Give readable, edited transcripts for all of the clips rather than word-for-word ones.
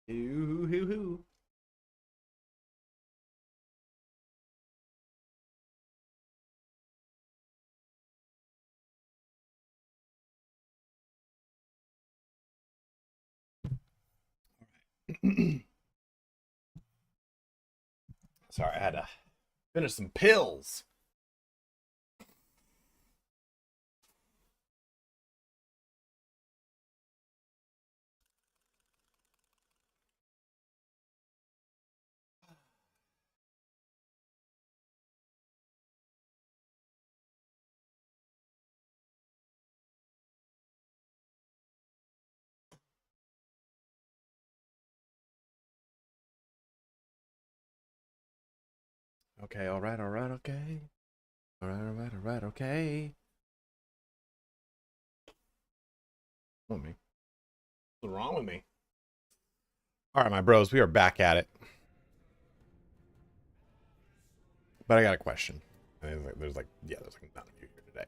Hoo hoo hoo. Sorry, I had to finish some pills. Okay, all right, okay. All right, okay. What's wrong with me? What's wrong with me? All right, my bros, we are back at it. But I got a question. There's like none of you here today.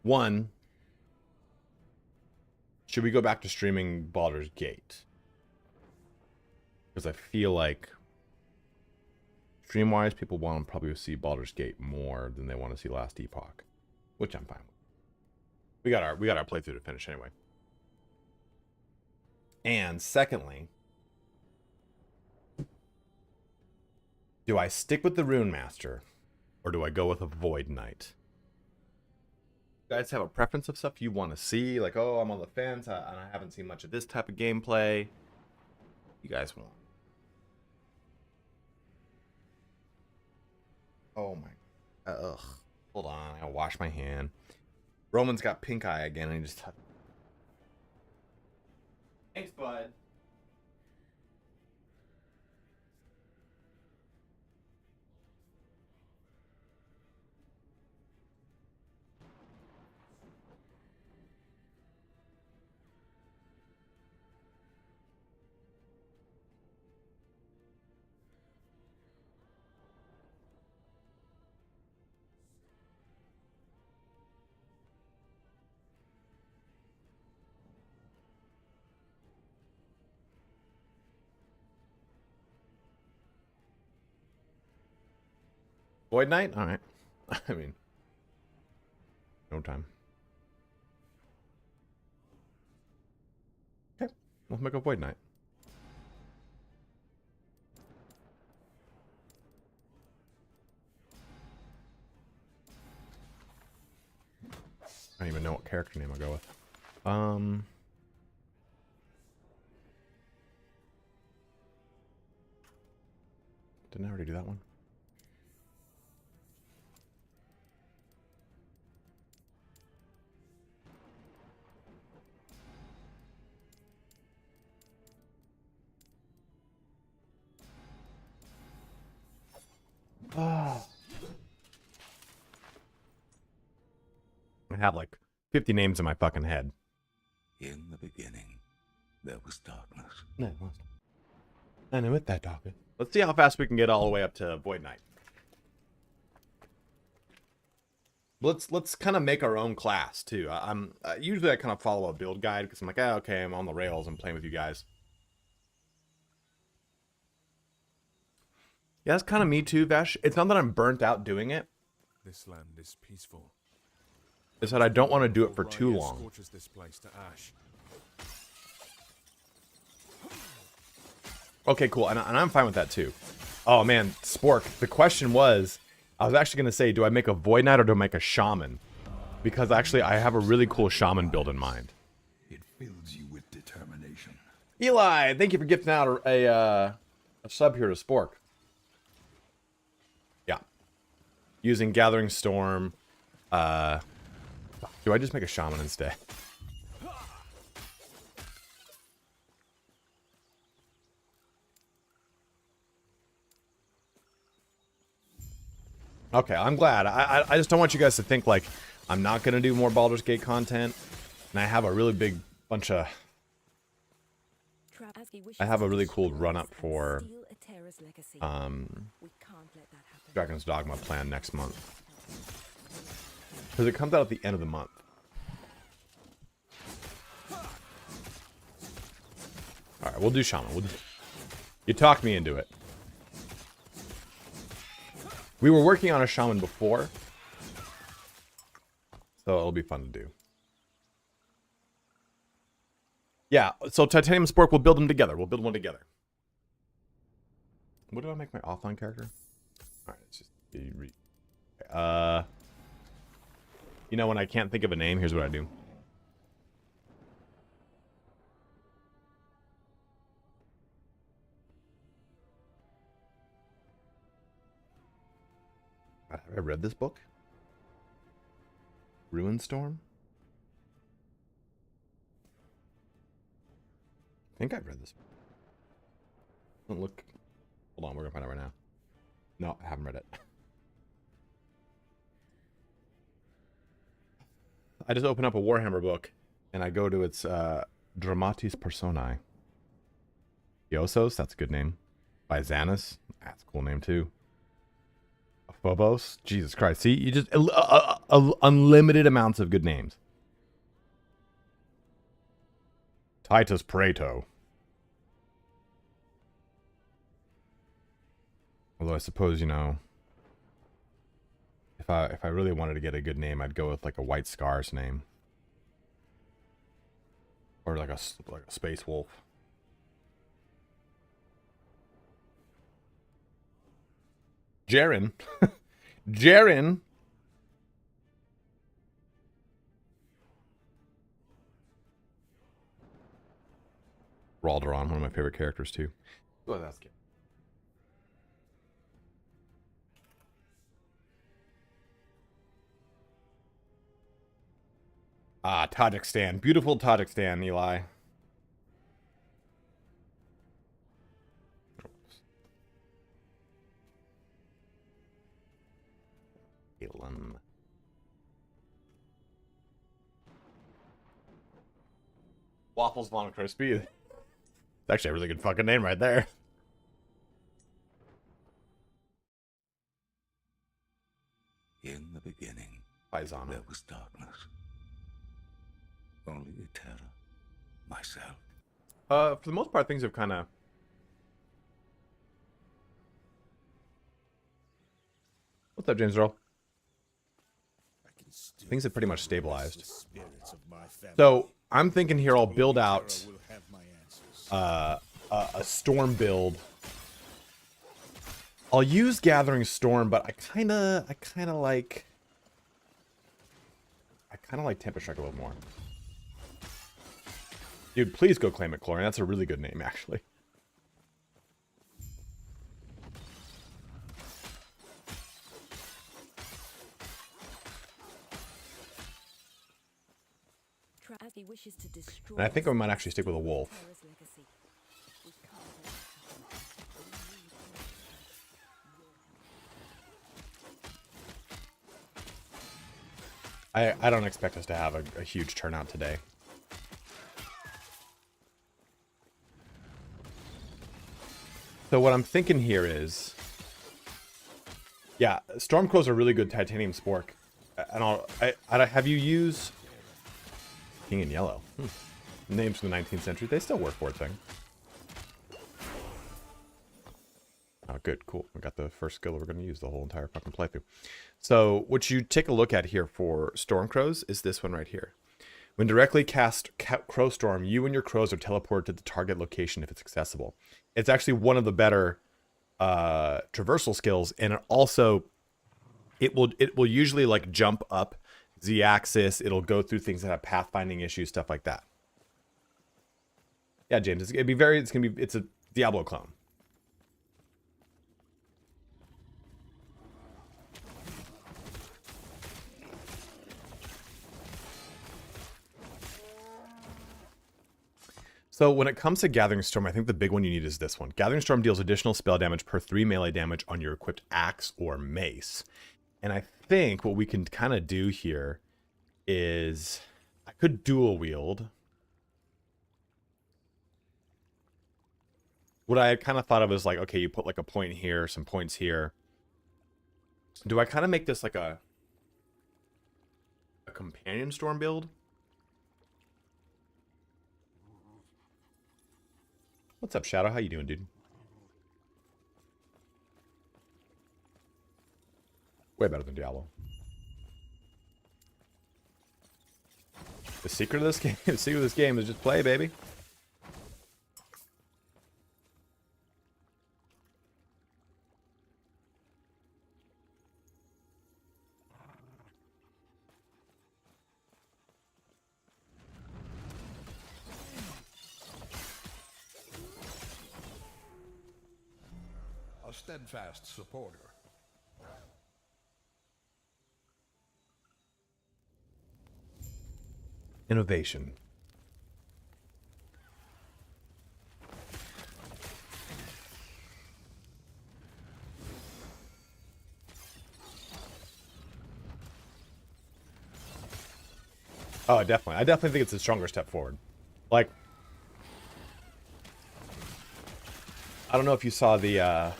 One, should we go back to streaming Baldur's Gate? Because I feel like stream-wise, people want to probably see Baldur's Gate more than they want to see Last Epoch, which I'm fine with. We got our playthrough to finish anyway. And secondly, do I stick with the RUNEMASTER or do I go with a Void Knight? You guys have a preference of stuff you want to see? Like, oh, I'm on the fence and I haven't seen much of this type of gameplay. You guys want? Oh my. Ugh. Hold on. I'll wash my hand. Roman's got pink eye again and he just. Thanks, bud. Void Knight? Alright. I mean, no time. Okay, let's make a Void Knight. I don't even know what character name I'll go with. Didn't I already do that one? I have like 50 names in my fucking head. In the beginning, there was darkness. No, it wasn't. I know it, that darkness. Let's see how fast we can get all the way up to Void Knight. Let's kind of make our own class too. Usually I kind of follow a build guide because I'm like, okay, I'm on the rails. I'm playing with you guys. Yeah, that's kind of me too, Vesh. It's not that I'm burnt out doing it. This land is peaceful. It's that I don't want to do it for too long. Scorches this place to ash. Okay, cool. And I'm fine with that too. Oh man, Spork, the question was, I was actually going to say, do I make a Void Knight or do I make a Shaman? Because actually I have a really cool Shaman build in mind. It fills you with determination. Eli, thank you for gifting out a sub here to Spork. Yeah. Using Gathering Storm. Do I just make a Shaman instead? Okay, I'm glad. I just don't want you guys to think like I'm not going to do more Baldur's Gate content. And I have a really big bunch of... I have a really cool run-up for Dragon's Dogma planned next month. Because it comes out at the end of the month. Alright, we'll do Shaman. You talked me into it. We were working on a Shaman before. So it'll be fun to do. Yeah, so Titanium Spork, we'll build them together. We'll build one together. What do I make my offline character? Alright, it's just... you know, when I can't think of a name, here's what I do. Have I read this book? Ruinstorm? I think I've read this. Don't look. Hold on, we're gonna find out right now. No, I haven't read it. I just open up a Warhammer book and I go to its Dramatis Personae. Yosos, that's a good name. By Xanis, that's a cool name too. Phobos, Jesus Christ. See, you just unlimited amounts of good names. Titus Praeto. Although I suppose, you know, if I really wanted to get a good name, I'd go with like a White Scars name. Or like a Space Wolf. Jaren. Jaren. Ralderon, one of my favorite characters too. Oh, that's good. Ah, Tajikistan. Beautiful Tajikistan, Eli. Caitlin. Waffles Von Crispy. It's actually a really good fucking name right there. In the beginning, Paisano. there was darkness. Only terror. Myself. For the most part, things have kind of... What's up, James Earl? Things have pretty much stabilized. So, I'm thinking here I'll build out a storm build. I'll use Gathering Storm, but I kind of like Tempest Strike a little more. Dude, please go claim it, Chlorine. That's a really good name, actually. And I think I might actually stick with a wolf. I don't expect us to have a huge turnout today. So what I'm thinking here is, yeah, Stormcrows are really good Titanium Spork, and I have you use King in Yellow. Names from the 19th century. They still work for a thing. Oh, good, cool. We got the first skill we're going to use the whole entire fucking playthrough. So what you take a look at here for Storm Crows is this one right here. When directly cast Crow Storm, you and your crows are teleported to the target location if it's accessible. It's actually one of the better traversal skills, and it will usually like jump up Z-axis. It'll go through things that have pathfinding issues, stuff like that. Yeah, James, it's a Diablo clone. So when it comes to Gathering Storm, I think the big one you need is this one. Gathering Storm deals additional spell damage per 3 melee damage on your equipped axe or mace. And I think what we can kind of do here is I could dual wield. What I kind of thought of is like, okay, you put like a point here, some points here. Do I kind of make this like a companion storm build? What's up, Shadow? How you doing, dude? Way better than Diablo. The secret of this game, the secret of this game is just play, baby. A steadfast supporter. Innovation. Oh, definitely. I definitely think it's a stronger step forward. Like, I don't know if you saw the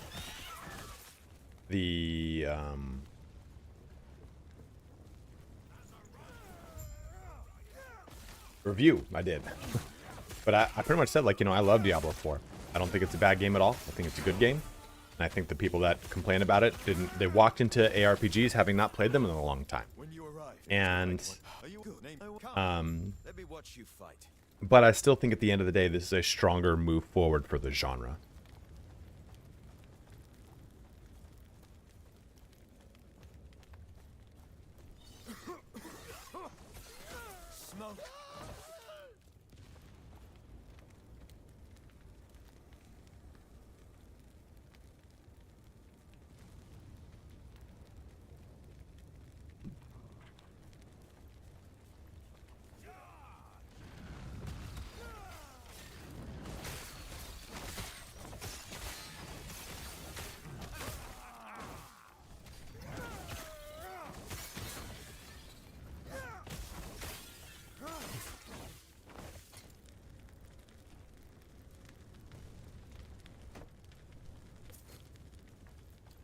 review I did. But I pretty much said, like, you know, I love Diablo 4. I don't think it's a bad game at all. I think it's a good game. And I think the people that complain about it they walked into ARPGs having not played them in a long time. And but I still think at the end of the day this is a stronger move forward for the genre.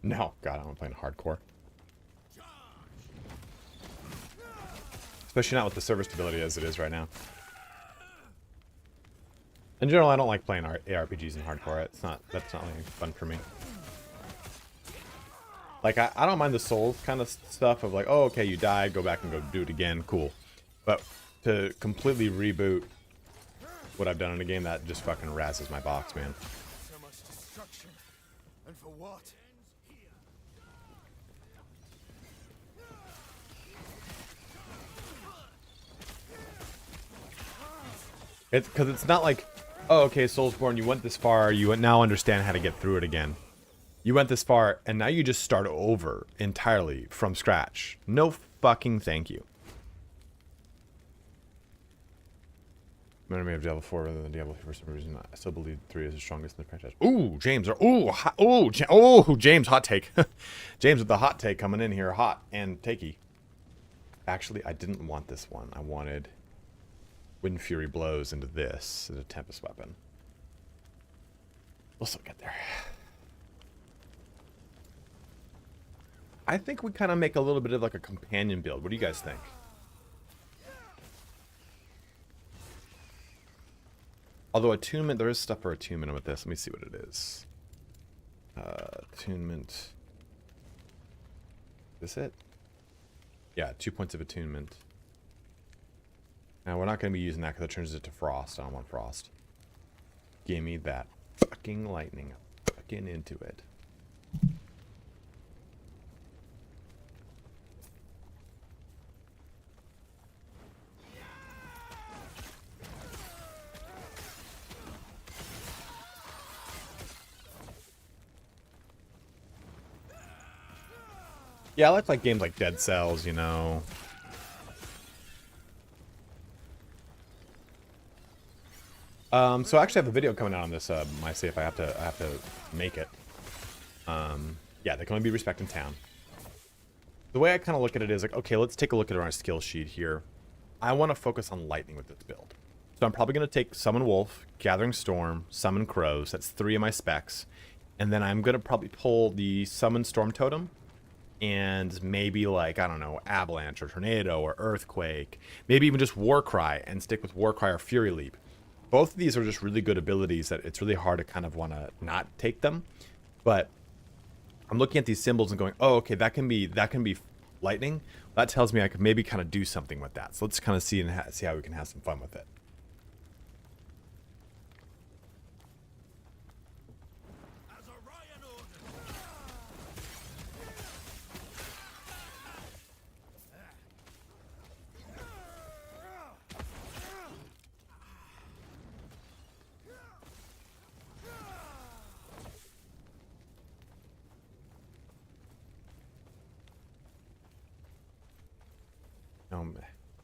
No, God, I'm playing hardcore. Especially not with the server stability as it is right now. In general, I don't like playing ARPGs in hardcore. That's not really fun for me. Like, I don't mind the Souls kind of stuff of like, oh, okay, you died, go back and go do it again, cool. But to completely reboot what I've done in a game, that just fucking razzes my box, man. So much destruction. And for what? It's because it's not like, oh, okay, Soulsborne, you went this far, you now understand how to get through it again. You went this far, and now you just start over entirely from scratch. No fucking thank you. Remember me of Diablo 4 rather than Diablo 3 for some reason. I still believe 3 is the strongest in the franchise. Ooh, James. James, hot take. James with the hot take coming in here, hot and takey. Actually, I didn't want this one. I wanted Wind Fury Blows into this as a Tempest weapon. We'll still get there. I think we kind of make a little bit of like a companion build. What do you guys think? Although attunement, there is stuff for attunement with this. Let me see what it is. Attunement. Is this it? Yeah, 2 points of attunement. Now, we're not going to be using that because it turns it to frost. I don't want frost. Give me that fucking lightning. Fucking into it. Yeah, I like games like Dead Cells, you know. So I actually have a video coming out on this. My see if I have to make it. Yeah, they can only be respect in town. The way I kind of look at it is like, okay, let's take a look at our skill sheet here. I want to focus on lightning with this build. So I'm probably going to take Summon Wolf, Gathering Storm, Summon Crows. That's 3 of my specs. And then I'm going to probably pull the Summon Storm Totem. And maybe like, I don't know, Avalanche or Tornado or Earthquake. Maybe even just Warcry and stick with Warcry or Fury Leap. Both of these are just really good abilities that it's really hard to kind of want to not take them. But I'm looking at these symbols and going, oh, okay, that can be lightning. That tells me I could maybe kind of do something with that. So let's kind of see how we can have some fun with it.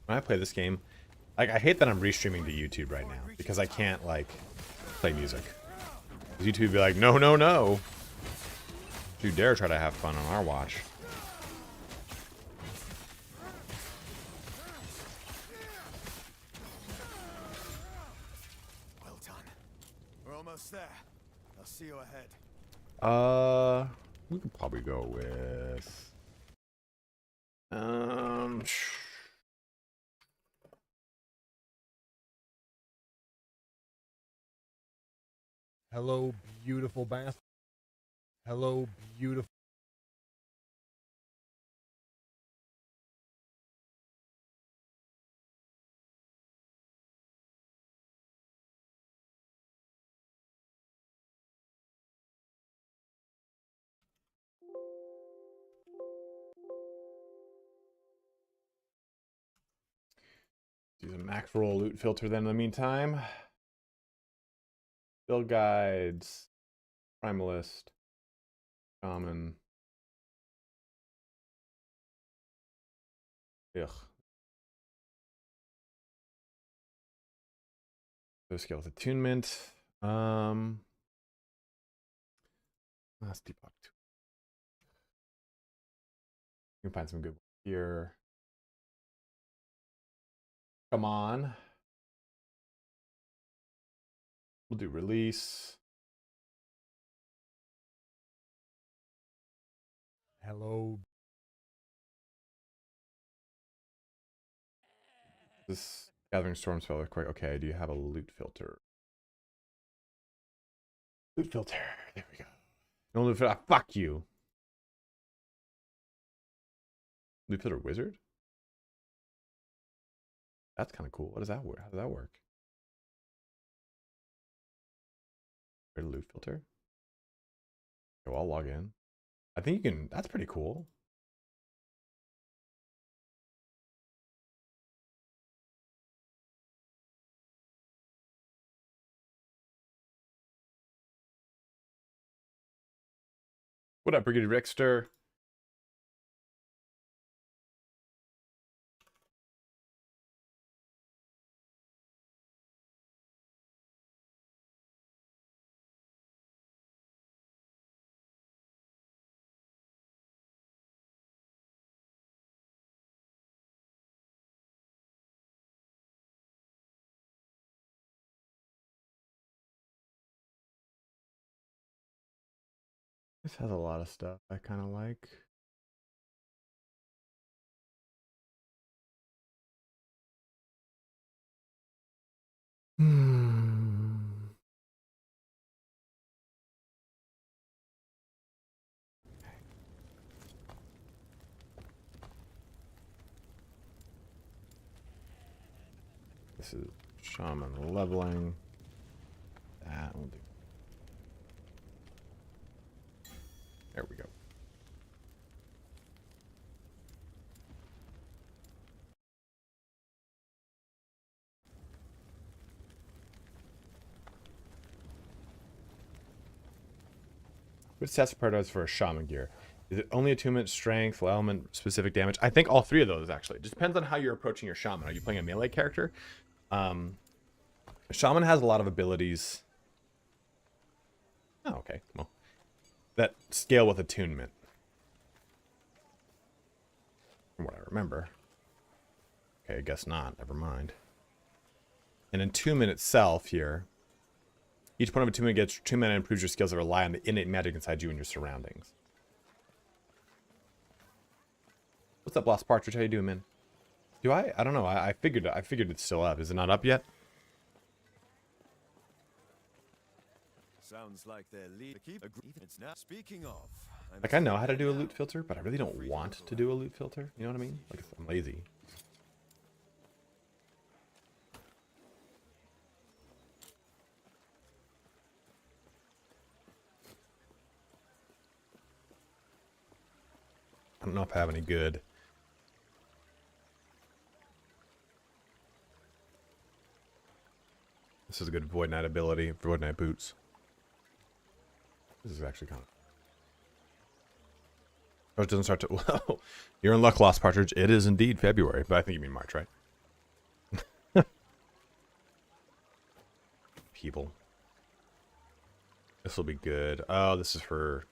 When I play this game, like, I hate that I'm restreaming to YouTube right now because I can't like play music. YouTube would be like, no, no, no. Don't you dare try to have fun on our watch. Well done. We're almost there. I'll see you ahead. We could probably go with Hello, beautiful bastard. Hello, beautiful. use a max roll loot filter then in the meantime. Build guides, primalist, common. Ugh. So skill with attunement. Let's debug too. You can find some good here. Come on. We'll do release. Hello. This gathering storm spell earthquake. Okay, do you have a loot filter? Loot filter. There we go. No loot filter. Fuck you. Loot filter wizard? That's kind of cool. What does that work? How does that work? Create a loot filter. Okay, well, I'll log in. I think you can. That's pretty cool. What up, Brigadier Rickster? This has a lot of stuff I kind of like. Hmm. This is shaman leveling. That will do. There we go. Which stats are prioritized for a shaman gear? Is it only attunement, strength, full element, specific damage? I think all three of those actually. It just depends on how you're approaching your shaman. Are you playing a melee character? Shaman has a lot of abilities. Oh, okay. Well, that scale with attunement. From what I remember. Okay, I guess not. Never mind. And attunement itself here. Each point of attunement gets 2 mana and improves your skills that rely on the innate magic inside you and your surroundings. What's up, Lost Partridge? How you doing, man? Do I? I don't know. I figured it's still up. Is it not up yet? Sounds like their lead. It's now. Speaking of, Like, I know how to do a loot filter, but I really don't want to do a loot filter. You know what I mean? Like, I'm lazy. I don't know if I have any good. This is a good Void Knight ability. Void Knight boots. This is actually kind of. Oh, it doesn't start to. Well, you're in luck, Lost Partridge. It is indeed February, but I think you mean March, right? People. This will be good. Oh, this is for.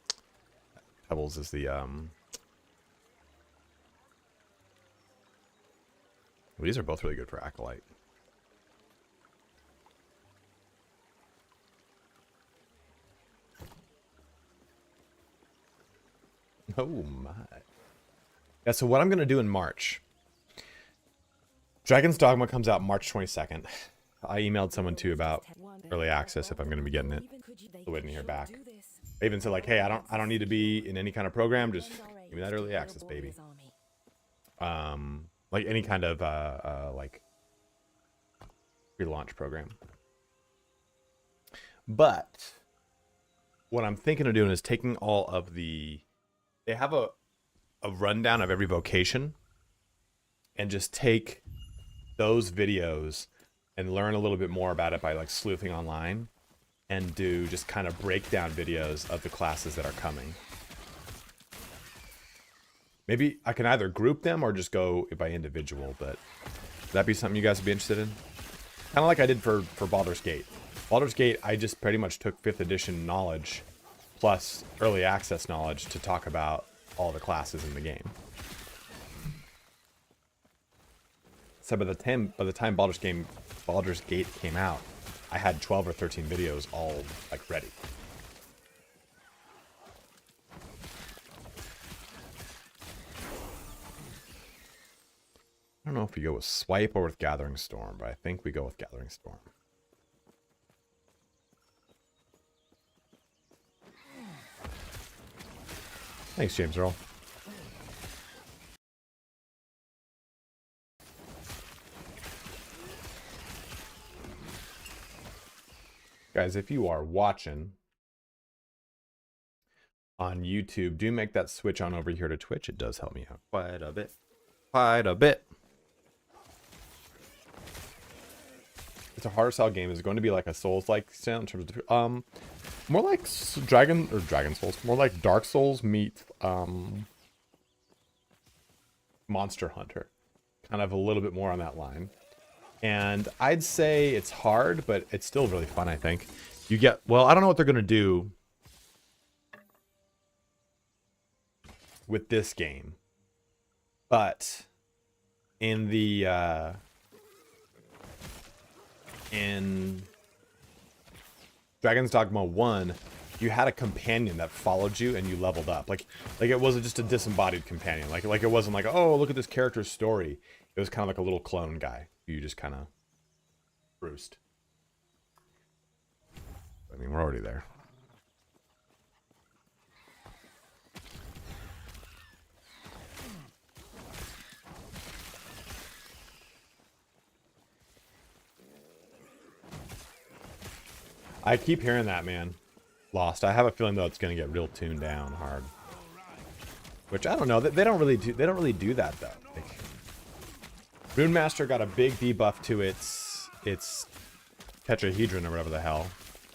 Pebbles is the Well, these are both really good for Acolyte. Oh my. Yeah, so what I'm going to do in March. Dragon's Dogma comes out March 22nd. I emailed someone too about early access if I'm going to be getting it. Still waiting to hear back. I even said like, hey, I don't need to be in any kind of program. Just give me that early access, baby. Like any kind of like pre-launch program. But what I'm thinking of doing is taking all of the. They have a rundown of every vocation, and just take those videos and learn a little bit more about it by like sleuthing online, and do just kind of breakdown videos of the classes that are coming. Maybe I can either group them or just go by individual, but would that be something you guys would be interested in? Kind of like I did for Baldur's Gate. Baldur's Gate, I just pretty much took 5th edition knowledge plus early access knowledge to talk about all the classes in the game. So by the time Baldur's Gate came out, I had 12 or 13 videos all like ready. I don't know if we go with Swipe or with Gathering Storm, but I think we go with Gathering Storm. Thanks, James Earl. Guys, if you are watching on YouTube, do make that switch on over here to Twitch. It does help me out quite a bit. Quite a bit. It's a harder style game. Is it going to be like a Souls-like style in terms of more like Dragon Souls, more like Dark Souls meet Monster Hunter, kind of a little bit more on that line. And I'd say it's hard, but it's still really fun. I think you get well. I don't know what they're going to do with this game, but in the in Dragon's Dogma 1, you had a companion that followed you and you leveled up. Like it wasn't just a disembodied companion. Like it wasn't like, oh, look at this character's story. It was kind of like a little clone guy who you just kind of roost. I mean, we're already there. I keep hearing that, man. Lost. I have a feeling though it's gonna get real tuned down hard. Which I don't know. They don't really do that though. Like, RuneMaster got a big debuff to its tetrahedron or whatever the hell.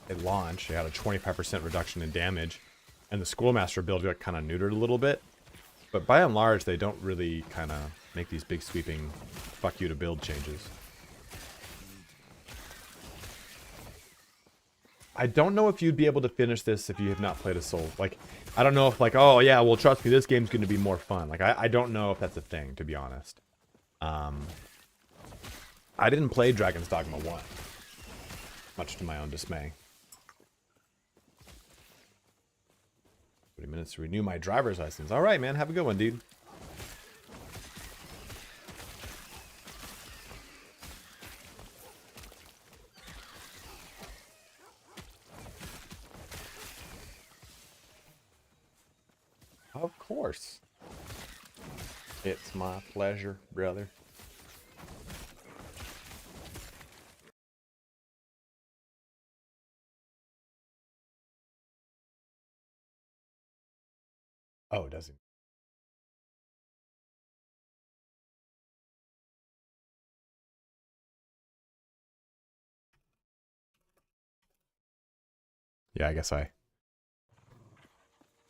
It launched. It had a 25% reduction in damage, and the Schoolmaster build got kind of neutered a little bit. But by and large, they don't really kind of make these big sweeping fuck you to build changes. I don't know if you'd be able to finish this if you have not played a Soul. Like, I don't know if like, oh yeah, well trust me, this game's going to be more fun. Like, I don't know if that's a thing, to be honest. I didn't play Dragon's Dogma 1, much to my own dismay. 30 minutes to renew my driver's license. All right, man, have a good one, dude. Of course. It's my pleasure, brother. Oh, it doesn't. Yeah, I guess I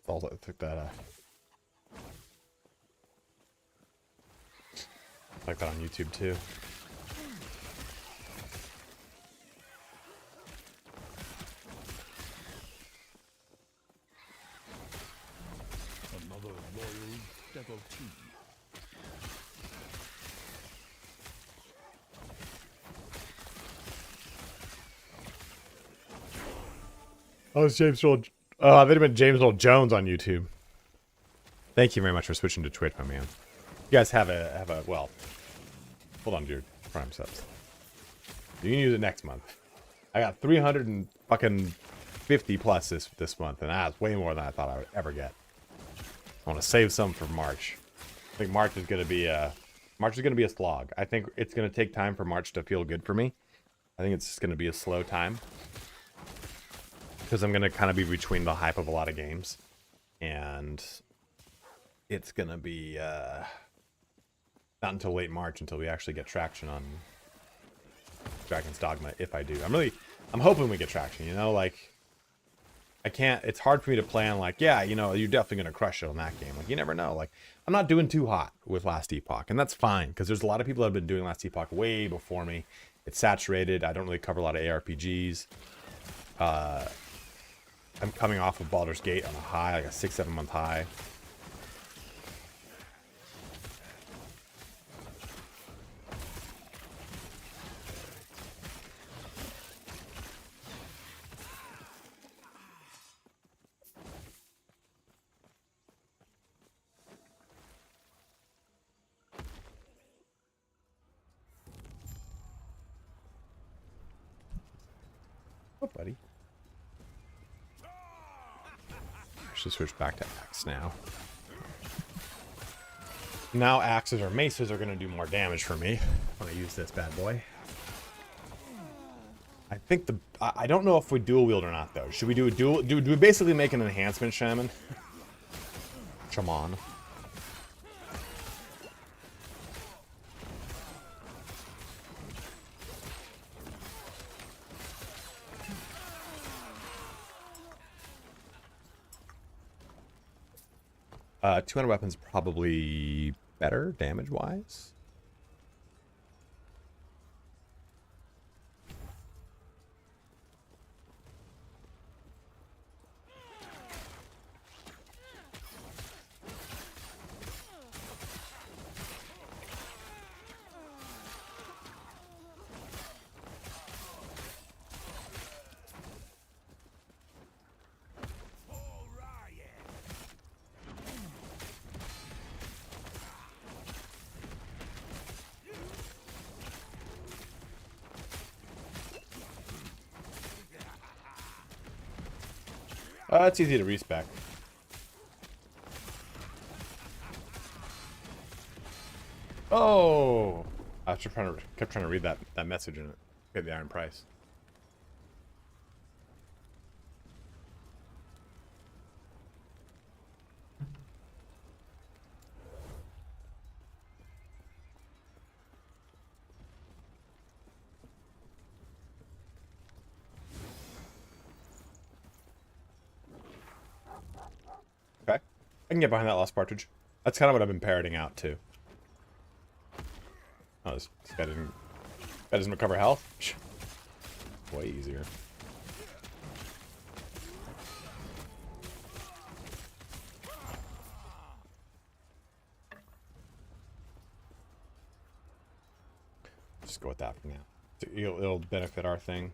thought I took that like that on YouTube too. Another loyal devotee. Oh, it's James Earl. They'd have been James Earl Jones on YouTube. Thank you very much for switching to Twitch, my man. You guys have a well. Hold on to your Prime subs. You can use it next month. I got 350 plus this month, and that's way more than I thought I would ever get. I want to save some for March. I think March is gonna be a slog. I think it's gonna take time for March to feel good for me. I think it's just gonna be a slow time because I'm gonna kind of be between the hype of a lot of games, and it's gonna be not until late March until we actually get traction on Dragon's Dogma, if I do. I'm hoping we get traction, you know, like, it's hard for me to plan, like, yeah, you know, you're definitely going to crush it on that game. Like, you never know. Like, I'm not doing too hot with Last Epoch, and that's fine, because there's a lot of people that have been doing Last Epoch way before me. It's saturated. I don't really cover a lot of ARPGs. I'm coming off of Baldur's Gate on a high, like a 6-7 month high. Oh, buddy. I should switch back to axe now. Now axes or maces are going to do more damage for me when I use this bad boy. I think I don't know if we dual wield or not though. Should we do a dual? Do we basically make an enhancement shaman? Shaman. 200 weapons probably better damage-wise. It's easy to respec. Oh! I kept trying to read that message in it. Get the iron price. I can get behind that Lost Partridge. That's kind of what I've been parroting out too. Oh, this guy doesn't recover health? Way easier. Just go with that for now. It'll benefit our thing.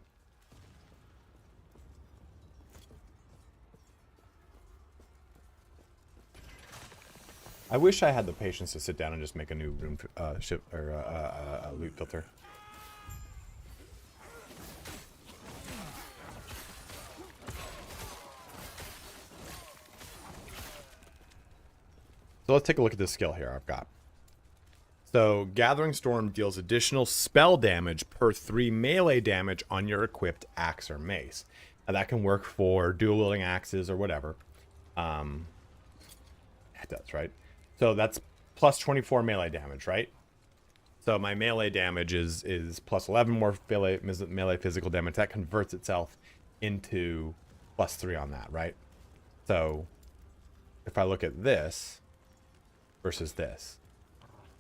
I wish I had the patience to sit down and just make a new room loot filter. So let's take a look at this skill here I've got. So Gathering Storm deals additional spell damage per 3 melee damage on your equipped axe or mace. Now that can work for dual wielding axes or whatever. It does, right? So that's plus 24 melee damage, right? So my melee damage is plus 11 more melee physical damage. That converts itself into plus 3 on that, right? So if I look at this versus this,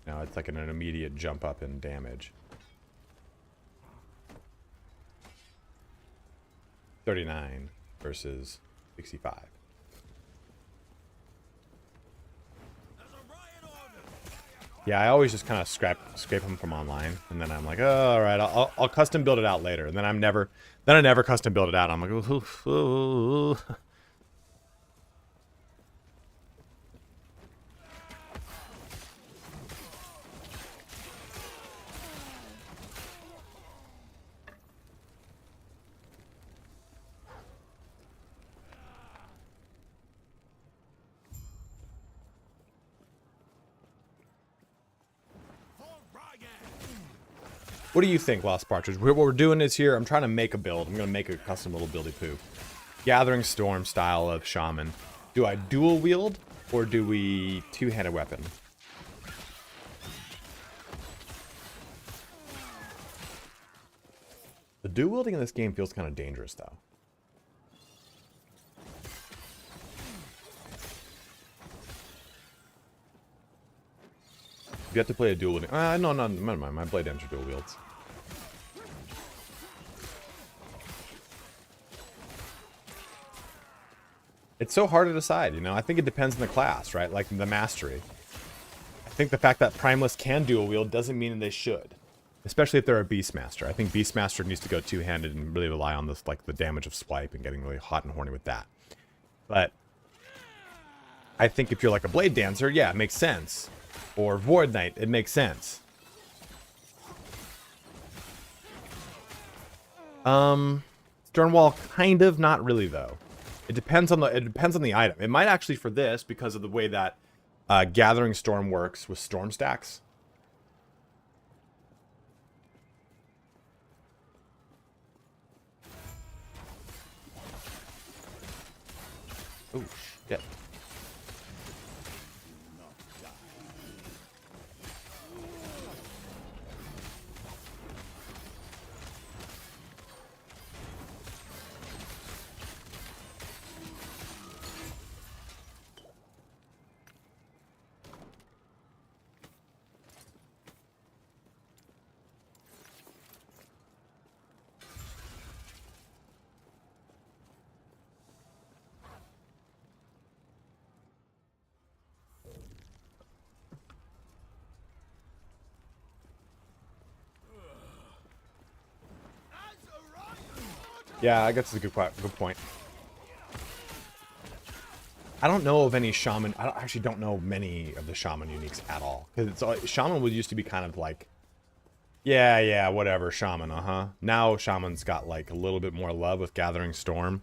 now it's like an immediate jump up in damage. 39 versus 65. Yeah, I always just kind of scrape them from online, and then I'm like, oh, all right, I'll custom build it out later, and then I never custom build it out. I'm like, ooh. What do you think, Lost Partridge? What we're doing is here, I'm trying to make a build. I'm going to make a custom little buildy poo. Gathering Storm style of Shaman. Do I dual wield, or do we two-handed weapon? The dual wielding in this game feels kind of dangerous, though. You have to play a dual wielding. No, never mind. My blade damage are dual wields. It's so hard to decide, you know? I think it depends on the class, right? Like the mastery. I think the fact that Primalists can dual wield doesn't mean they should. Especially if they're a Beastmaster. I think Beastmaster needs to go two-handed and really rely on this, like the damage of swipe and getting really hot and horny with that. But I think if you're like a Blade Dancer, yeah, it makes sense. Or Void Knight, it makes sense. Sternwall, kind of, not really though. It depends on the item. It might actually for this because of the way that Gathering Storm works with storm stacks. Oh shit. Yeah, I guess it's a good point. I don't know of any shaman. I actually don't know many of the shaman uniques at all. Because shaman would used to be kind of like, yeah, whatever, shaman, Now shaman's got like a little bit more love with Gathering Storm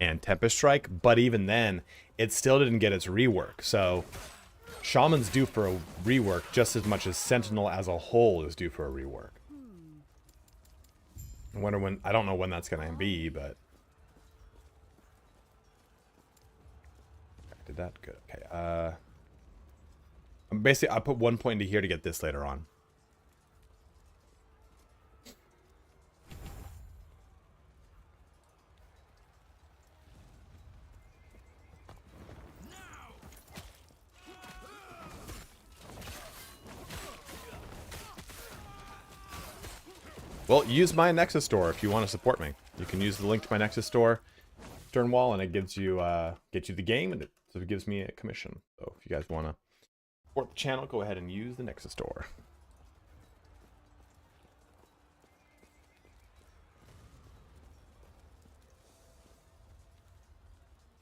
and Tempest Strike, but even then, it still didn't get its rework. So shaman's due for a rework just as much as Sentinel as a whole is due for a rework. I wonder when. I don't know when that's gonna be, but did that good? Okay. Basically, I put 1 point into here to get this later on. Well, use my Nexus store if you want to support me. You can use the link to my Nexus store, Sternwall, and it gives you get you the game, and it gives me a commission. So if you guys want to support the channel, go ahead and use the Nexus store.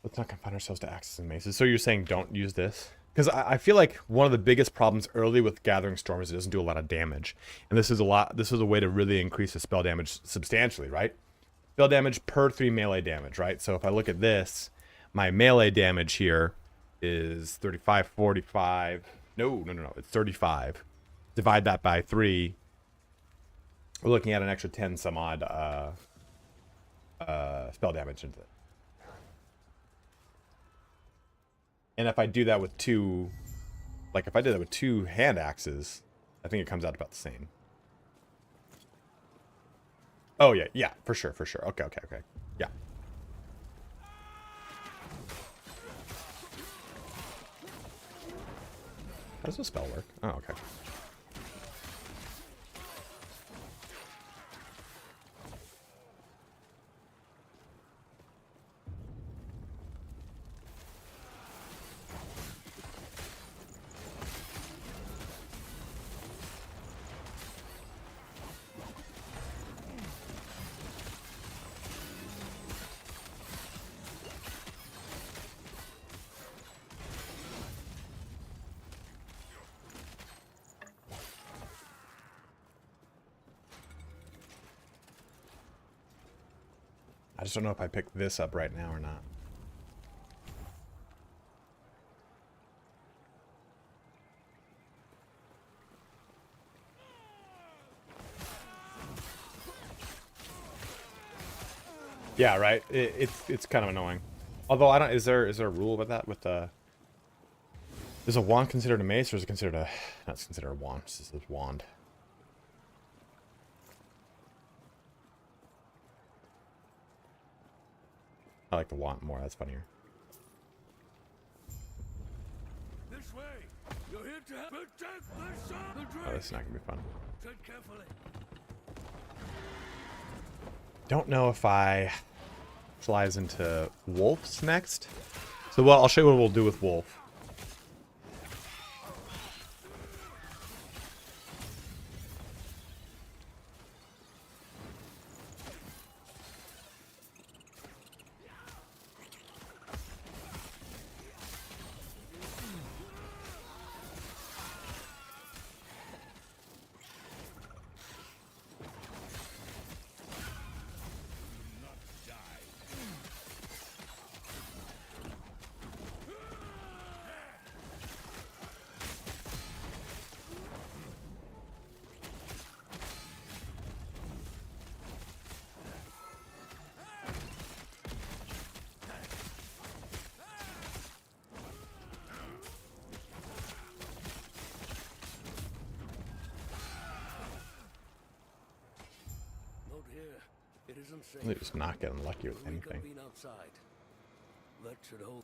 Let's not confine ourselves to axes and maces. So you're saying don't use this? Because I feel like one of the biggest problems early with Gathering Storm is it doesn't do a lot of damage. And this is a way to really increase the spell damage substantially, right? Spell damage per 3 melee damage, right? So if I look at this, my melee damage here is 35, 45. No, it's 35. Divide that by 3. We're looking at an extra 10 some odd spell damage into it. And if I do that with two, like if I did that with 2 hand axes, I think it comes out about the same. Oh yeah, for sure. Okay. Yeah. How does the spell work? Oh, okay. I just don't know if I pick this up right now or not. Yeah, right. It's kind of annoying. Although I don't. Is there a rule about that with the? Is a wand considered a mace, or is it considered a? No, it's considered a wand. This is a wand. I like the wand more. That's funnier. This way. You're here to help protect the sun. Oh, this is not gonna be fun. Tread carefully. Don't know if I flies into wolves next. So well, I'll show you what we'll do with wolf. It isn't safe. Really just not getting lucky with anything. Reconvene outside. That should hold.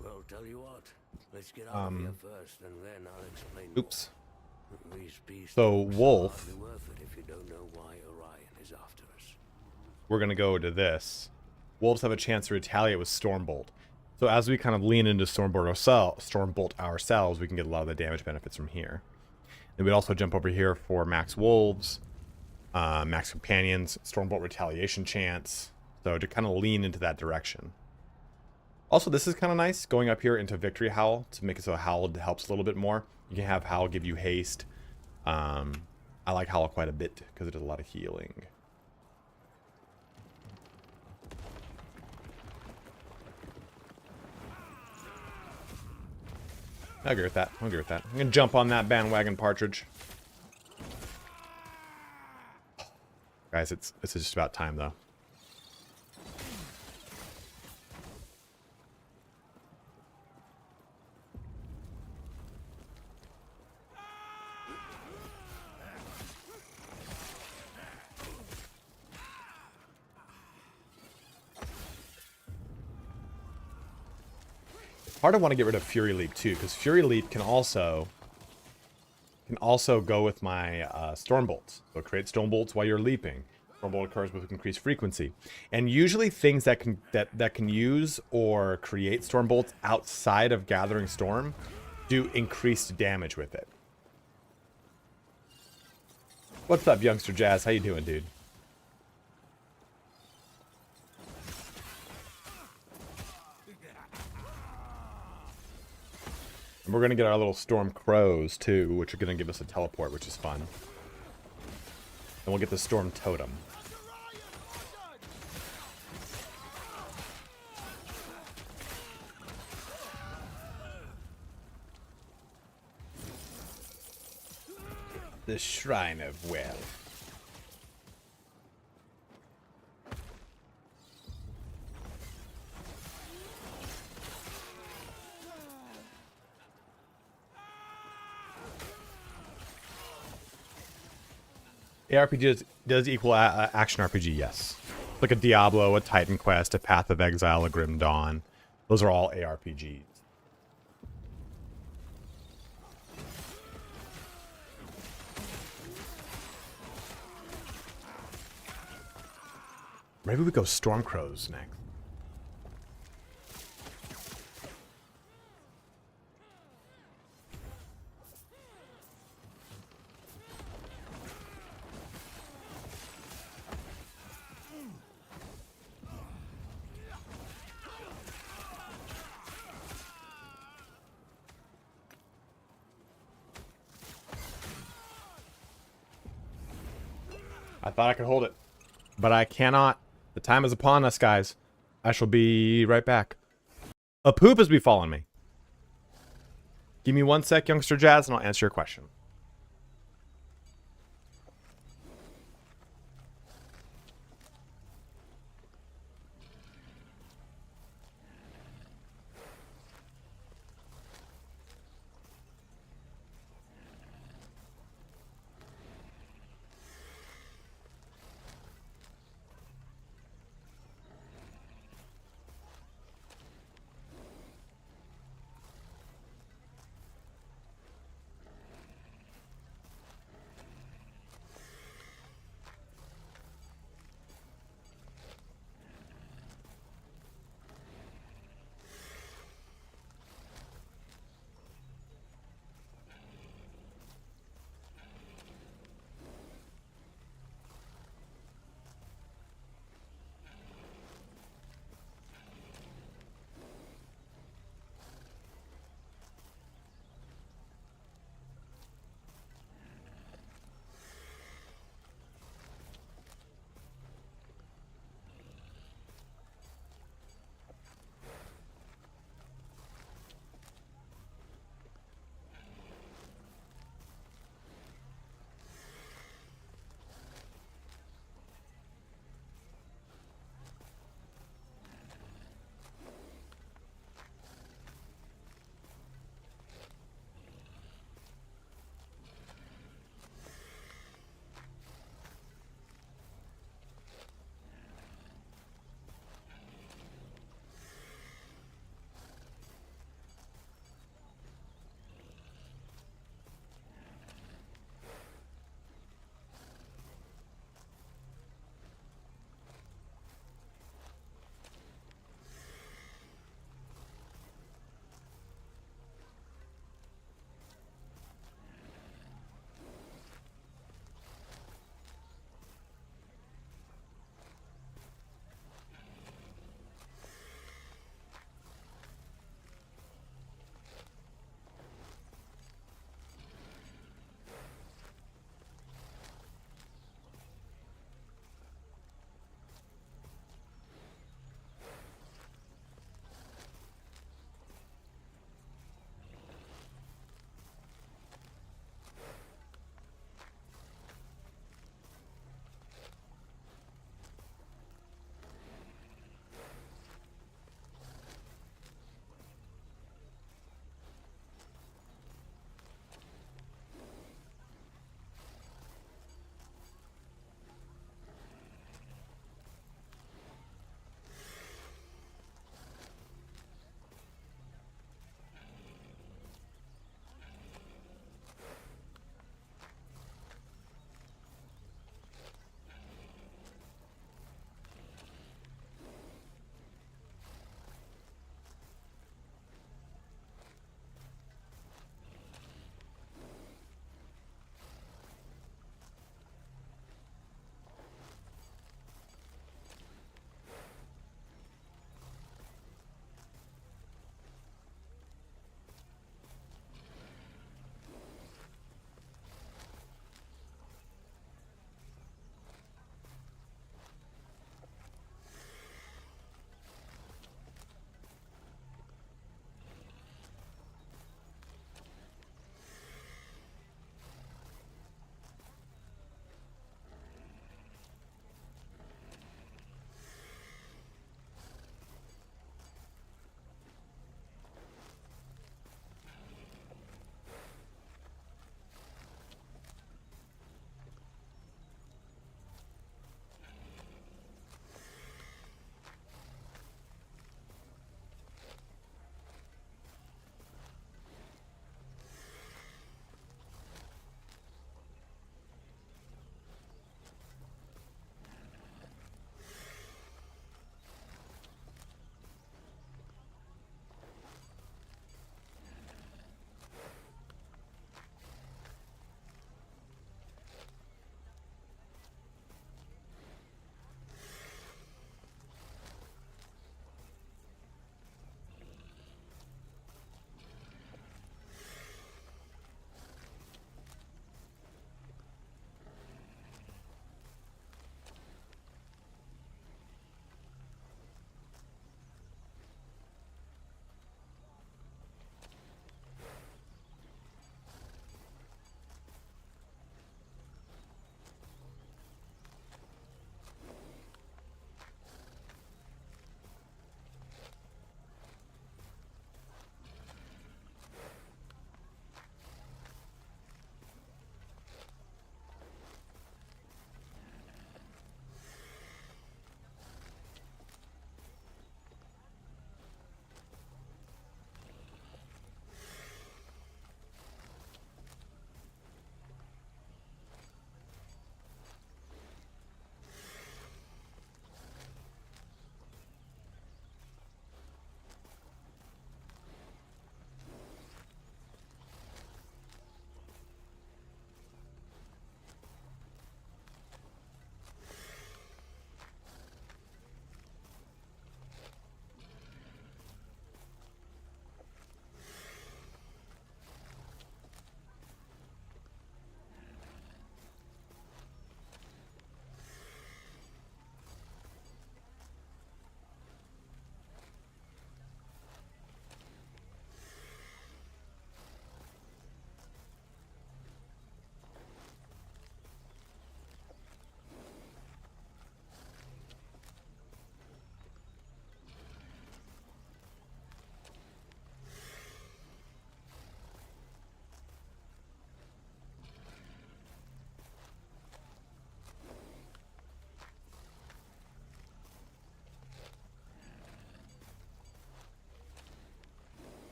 Well, tell you what. Let's get out of here first, and then I'll explain. Oops. More. So wolf. Hardly worth it if you don't know why Orion is after us. We're gonna go to this. Wolves have a chance to retaliate with Stormbolt. So as we kind of lean into Stormbolt ourselves, we can get a lot of the damage benefits from here. And we'd also jump over here for max wolves, max companions, Stormbolt retaliation chance. So to kind of lean into that direction. Also, this is kind of nice, going up here into Victory Howl to make it so Howl helps a little bit more. You can have Howl give you haste. I like Howl quite a bit because it does a lot of healing. I agree with that. I agree with that. I'm gonna jump on that bandwagon, Partridge. Guys, it's just about time though. Hard to want to get rid of Fury Leap too, because Fury Leap can also can also go with my storm bolts. So create storm bolts while you're leaping. Storm bolt occurs with increased frequency, and usually things that can use or create storm bolts outside of Gathering Storm do increased damage with it. What's up, Youngster Jazz? How you doing, dude? And we're gonna get our little storm crows too, which are gonna give us a teleport, which is fun. And we'll get the storm totem. The Shrine of Well. ARPG does equal action RPG, yes. Like a Diablo, a Titan Quest, a Path of Exile, a Grim Dawn. Those are all ARPGs. Maybe we go Stormcrows next. I thought I could hold it, but I cannot. The time is upon us, guys. I shall be right back. A poop has befallen me. Give me 1 sec, Youngster Jazz, and I'll answer your question.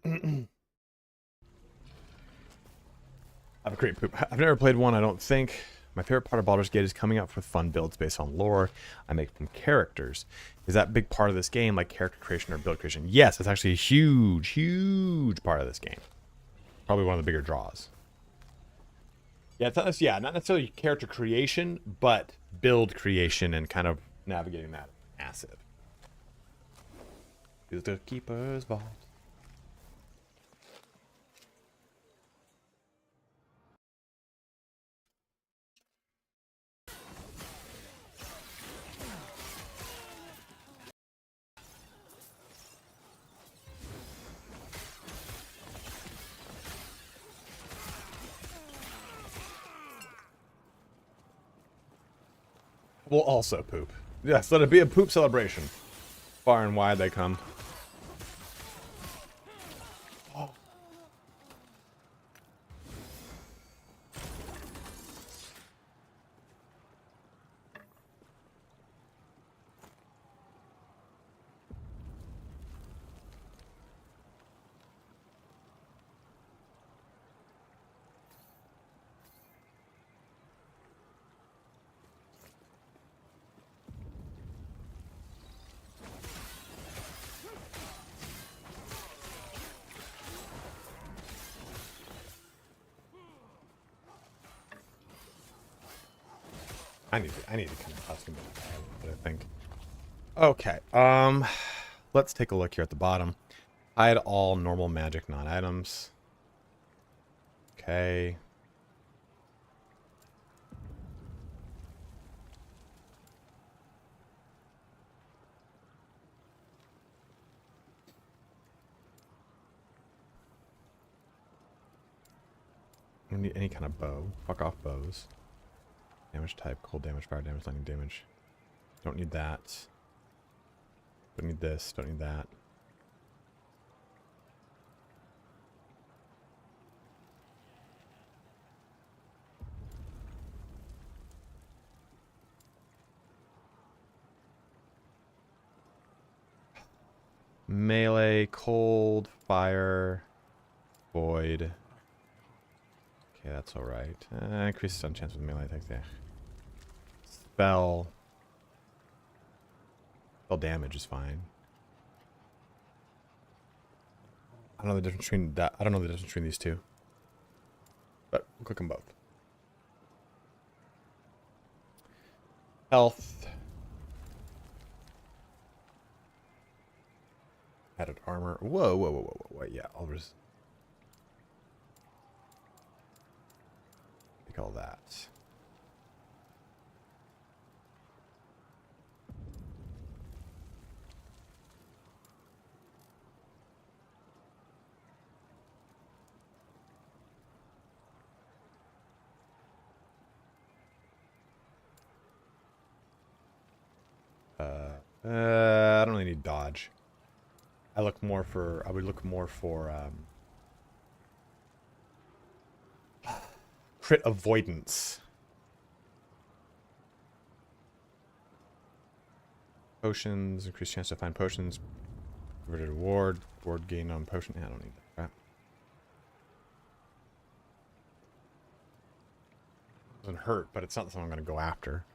I have a great poop. I've never played one, I don't think. My favorite part of Baldur's Gate is coming up with fun builds based on lore I make from characters. Is that a big part of this game, like character creation or build creation? Yes, it's actually a huge, huge part of this game. Probably one of the bigger draws. Yeah, it's not, not necessarily character creation, but build creation and kind of navigating that. Massive. Is the Keeper's Vault. Will also poop. Yes, let it be a poop celebration. Far and wide they come. Oh. I need to kind of custom it, I think. Okay, let's take a look here at the bottom. Hide all normal magic non-items. Okay. I don't need any kind of bow. Fuck off bows. Damage type, cold damage, fire damage, lightning damage. Don't need that. Don't need this, don't need that. Melee, cold, fire, void. Okay, that's alright. Increases on chance with melee attacks, yeah. Spell. Spell damage is fine. I don't know the difference between that. I don't know the difference between these two. But we'll click them both. Health. Added armor. Whoa, whoa, whoa, whoa, whoa. Yeah, I'll just take all that. I don't really need dodge. I would look more for crit avoidance. Potions, increased chance to find potions. Converted ward gain on potion. Yeah, I don't need that crap. Doesn't hurt, but it's not something I'm gonna go after.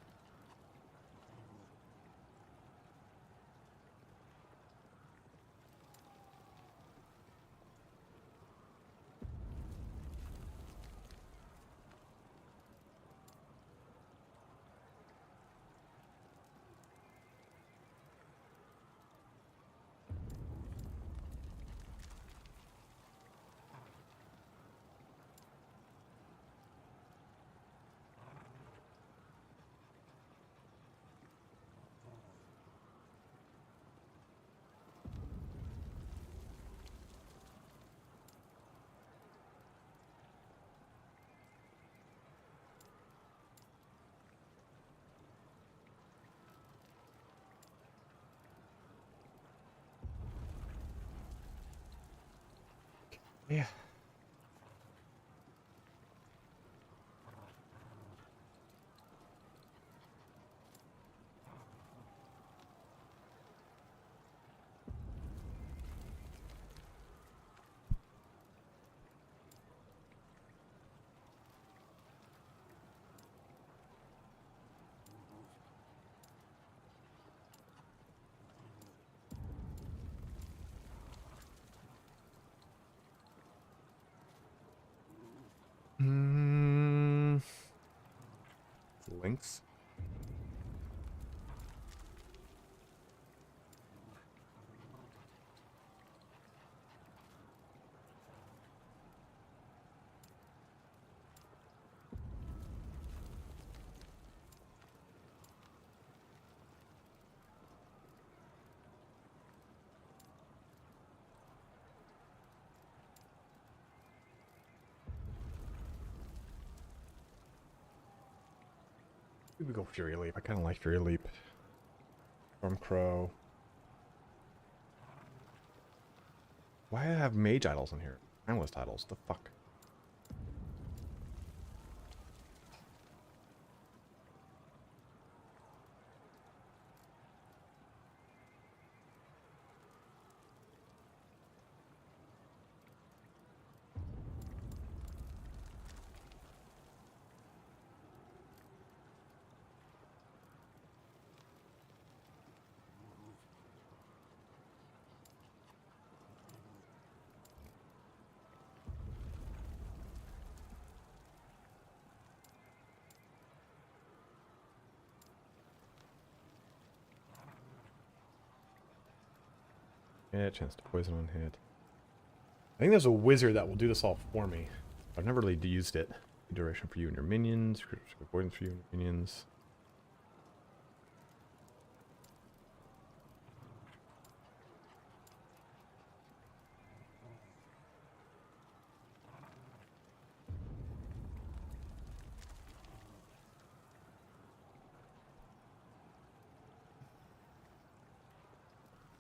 Yeah. points. We go Fury Leap. I kind of like Fury Leap. Storm Crow. Why do I have mage idols in here? Analyst idols. The fuck? Yeah, chance to poison on hit. I think there's a wizard that will do this all for me. I've never really used it. Duration for you and your minions. Avoidance for you and your minions.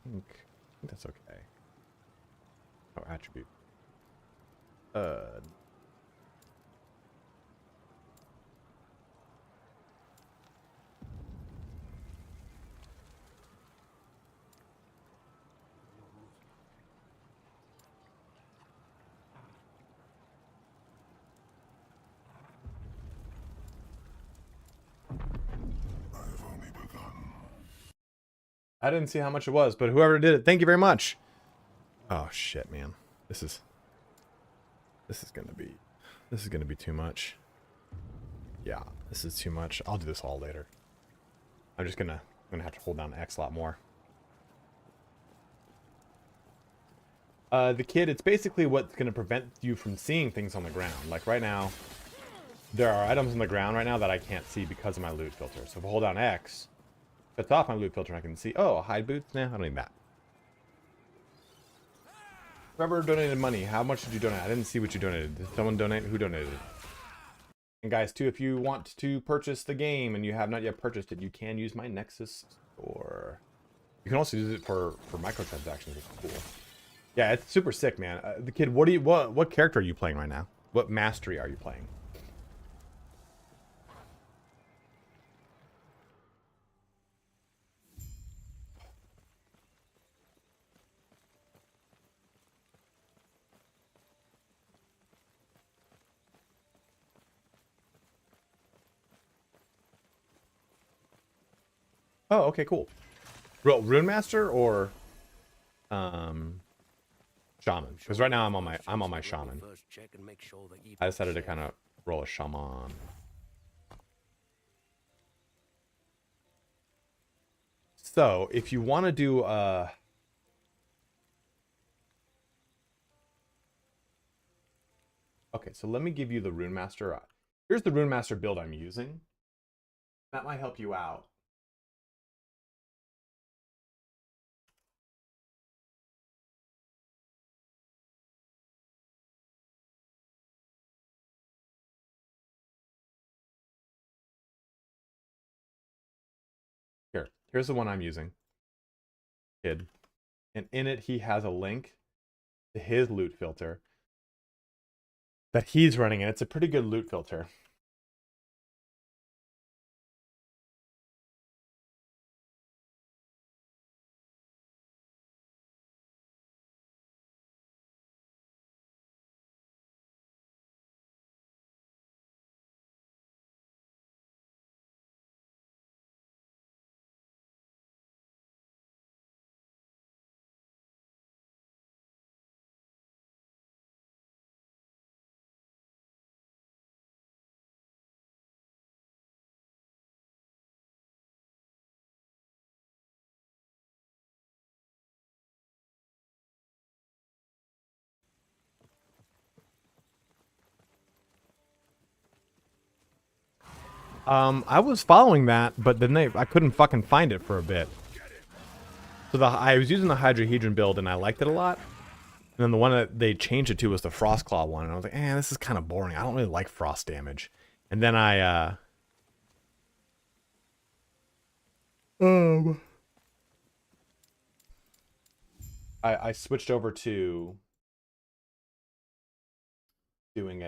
I think that's okay. Oh, attribute. I didn't see how much it was, but whoever did it, thank you very much. Oh shit, man. This is gonna be too much. Yeah, this is too much. I'll do this all later. I'm gonna have to hold down X a lot more. The kid, it's basically what's gonna prevent you from seeing things on the ground. Like right now, there are items on the ground right now that I can't see because of my loot filter. So if I hold down X, if it's off my loot filter, I can see, oh, hide boots? Nah, I don't need that. Whoever donated money, how much did you donate? I didn't see what you donated. Did someone donate? Who donated? And guys, too, if you want to purchase the game and you have not yet purchased it, you can use my Nexus store. You can also use it for microtransactions, which is cool. Yeah, it's super sick, man. The kid, what character are you playing right now? What mastery are you playing? Oh, okay, cool. RuneMaster or Shaman? Because right now I'm on my Shaman. I decided to kind of roll a Shaman. So if you want to do okay, so let me give you the RuneMaster. Here's the RuneMaster build I'm using. That might help you out. Here's the one I'm using. Kid. And in it, he has a link to his loot filter that he's running, and it's a pretty good loot filter. I was following that, but then I couldn't fucking find it for a bit. So I was using the Hydrohedron build and I liked it a lot. And then the one that they changed it to was the Frostclaw one, and I was like, this is kind of boring. I don't really like frost damage. And then I switched over to doing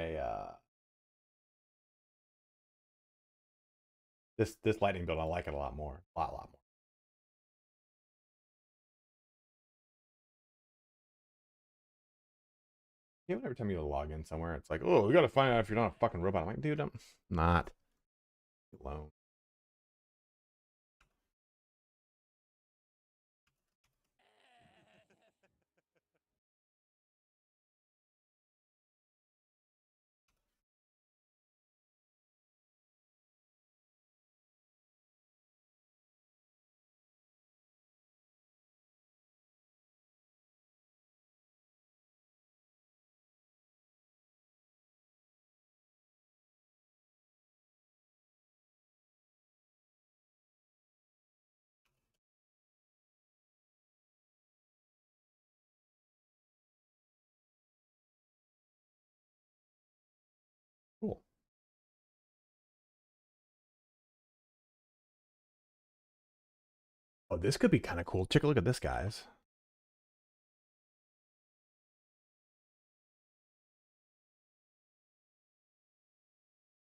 this lightning build. I like it a lot more, a lot more. You know, every time you log in somewhere, it's like, oh, we gotta find out if you're not a fucking robot. I'm like, dude, I'm not alone. Cool. Oh, this could be kind of cool. Take a look at this, guys.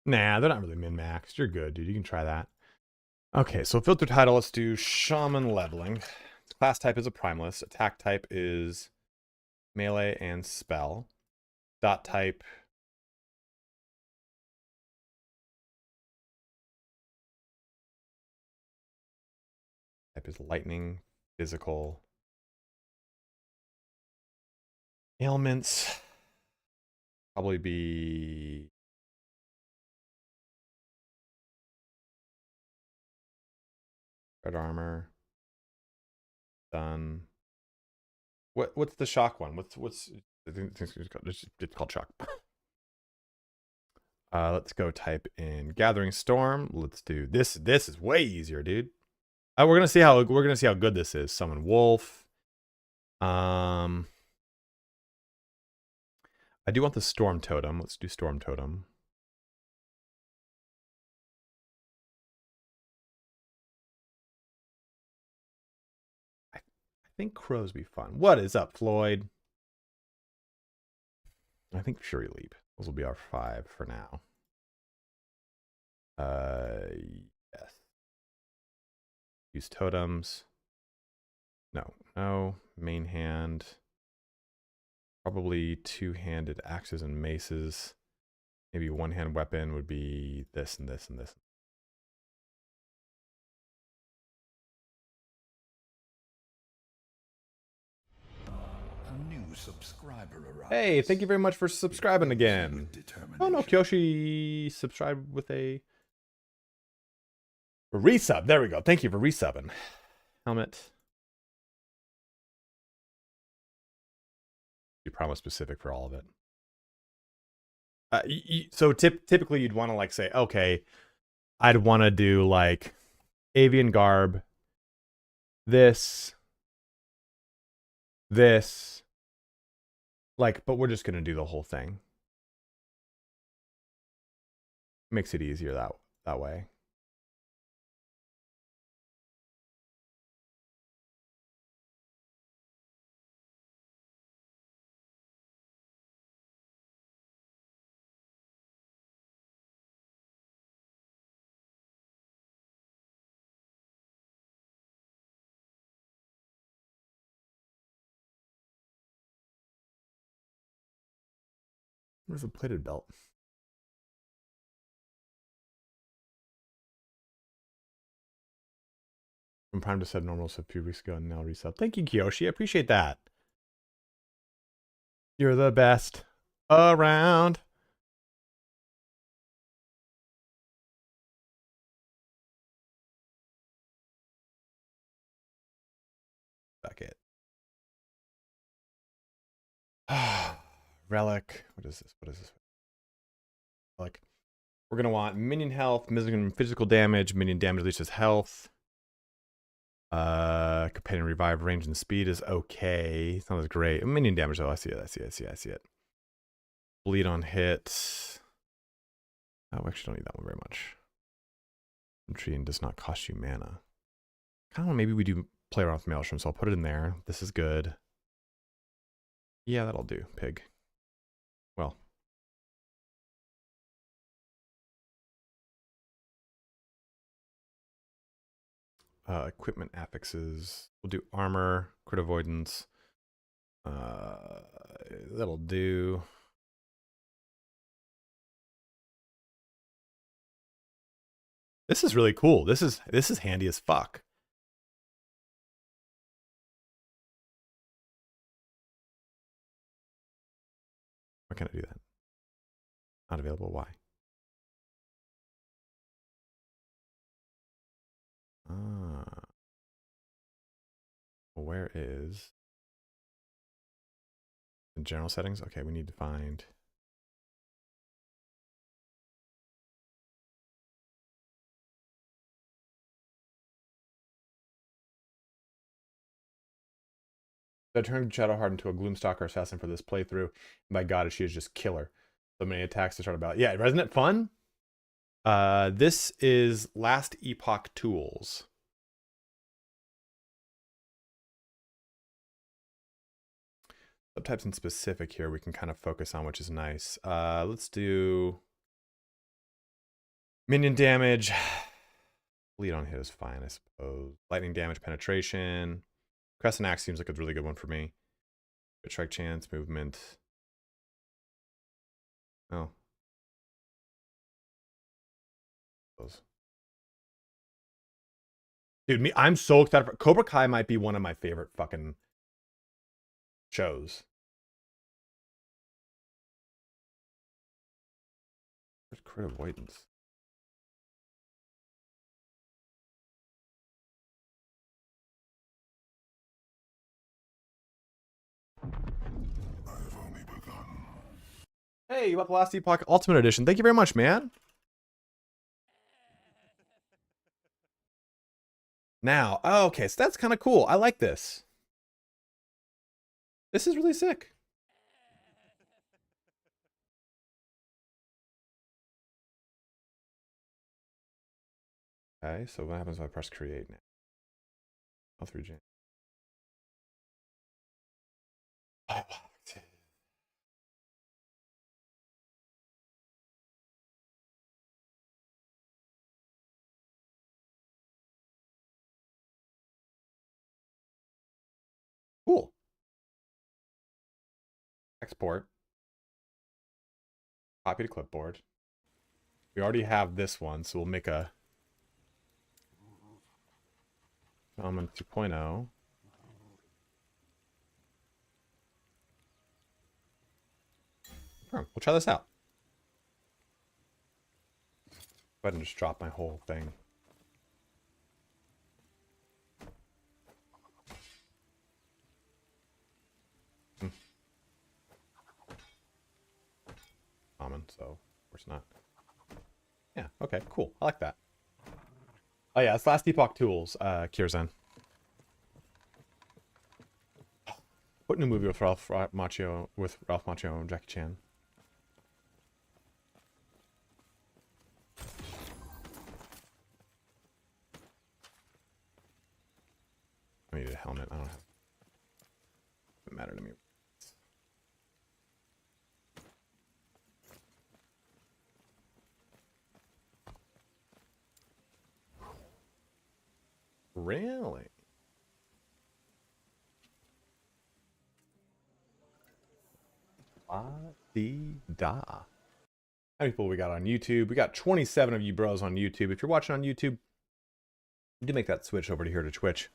Nah, they're not really min-maxed. You're good, dude. You can try that. Okay, so filter title, let's do Shaman Leveling. Class type is a Primalist. Attack type is Melee and Spell. Dot type... Type is Lightning, Physical. Ailments... Probably be... Red Armor. Done. What's the shock one? What's I think it's called shock. Let's go type in Gathering Storm. Let's do this. This is way easier, dude. We're gonna see how good this is. Summon Wolf. I do want the Storm Totem. Let's do Storm Totem. I think crows be fun. What is up, Floyd? I think Fury Leap. Those will be our 5 for now. Yes. Use totems. No. Main hand. Probably two-handed axes and maces. Maybe one-hand weapon would be this and this and this. A new subscriber arrives. Hey, thank you very much for subscribing again. Oh no, Kyoshi subscribed with a resub. There we go. Thank you for resubbing. Helmet. You promise specific for all of it. So typically you'd want to like say, okay, I'd want to do like avian garb, this, like, but we're just gonna do the whole thing. Makes it easier that way. Where's the plated belt? From Prime to Set Normals a few weeks ago and now resub. Thank you, Kyoshi. I appreciate that. You're the best around. Back it. Relic. What is this? Relic. We're going to want minion health, minion physical damage, minion damage leaches health. Companion revive range and speed is okay. Sounds great. Minion damage though. I see it. Bleed on hit. Oh, we actually don't need that one very much. Intriguing does not cost you mana. Kind of maybe we do play around with Maelstrom, so I'll put it in there. This is good. Yeah, that'll do, pig. Well. Equipment affixes. We'll do armor, crit avoidance. That'll do. This is really cool. This is handy as fuck. Why can't I do that? Not available. Why? Where is in general settings? Okay, we need to find. I turned Shadowheart into a Gloomstalker assassin for this playthrough. My god, she is just killer. So many attacks to start about. Yeah, isn't it fun? This is Last Epoch tools. Subtypes in specific here we can kind of focus on, which is nice. Let's do minion damage. Bleed on hit is fine, I suppose. Lightning damage, penetration. Crescent Axe seems like a really good one for me. Good strike chance, movement. Oh. Dude, I'm so excited for Cobra Kai. Might be one of my favorite fucking shows. Where's crit avoidance? I've only begun. Hey, you got the Last Epoch Ultimate Edition. Thank you very much, man. Now, oh, okay, so that's kind of cool. I like this. This is really sick. Okay, so what happens if I press create now? All through Jan. Cool. Export. Copy to clipboard. We already have this one, so we'll make a element 2.0. We'll try this out. Go ahead and just drop my whole thing. Common, so of course not. Yeah, okay, cool. I like that. Oh yeah, it's Last Epoch tools, Kierzan. What new movie with Ralph Macchio and Jackie Chan? I need a helmet. I don't have. Doesn't matter to me. Really? Da. How many people we got on YouTube? We got 27 of you bros on YouTube. If you're watching on YouTube, do make that switch over to here to Twitch.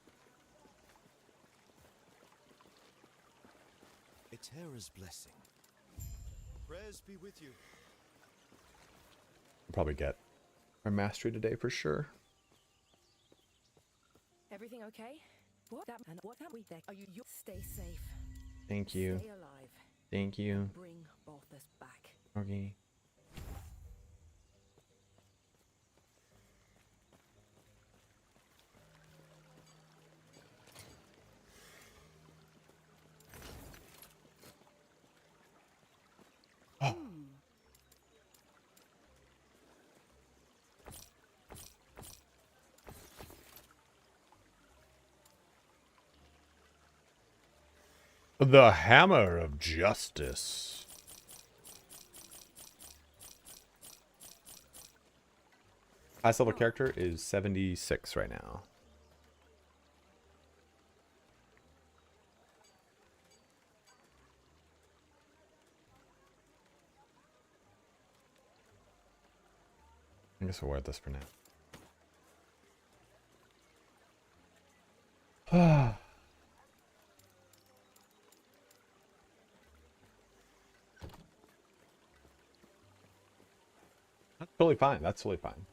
A terror's blessing. Prayers be with you. We'll probably get our mastery today for sure. Everything okay? What that we there? Are you stay safe? Thank you. Stay alive. Thank you. Bring both us back. Okay. The Hammer of Justice. Highest level character is 76 right now. I guess we'll wear this for now. That's totally fine. That's totally fine.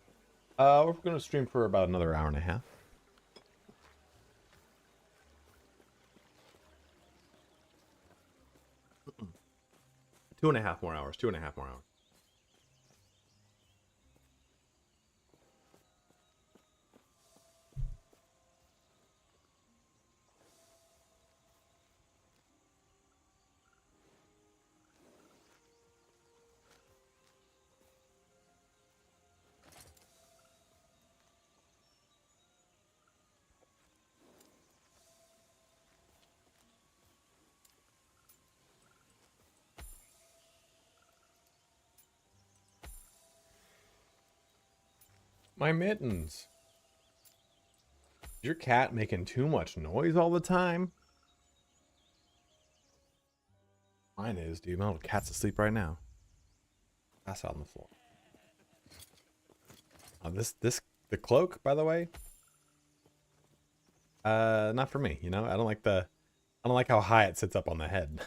We're going to stream for about another hour and a half. Two and a half more hours. 2.5 more hours. My mittens. Is your cat making too much noise all the time? Mine is, dude. My little cat's asleep right now. Pass out on the floor. The cloak, by the way. Not for me. You know, I don't like how high it sits up on the head.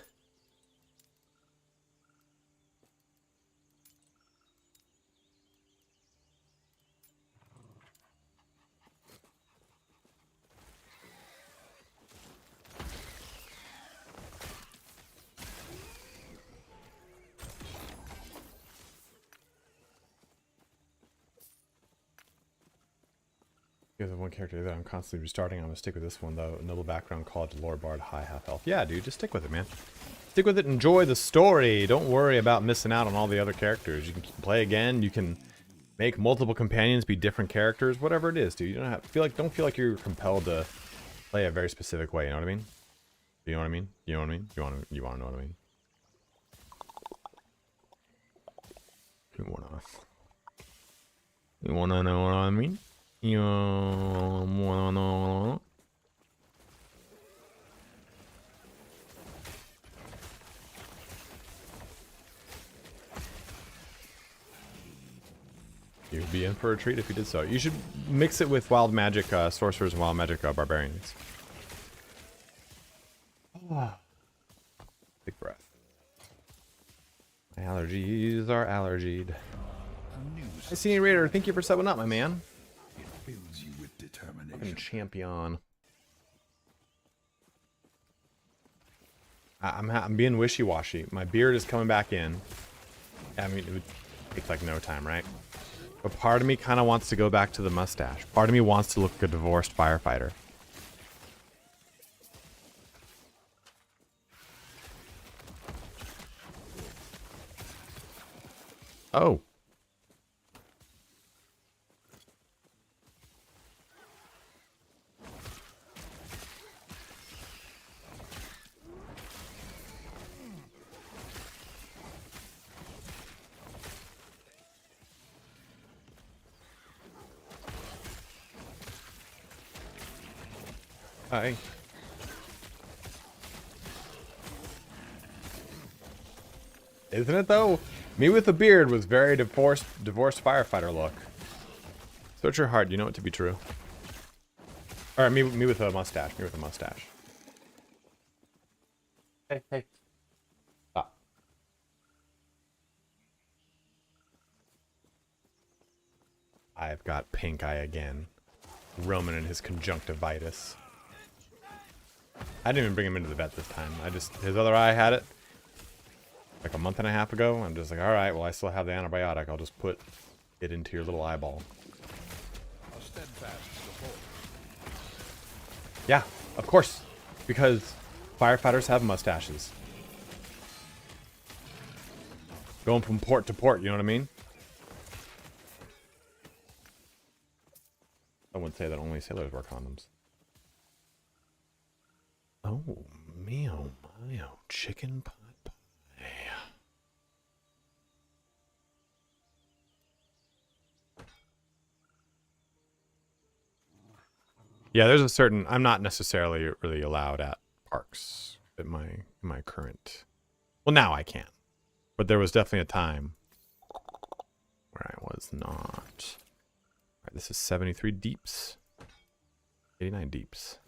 You guys have one character that I'm constantly restarting. I'm gonna stick with this one though. Noble background, college, lore bard, high half health. Yeah, dude, just stick with it, man. Stick with it. Enjoy the story. Don't worry about missing out on all the other characters. You can play again. You can make multiple companions be different characters. Whatever it is, dude. You don't have don't feel like you're compelled to play a very specific way. You know what I mean? You know what I mean? You know what I mean? You want to know what I mean? You wanna know what I mean? You wanna know? You'd be in for a treat if you did so. You should mix it with wild magic sorcerers and wild magic barbarians. Big breath. My allergies are allergied. I see you, Raider. Thank you for subbing up, my man. It fills you with determination. Fucking champion. I'm being wishy-washy. My beard is coming back in. I mean, it would take like no time, right? But part of me kind of wants to go back to the mustache. Part of me wants to look like a divorced firefighter. Oh. Hi. Isn't it though? Me with a beard was very divorced firefighter look. Search your heart, you know it to be true. Alright, me with a mustache. Me with a mustache. Hey. Stop. I've got pink eye again. Roman and his conjunctivitis. I didn't even bring him into the vet this time. His other eye had it like a month and a half ago. I'm just like, all right, well, I still have the antibiotic. I'll just put it into your little eyeball. A steadfast support. Yeah, of course, because firefighters have mustaches. Going from port to port, you know what I mean? I wouldn't say that only sailors wear condoms. Oh, me, oh my, oh, chicken pot pie. Yeah, there's a certain, I'm not necessarily really allowed at parks at my current, well, now I can, but there was definitely a time where I was not. All right, this is 73 deeps, 89 deeps.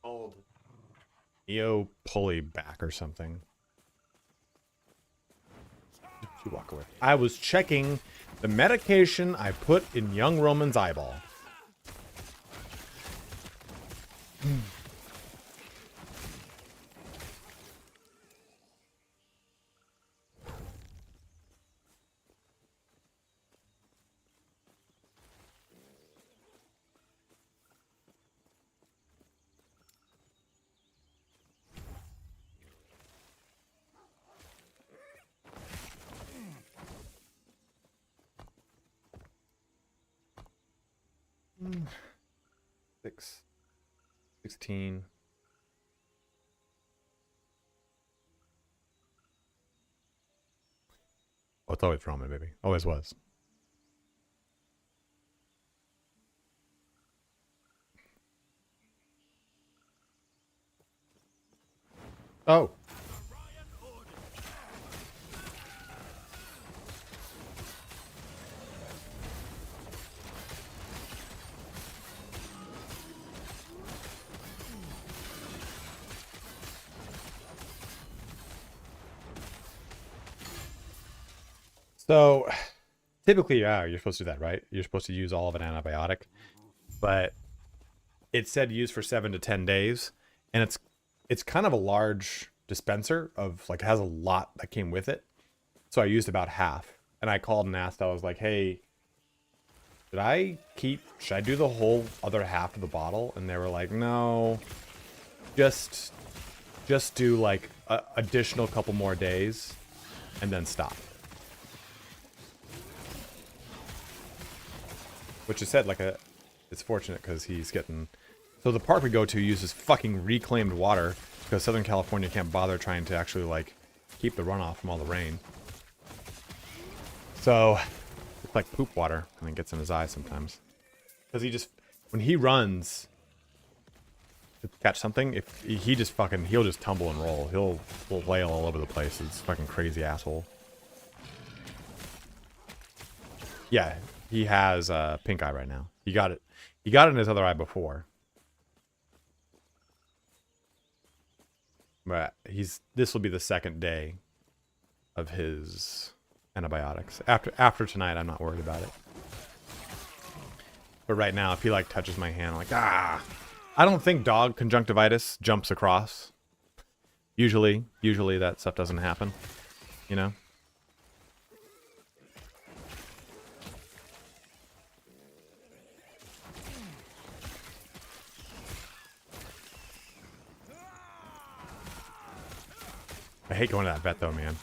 Old Neo pulley back or something. You walk away. I was checking the medication I put in young Roman's eyeball. Six. 16. Oh, it's always Roman, baby. Always was. Oh. So, typically, yeah, you're supposed to do that, right? You're supposed to use all of an antibiotic, but it said use for 7 to 10 days, and it's kind of a large dispenser of like, it has a lot that came with it. So I used about half, and I called and asked. I was like, hey, should I do the whole other half of the bottle? And they were like, no, just do like a additional couple more days and then stop. Which is said like it's fortunate because he's getting, so the park we go to uses fucking reclaimed water because Southern California can't bother trying to actually like keep the runoff from all the rain. So it's like poop water, and it gets in his eyes sometimes. Because he just, when he runs to catch something, if he just fucking, he'll just tumble and roll. He'll flail all over the place. It's fucking crazy asshole. Yeah, he has pink eye right now. He got it in his other eye before. But this will be the second day of his antibiotics. After tonight, I'm not worried about it. But right now, if he like touches my hand, I'm like, ah. I don't think dog conjunctivitis jumps across. Usually that stuff doesn't happen, you know? I hate going to that vet though, man.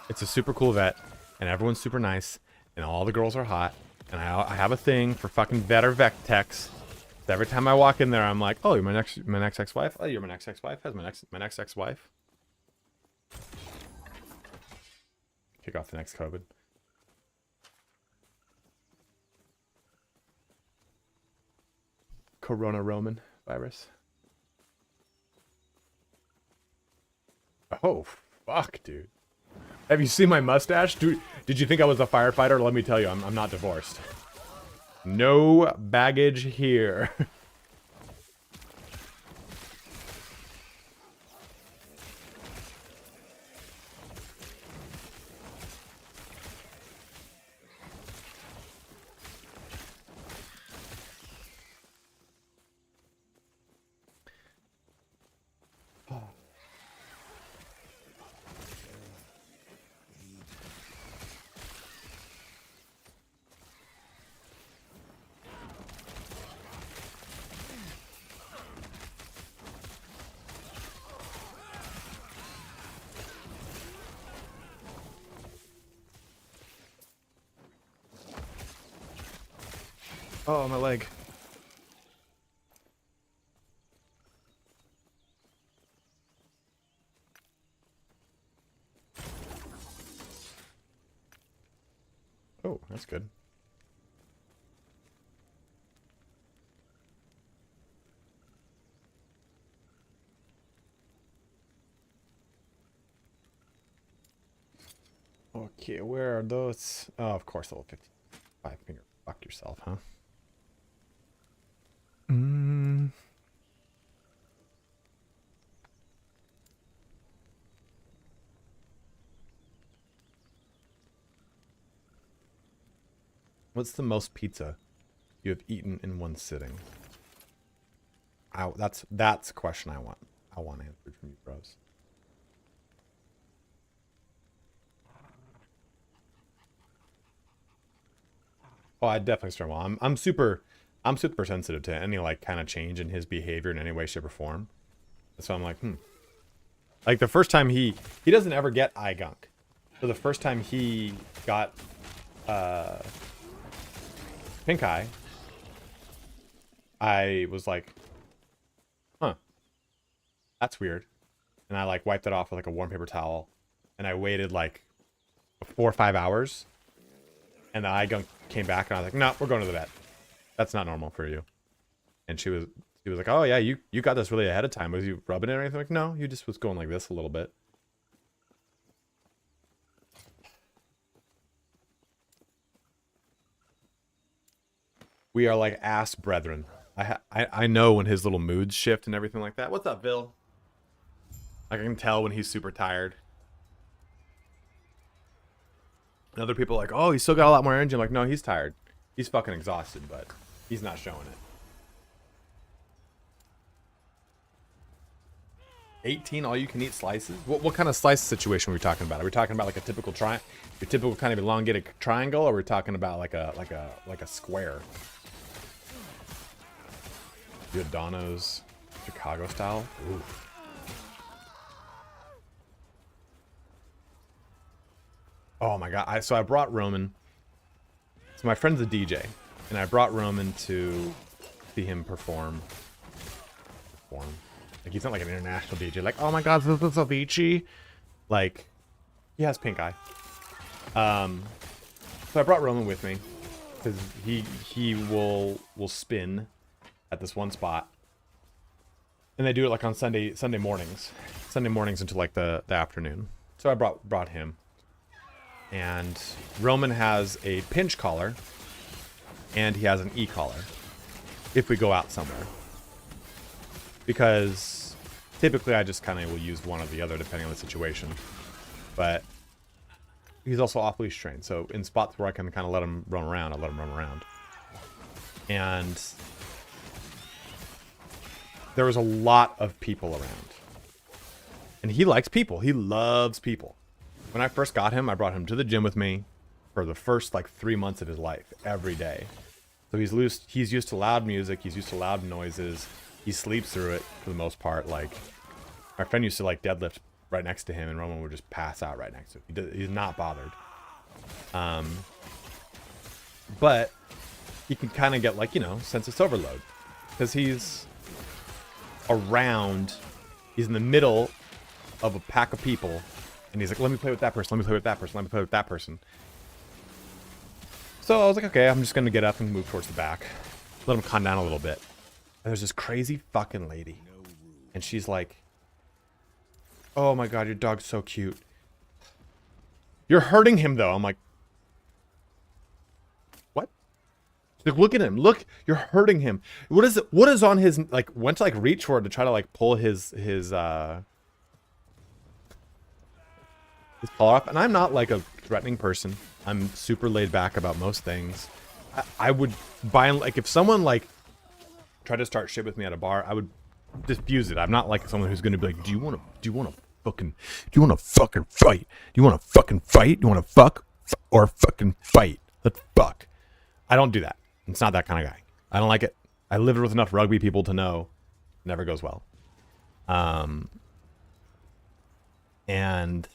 It's a super cool vet, and everyone's super nice, and all the girls are hot, and I have a thing for fucking vet or vet techs. So every time I walk in there, I'm like, oh, you're my next ex-wife? Oh, you're my next ex-wife? How's my next ex-wife? Kick off the next COVID. Corona Roman virus. Oh, fuck, dude. Have you seen my mustache? Dude, did you think I was a firefighter? Let me tell you, I'm not divorced. No baggage here. Oh, my leg. Oh, that's good. Okay, where are those? Oh, of course, level 55 finger. Fuck yourself, huh? What's the most pizza you have eaten in one sitting? That's a question I want answered from you, bros. Oh, I definitely start well. I'm super sensitive to any like kind of change in his behavior in any way, shape, or form. So I'm like, Like the first time he doesn't ever get eye gunk. So the first time he got pink eye, I was like, huh, that's weird. And I like wiped it off with like a warm paper towel, and I waited like 4 or 5 hours, and the eye gunk came back, and I was like, no, we're going to the vet. That's not normal for you. And she was like, oh yeah, you got this really ahead of time. Was you rubbing it or anything? Like, no, you just was going like this a little bit. We are like ass brethren. I know when his little moods shift and everything like that. What's up, Bill? Like, I can tell when he's super tired. And other people are like, oh, he's still got a lot more energy. I'm like, no, he's tired. He's fucking exhausted, but he's not showing it. 18 all-you-can-eat slices? What kind of slice situation are we talking about? Are we talking about like a typical your typical kind of elongated triangle, or are we talking about like a square? Giordano's Chicago style. Ooh. Oh my god! So I brought Roman. So my friend's a DJ, and I brought Roman to see him perform. Like, he's not like an international DJ. Like, oh my god, this is Avicii. Like, he has pink eye. So I brought Roman with me because he will spin at this one spot, and they do it like on Sunday mornings into like the afternoon. So I brought him, and Roman has a pinch collar, and he has an e-collar if we go out somewhere, because typically I just kind of will use one or the other depending on the situation. But he's also off-leash trained, so in spots where I can kind of let him run around, I let him run around. And there was a lot of people around. And he likes people. He loves people. When I first got him, I brought him to the gym with me for the first like 3 months of his life, every day. So he's used to loud music, he's used to loud noises, he sleeps through it for the most part. Like, my friend used to like deadlift right next to him, and Roman would just pass out right next to him. He's not bothered. But he can kind of get like, senses overload, because he's in the middle of a pack of people, and he's like, let me play with that person, let me play with that person, let me play with that person. So I was like, okay, I'm just gonna get up and move towards the back, let him calm down a little bit. And there's this crazy fucking lady, and she's like, oh my god, your dog's so cute. You're hurting him though. I'm like, what? She's like, look at him. Look, you're hurting him. What is on his, like, went to like reach for it to try to like pull his collar off. And I'm not like a threatening person. I'm super laid back about most things. I would like, if someone like tried to start shit with me at a bar, I would diffuse it. I'm not like someone who's gonna be like, do you want to fucking fight? Do you want to fucking fight? Do you want to fuck or fucking fight? Let's fuck. I don't do that. It's not that kind of guy. I don't like it. I lived with enough rugby people to know it never goes well. And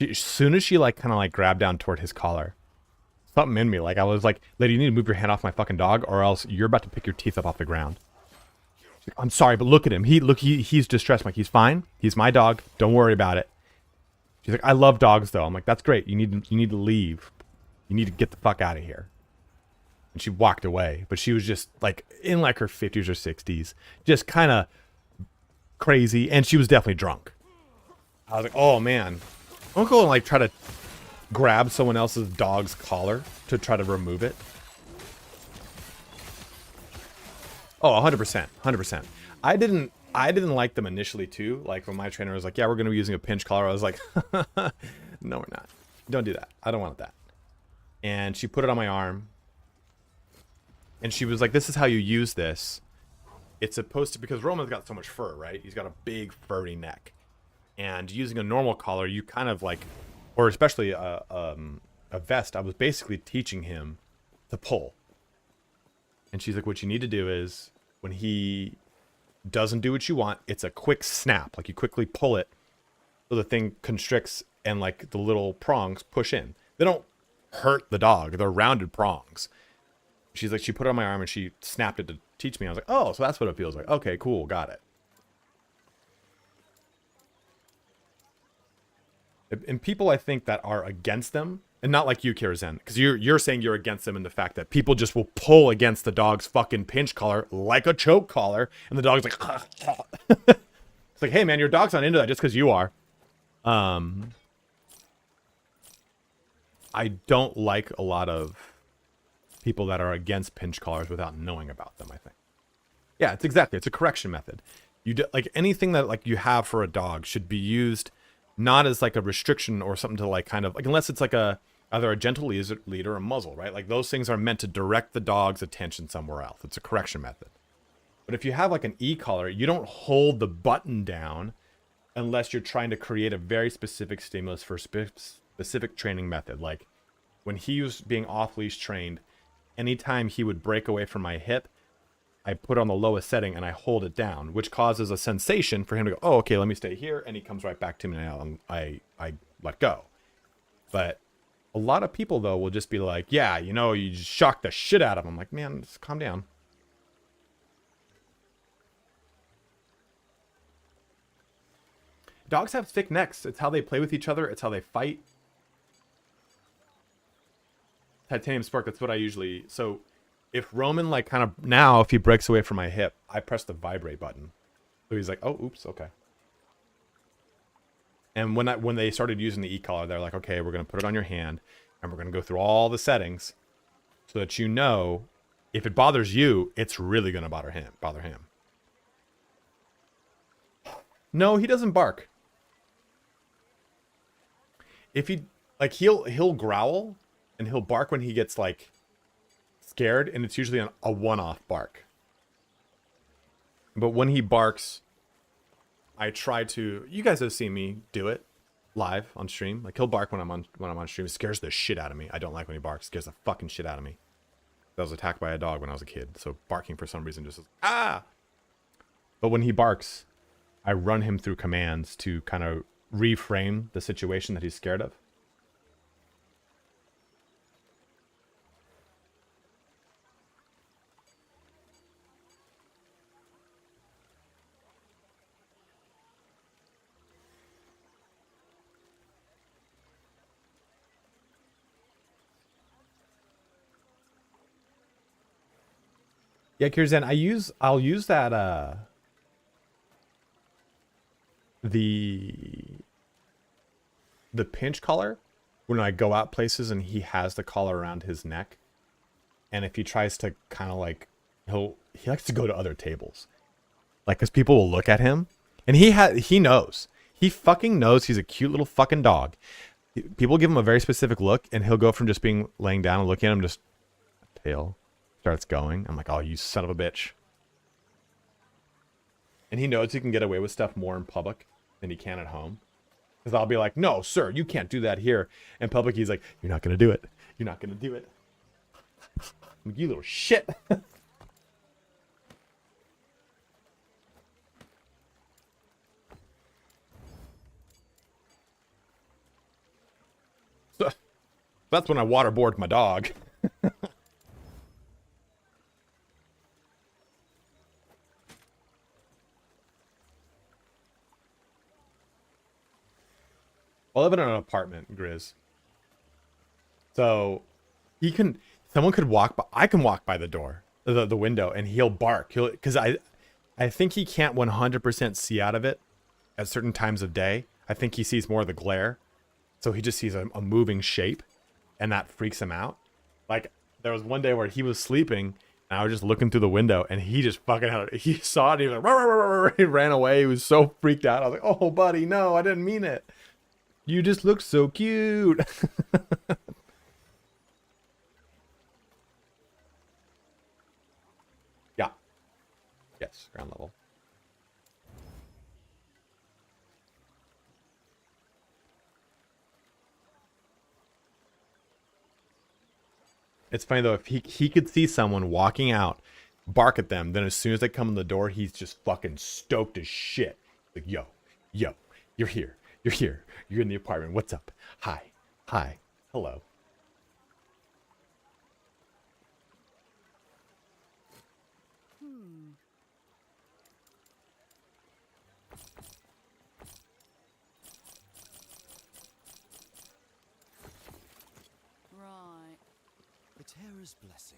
as soon as she like kind of like grabbed down toward his collar, something in me. Like I was like, lady, you need to move your hand off my fucking dog, or else you're about to pick your teeth up off the ground. She's like, I'm sorry, but look at him. He's distressed. I'm like, he's fine. He's my dog. Don't worry about it. She's like, I love dogs though. I'm like, that's great. You need to leave. You need to get the fuck out of here. And she walked away, but she was just like in like her 50s or 60s, just kind of crazy, and she was definitely drunk. I was like, oh man, I'm gonna go and like try to grab someone else's dog's collar to try to remove it. Oh, 100%, 100%. I didn't like them initially too. Like when my trainer was like, yeah, we're gonna be using a pinch collar, I was like, no, we're not. Don't do that. I don't want that. And she put it on my arm. And she was like, this is how you use this. It's supposed to, because Roman's got so much fur, right? He's got a big furry neck. And using a normal collar, you kind of like, or especially a vest, I was basically teaching him to pull. And she's like, what you need to do is, when he doesn't do what you want, it's a quick snap. Like you quickly pull it so the thing constricts and like the little prongs push in. They don't hurt the dog. They're rounded prongs. She's like, she put it on my arm and she snapped it to teach me. I was like, oh, so that's what it feels like. Okay, cool. Got it. And people, I think, that are against them, and not like you, Kirazen, because you're saying you're against them in the fact that people just will pull against the dog's fucking pinch collar like a choke collar, and the dog's like, it's like, hey man, your dog's not into that just because you are. I don't like a lot of people that are against pinch collars without knowing about them, I think. Yeah, it's a correction method. Like anything that like you have for a dog should be used not as like a restriction or something to like kind of like, unless it's like either a gentle lead or a muzzle, right? Like those things are meant to direct the dog's attention somewhere else. It's a correction method. But if you have like an e-collar, you don't hold the button down unless you're trying to create a very specific stimulus for specific training method. Like when he was being off-leash trained, anytime he would break away from my hip, I put on the lowest setting and I hold it down, which causes a sensation for him to go, oh, okay, let me stay here. And he comes right back to me and I let go. But a lot of people, though, will just be like, yeah, you know, you just shock the shit out of him. I'm like, man, just calm down. Dogs have thick necks. It's how they play with each other. It's how they fight. Titanium Spark, that's what I usually... So if Roman, like, kind of... Now, if he breaks away from my hip, I press the vibrate button. So he's like, oh, oops, okay. And when they started using the e-collar, they're like, okay, we're going to put it on your hand, and we're going to go through all the settings so that you know if it bothers you, it's really going to bother him. No, he doesn't bark. If he... Like, he'll growl... And he'll bark when he gets, like, scared. And it's usually a one-off bark. But when he barks, I try to... You guys have seen me do it live on stream. Like, he'll bark when I'm on stream. It scares the shit out of me. I don't like when he barks. It scares the fucking shit out of me. I was attacked by a dog when I was a kid. So barking for some reason just... Ah! But when he barks, I run him through commands to kind of reframe the situation that he's scared of. Yeah, Kirzen, I'll use that the pinch collar when I go out places and he has the collar around his neck. And if he tries to kind of like he likes to go to other tables. Like, cuz people will look at him and he knows. He fucking knows he's a cute little fucking dog. People give him a very specific look and he'll go from just being laying down and looking at him just tail starts going. I'm like, oh, you son of a bitch. And he knows he can get away with stuff more in public than he can at home. Because I'll be like, no, sir, you can't do that here. In public, he's like, you're not going to do it. You're not going to do it. You little shit. That's when I waterboard my dog. I live in an apartment, Grizz. So someone could walk by, I can walk by the door, the window, and he'll bark. Because I think he can't 100% see out of it at certain times of day. I think he sees more of the glare. So he just sees a moving shape, and that freaks him out. Like, there was one day where he was sleeping, and I was just looking through the window, and he just fucking he saw it, and he was like, "Rah, rah, rah, rah," he ran away. He was so freaked out. I was like, oh, buddy, no, I didn't mean it. You just look so cute. Yeah. Yes, ground level. It's funny though, if he could see someone walking out, bark at them, then as soon as they come in the door, he's just fucking stoked as shit. Like, yo, you're here. You're here. You're in the apartment. What's up? Hi. Hello. Right. The Terror's blessing.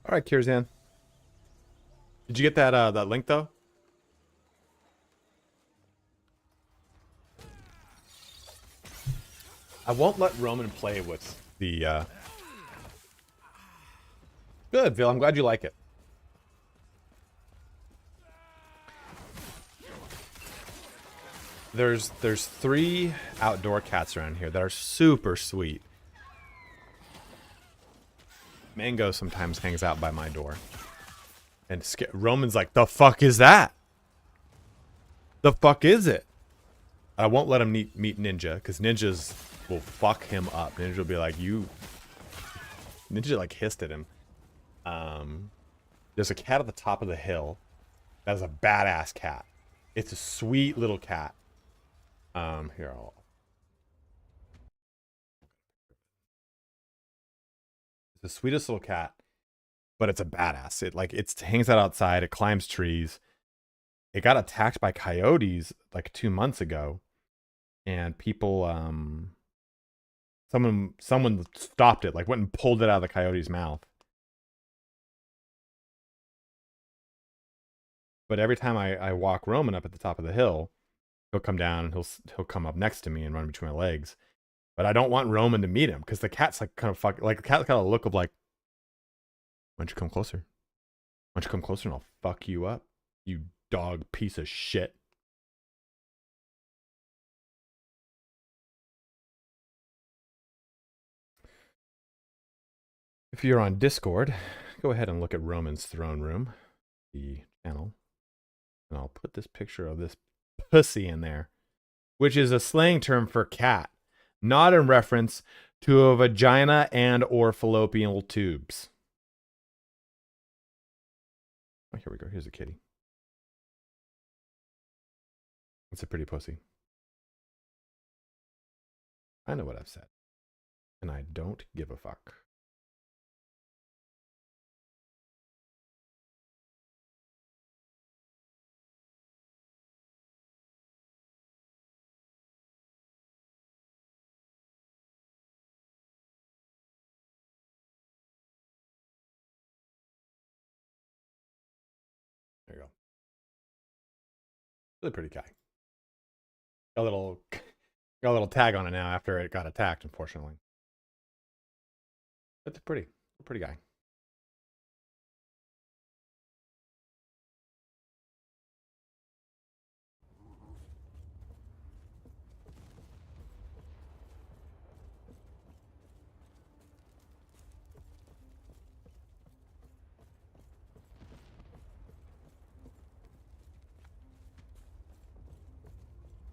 All right, Kirzan. Did you get that link though? I won't let Roman play with the. Good, Phil. I'm glad you like it. There's 3 outdoor cats around here that are super sweet. Mango sometimes hangs out by my door. And Roman's like, the fuck is that? The fuck is it? I won't let him meet Ninja, because Ninjas will fuck him up. Ninja will be like, you... Ninja like hissed at him. There's a cat at the top of the hill. That's a badass cat. It's a sweet little cat. Here, it's the sweetest little cat, but it's a badass. It hangs out outside. It climbs trees. It got attacked by coyotes like 2 months ago, and people, someone stopped it, like went and pulled it out of the coyote's mouth. But every time I walk Roman up at the top of the hill, he'll come down and he'll come up next to me and run between my legs. But I don't want Roman to meet him because the cat's like kind of like the cat's got a look of like, why don't you come closer? Why don't you come closer and I'll fuck you up, you dog piece of shit. If you're on Discord, go ahead and look at Roman's throne room, the channel, and I'll put this picture of this pussy in there, which is a slang term for cat, not in reference to a vagina and or fallopian tubes. Oh, here we go. Here's a kitty. It's a pretty pussy. I know what I've said, and I don't give a fuck. There you go. Really pretty guy. Got a little tag on it now after it got attacked, unfortunately. That's a pretty guy.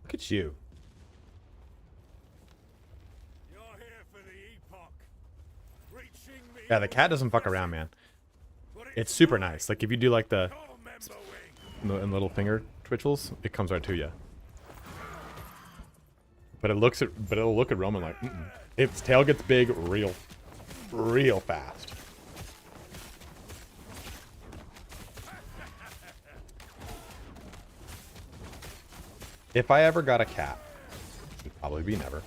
Look at you. You're here for the Epoch. Reaching me. Yeah, the cat doesn't fuck around, man. It's super nice. Like if you do like the little finger twitchels, it comes right to you. But it'll look at Roman like, its tail gets big real fast. If I ever got a cat, it'd probably be never.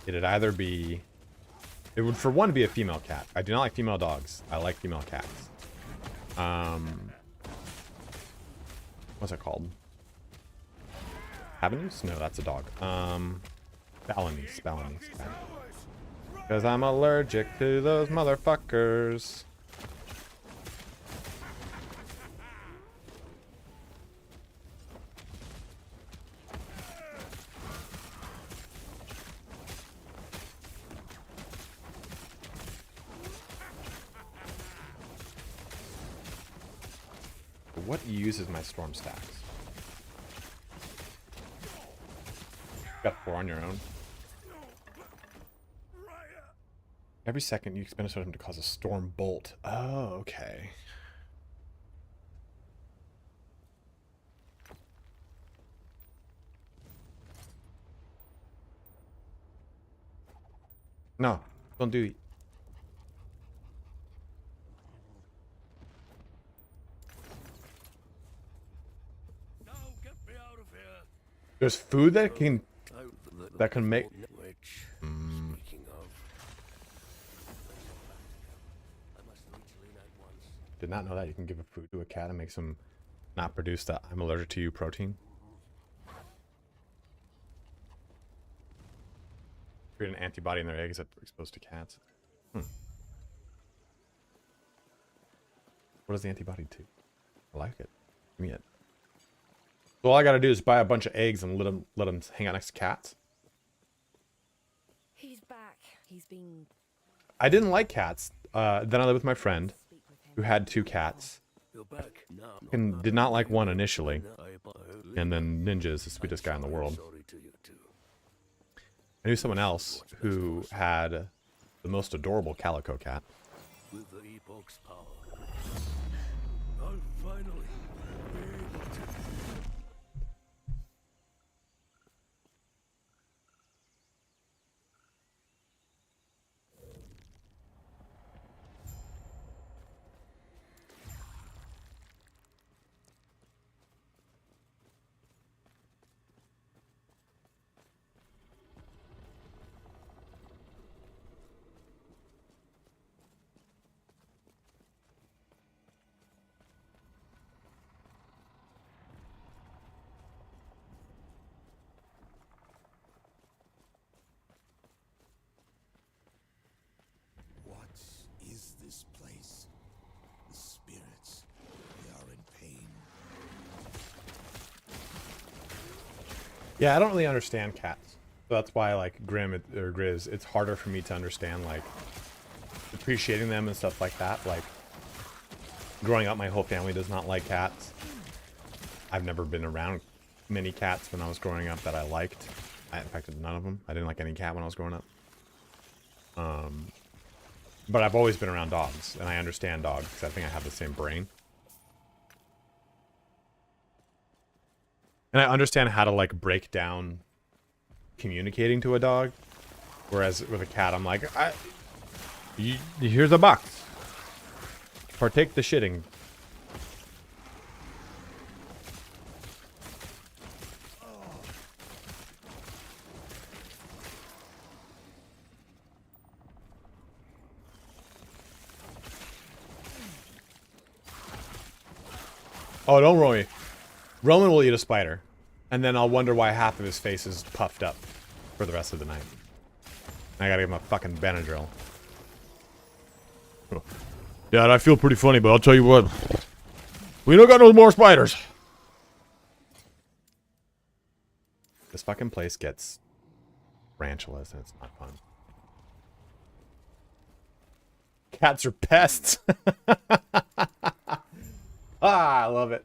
It'd either be, it would for one be a female cat. I do not like female dogs. I like female cats. What's it called? Habanese? No, that's a dog. Balinese. Because I'm allergic to those motherfuckers. What uses my storm stacks? Got 4 on your own. Every second you expend a totem to cause a storm bolt. Oh, okay. No, don't do it. No, get me out of here. There's food that can make. Which, speaking of, I must reach Lena at once. Did not know that you can give a food to a cat and makes them not produce that I'm allergic to you protein. Create an antibody in their eggs that are exposed to cats. What does the antibody do? I like it. Give me it. So all I gotta do is buy a bunch of eggs and let them hang out next to cats. He's back. He's been. I didn't like cats. Then I lived with my friend Speak with him. who had 2 cats You're back. No, and did not like one initially. And then Ninja is the sweetest guy in the world. sorry to you too. I knew someone else who had the most adorable calico cat. With the Epoch's power, I'll finally be able to. What is this place? The spirits, they are in pain. Yeah, I don't really understand cats. So that's why, like, or Grizz, it's harder for me to understand, like, appreciating them and stuff like that. Like, growing up, my whole family does not like cats. I've never been around many cats when I was growing up that I liked. In fact, none of them. I didn't like any cat when I was growing up. But I've always been around dogs, and I understand dogs, because I think I have the same brain. And I understand how to, like, break down communicating to a dog. Whereas with a cat, I'm like, here's a box. Partake the shitting. Oh, don't worry. Roman will eat a spider. And then I'll wonder why half of his face is puffed up for the rest of the night. I gotta give him a fucking Benadryl. Dad, I feel pretty funny, but I'll tell you what. We don't got no more spiders. This fucking place gets tarantulas and it's not fun. Cats are pests. Ah, I love it.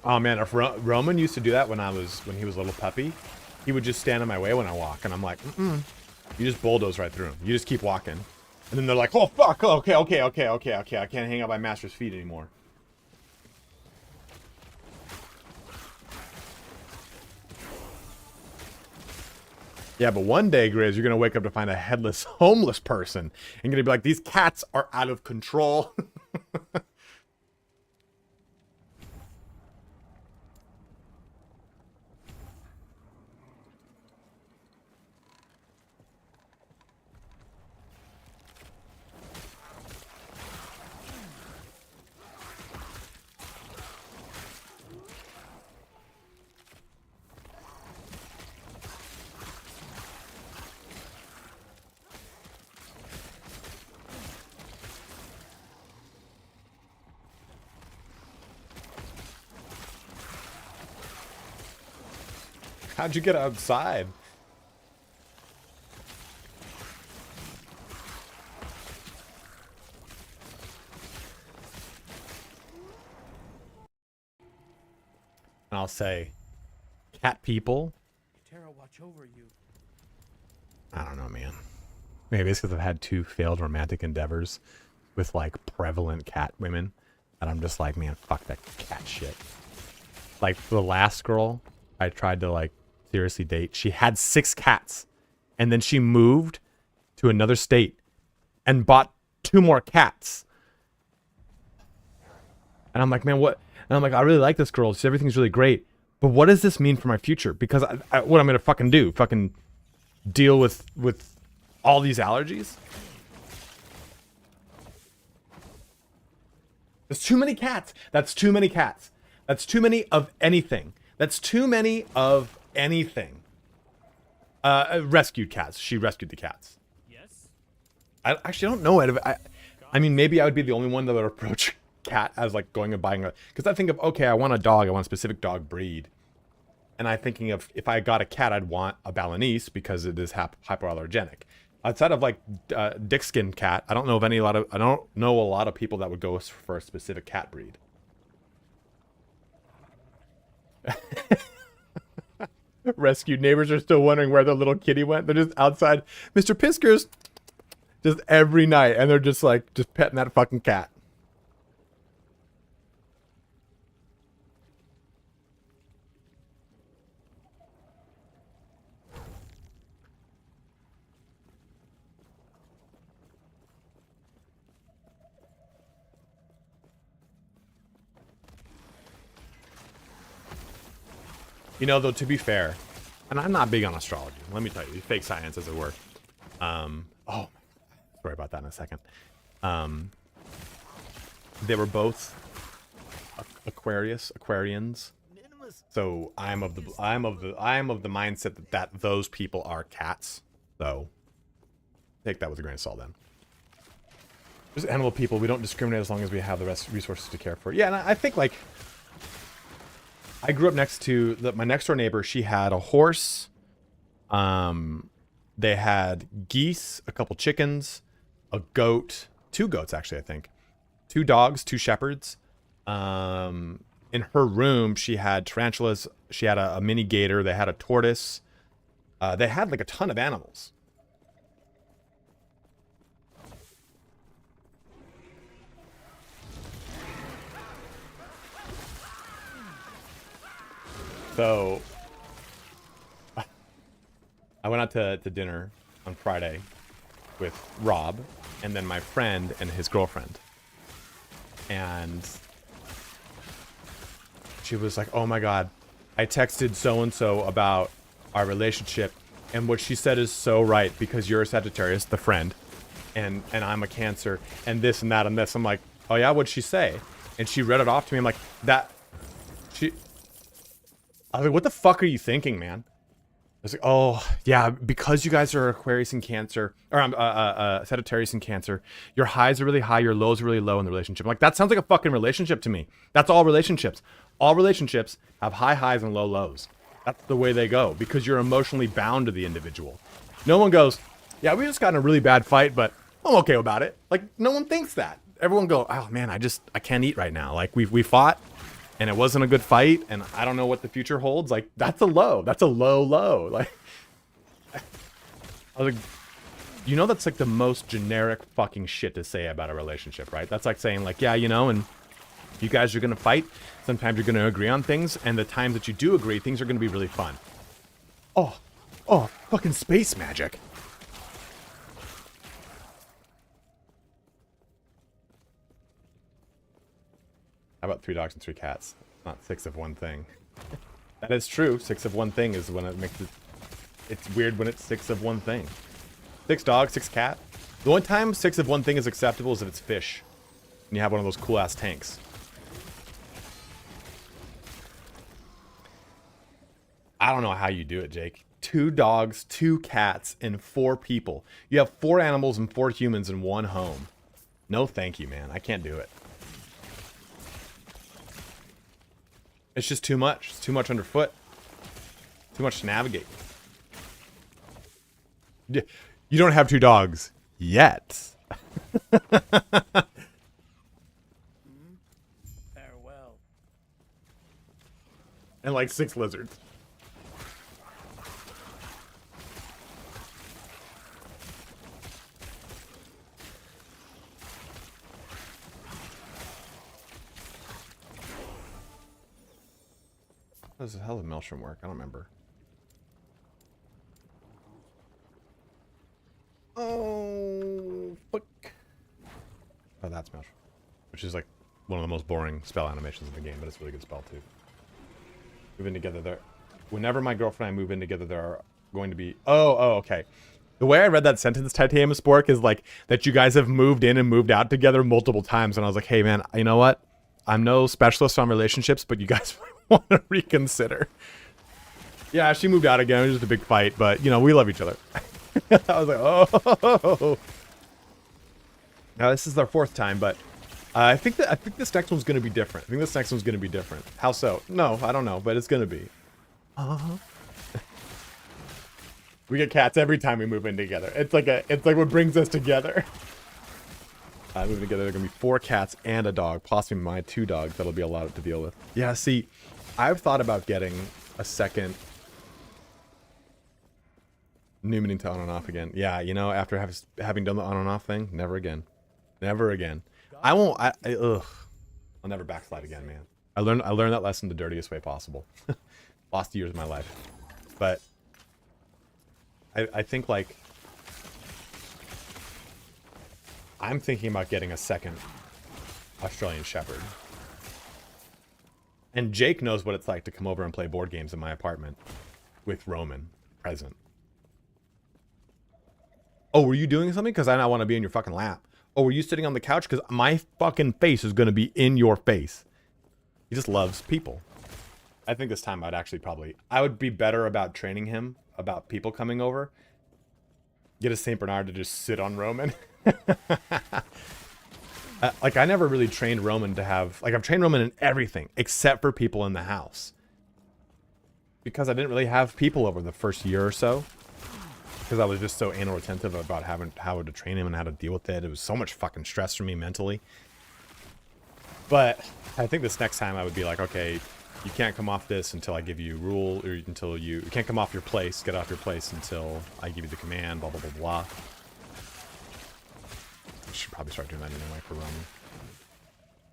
Oh man, if Roman used to do that when he was a little puppy, he would just stand in my way when I walk, and I'm like, you just bulldoze right through him. You just keep walking, and then they're like, oh fuck, okay, I can't hang out my master's feet anymore. Yeah, but one day, Grizz, you're gonna wake up to find a headless, homeless person, and you're gonna be like, these cats are out of control. How'd you get outside? And I'll say, cat people. Terra, watch over you. I don't know, man. Maybe it's because I've had 2 failed romantic endeavors with like prevalent cat women, and I'm just like, man, fuck that cat shit. Like the last girl I tried to like seriously date, she had 6 cats, and then she moved to another state and bought 2 more cats. And I'm like, man, what? And I'm like, I really like this girl. Everything's really great, but what does this mean for my future? Because what I'm gonna fucking do? Fucking deal with all these allergies? There's too many cats. That's too many cats. That's too many of anything. That's too many of anything. Rescued cats. She rescued the cats. Yes? I actually don't know. I mean, maybe I would be the only one that would approach cat as like going and buying a... Because I think of, okay, I want a dog. I want a specific dog breed. And I'm thinking of, if I got a cat, I'd want a Balinese because it is hypoallergenic. Outside of like dick skin cat, I don't know a lot of people that would go for a specific cat breed. Rescued neighbors are still wondering where their little kitty went. They're just outside Mr. Pisker's just every night, and they're just like just petting that fucking cat. You know, though, to be fair, and I'm not big on astrology. Let me tell you, fake science, as it were. Oh, sorry about that in a second. They were both Aquarians. So I'm of the mindset that those people are cats. So take that with a grain of salt. Then there's animal people. We don't discriminate as long as we have the resources to care for. Yeah, and I think like. I grew up next to my next door neighbor. She had a horse. They had geese, a couple chickens, a goat, 2 goats actually, I think, 2 dogs, 2 shepherds. In her room, she had tarantulas. She had a mini gator. They had a tortoise. They had like a ton of animals. So, I went out to dinner on Friday with Rob, and then my friend and his girlfriend. And she was like, oh my God, I texted so-and-so about our relationship, and what she said is so right, because you're a Sagittarius, the friend, and I'm a Cancer, and this and that and this. I'm like, oh yeah, what'd she say? And she read it off to me. I'm like, I was like, what the fuck are you thinking, man? I was like, oh, yeah, because you guys are Aquarius and Cancer, or Sagittarius and Cancer, your highs are really high, your lows are really low in the relationship. I'm like, that sounds like a fucking relationship to me. That's all relationships. All relationships have high highs and low lows. That's the way they go, because you're emotionally bound to the individual. No one goes, yeah, we just got in a really bad fight, but I'm okay about it. Like, no one thinks that. Everyone go, oh man, I can't eat right now. Like, we fought, and it wasn't a good fight, and I don't know what the future holds, like, that's a low. That's a low low. Like, I was like, you know, that's like the most generic fucking shit to say about a relationship, right? That's like saying, like, yeah, you know, and you guys are gonna fight. Sometimes you're gonna agree on things, and the times that you do agree, things are gonna be really fun. Oh, fucking space magic. How about 3 dogs and 3 cats? Not 6 of one thing. That is true. 6 of one thing is when it makes it... It's weird when it's 6 of one thing. 6 dogs, 6 cat. The only time 6 of one thing is acceptable is if it's fish. And you have one of those cool-ass tanks. I don't know how you do it, Jake. 2 dogs, 2 cats, and 4 people. You have 4 animals and 4 humans in one home. No thank you, man. I can't do it. It's just too much. It's too much underfoot. Too much to navigate. You don't have 2 dogs yet. Farewell. And like 6 lizards. How does Maelstrom work? I don't remember. Oh, fuck. Oh, that's Maelstrom. Which is like one of the most boring spell animations in the game, but it's a really good spell too. Move in together there. Whenever my girlfriend and I move in together, there are going to be... Oh, okay. The way I read that sentence, Titanium Spork, is like that you guys have moved in and moved out together multiple times. And I was like, hey man, you know what? I'm no specialist on relationships, but you guys want to reconsider. Yeah, she moved out again. It was just a big fight, but you know, we love each other. I was like, oh. Now this is our 4th time, but I think this next one's going to be different. How so? No, I don't know, but it's going to be. We get cats every time we move in together. It's like what brings us together. Moving together, there are going to be 4 cats and a dog, possibly my 2 dogs. That'll be a lot to deal with. Yeah, see, I've thought about getting a second Numening to on and off again. Yeah, you know, after having done the on and off thing, never again. Never again. I won't, ugh. I'll never backslide again, man. I learned that lesson the dirtiest way possible. Lost years of my life. But I think, like, I'm thinking about getting a second Australian Shepherd. And Jake knows what it's like to come over and play board games in my apartment with Roman present. Oh, were you doing something? Because I don't want to be in your fucking lap. Oh, were you sitting on the couch? Because my fucking face is going to be in your face. He just loves people. I think this time I would be better about training him about people coming over. Get a St. Bernard to just sit on Roman. Like, I never really trained Roman to have... Like, I've trained Roman in everything except for people in the house. Because I didn't really have people over the first year or so. Because I was just so anal retentive about how to train him and how to deal with it. It was so much fucking stress for me mentally. But I think this next time I would be like, okay, you can't come off this until I give you rule, or until you can't come off your place, get off your place until I give you the command, blah, blah, blah, blah. I should probably start doing that anyway for Roman.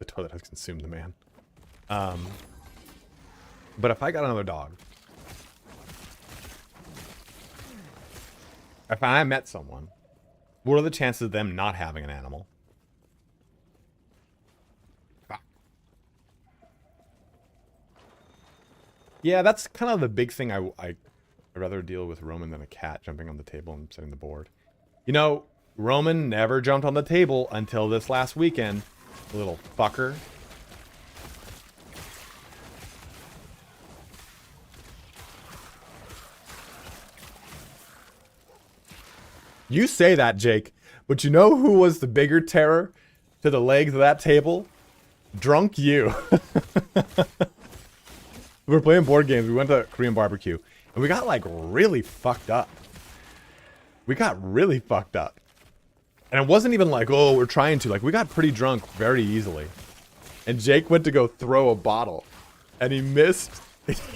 The toilet has consumed the man. But if I got another dog, if I met someone, what are the chances of them not having an animal? Fuck. Yeah, that's kind of the big thing. I'd rather deal with Roman than a cat jumping on the table and setting the board. You know, Roman never jumped on the table until this last weekend. Little fucker. You say that, Jake, but you know who was the bigger terror to the legs of that table? Drunk you. We were playing board games. We went to Korean barbecue, and we got, like, really fucked up. We got really fucked up. And it wasn't even like, oh, we're trying to. Like, we got pretty drunk very easily. And Jake went to go throw a bottle. and he missed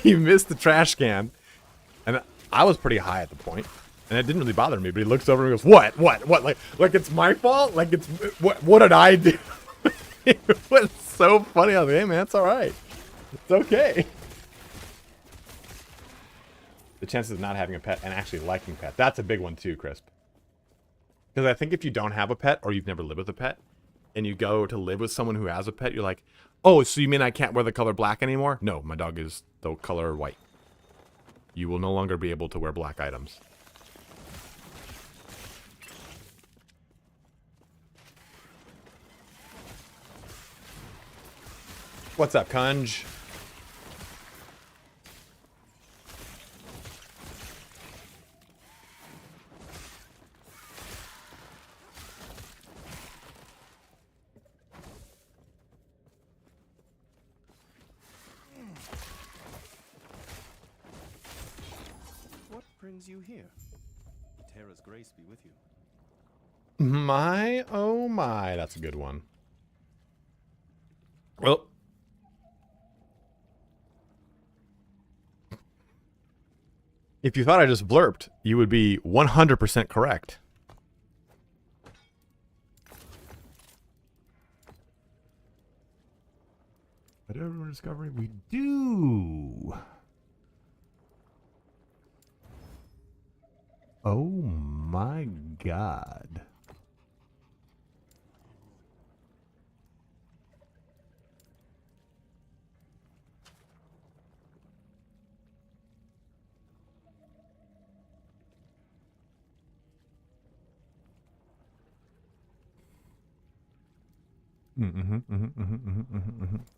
he missed the trash can, and I was pretty high at the point, and it didn't really bother me. But he looks over and goes, "What? Like it's my fault? Like it's what did I do?" It was so funny. I was like, "Hey man, it's all right. It's okay." The chances of not having a pet and actually liking pet, that's a big one too, Crisp. Because I think if you don't have a pet or you've never lived with a pet and you go to live with someone who has a pet, you're like, oh, so you mean I can't wear the color black anymore? No, my dog is the color white. You will no longer be able to wear black items. What's up, Kunj? What brings you here? Terra's grace be with you. My, oh my, that's a good one. Well, if you thought I just blurped, you would be 100% correct. But everyone discovery, we do. Oh my god.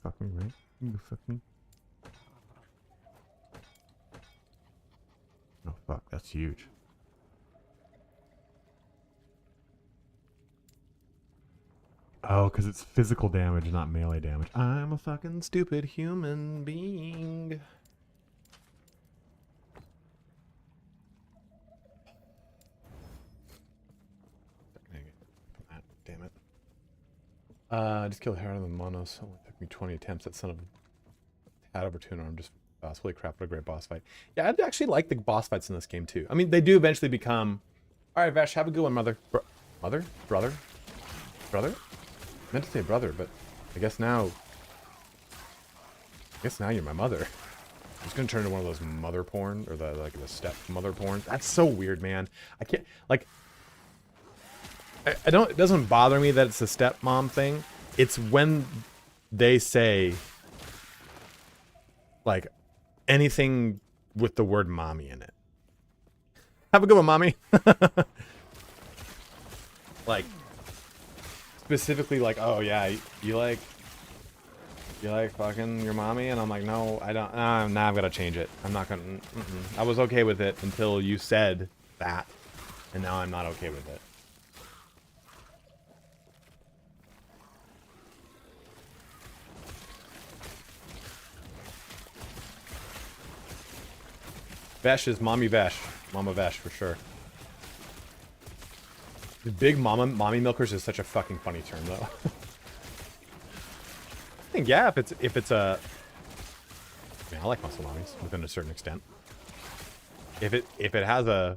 Fuck me, right? You fuck me. Oh fuck, that's huge. Oh, because it's physical damage, not melee damage. I'm a fucking stupid human being. Damn it. I just killed Herod and Monos. It only took me 20 attempts. That son of a hat over 2 arm. Just holy crap, what a great boss fight. Yeah, I actually like the boss fights in this game too. I mean, they do eventually become. Alright, Vesh, have a good one, mother. Mother? Brother? Brother? I meant to say brother, but I guess now you're my mother. I'm just gonna turn into one of those mother porn, or the step mother porn. That's so weird, man. I can't, like, I don't, it doesn't bother me that it's a stepmom thing. It's when they say, like, anything with the word mommy in it. Have a good one, mommy. Like, specifically, like, oh yeah, you like fucking your mommy, and I'm like, no, I don't. Now I've got to change it. I'm not gonna. I was okay with it until you said that, and now I'm not okay with it. Vesh is mommy Vesh, mama Vesh for sure. The big mommy milkers is such a fucking funny term though. I think yeah, if it's a, I mean, I like muscle mommies within a certain extent. If it has a,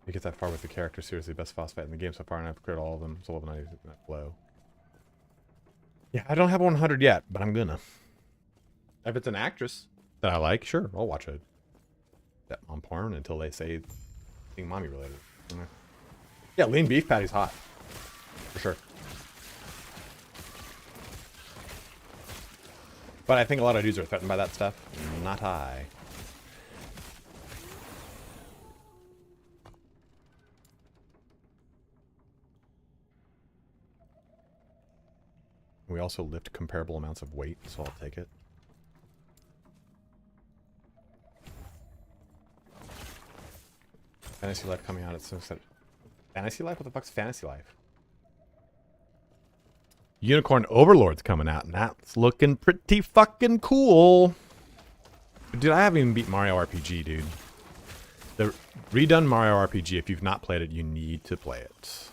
it gets that far with the character, seriously, best boss fight in the game so far, and I've cleared all of them. So level 90 in that flow. Yeah, I don't have 100 yet, but I'm gonna. If it's an actress that I like, sure, I'll watch it. That mom porn until they say anything mommy related. Yeah, lean beef patty's hot. For sure. But I think a lot of dudes are threatened by that stuff. Not I. We also lift comparable amounts of weight, so I'll take it. Fantasy Life coming out, it's so excited. Fantasy Life? What the fuck's Fantasy Life? Unicorn Overlord's coming out, and that's looking pretty fucking cool. Dude, I haven't even beat Mario RPG, dude. The redone Mario RPG, if you've not played it, you need to play it.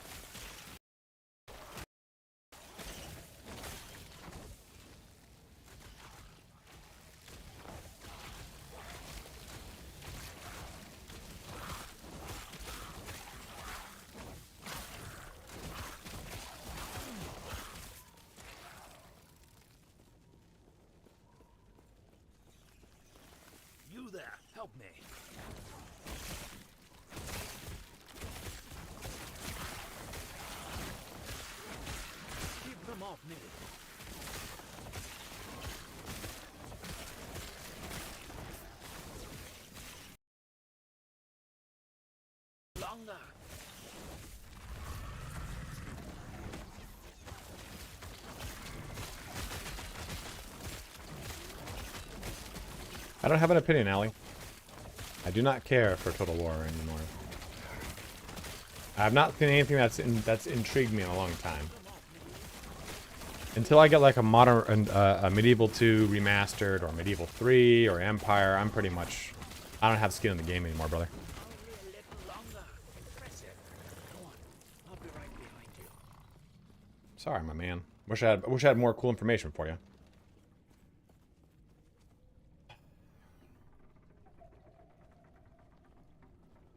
longer. I don't have an opinion, Allie. I do not care for Total War anymore. I have not seen anything that's intrigued me in a long time. Until I get like a modern, a Medieval 2 remastered, or Medieval 3, or Empire, I'm pretty much, I don't have skin in the game anymore, brother. Only a little longer. Impressive. Go on. I'll be right behind you. Sorry, my man. Wish I had more cool information for you.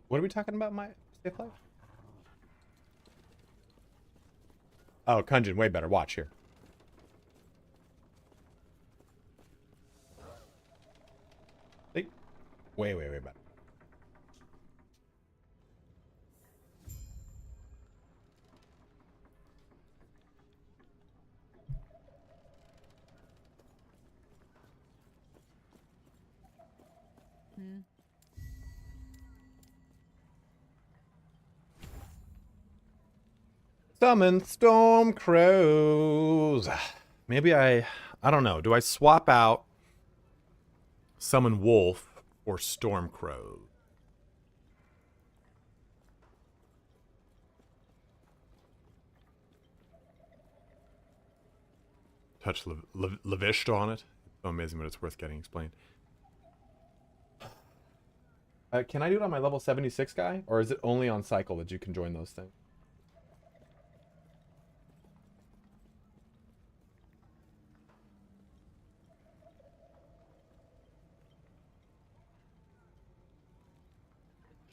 What are we talking about, my safe life? Oh, Kunjin, way better. Watch here. See? Way better. Summon storm crows. Maybe I don't know. Do I swap out summon wolf or storm crow? Touch Levisht on it. It's so amazing, but it's worth getting explained. Can I do it on my level 76 guy? Or is it only on cycle that you can join those things?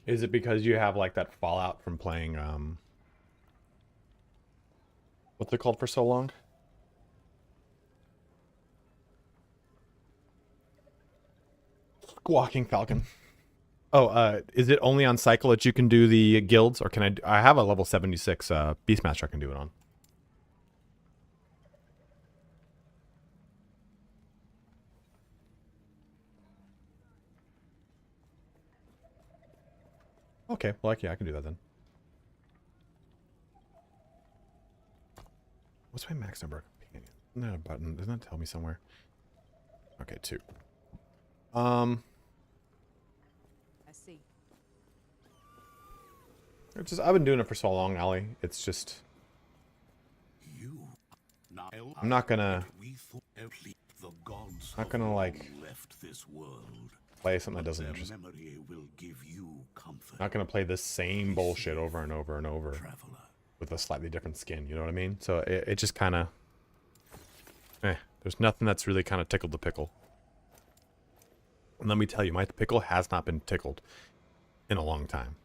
Is it because you have like that fallout from playing what's it called for so long? Squawking Falcon. Oh, is it only on cycle that you can do the guilds, or can I have a level 76 Beastmaster I can do it on? Okay, well, yeah, I can do that then. What's my max number of companions? Isn't that a button? Doesn't that tell me somewhere? Okay, 2. I see. It's just, I've been doing it for so long, Allie. It's just, I'm not gonna like play something that doesn't interest me. Not gonna play the same bullshit over and over and over with a slightly different skin, you know what I mean? So it just kind of, there's nothing that's really kind of tickled the pickle. And let me tell you, my pickle has not been tickled in a long time.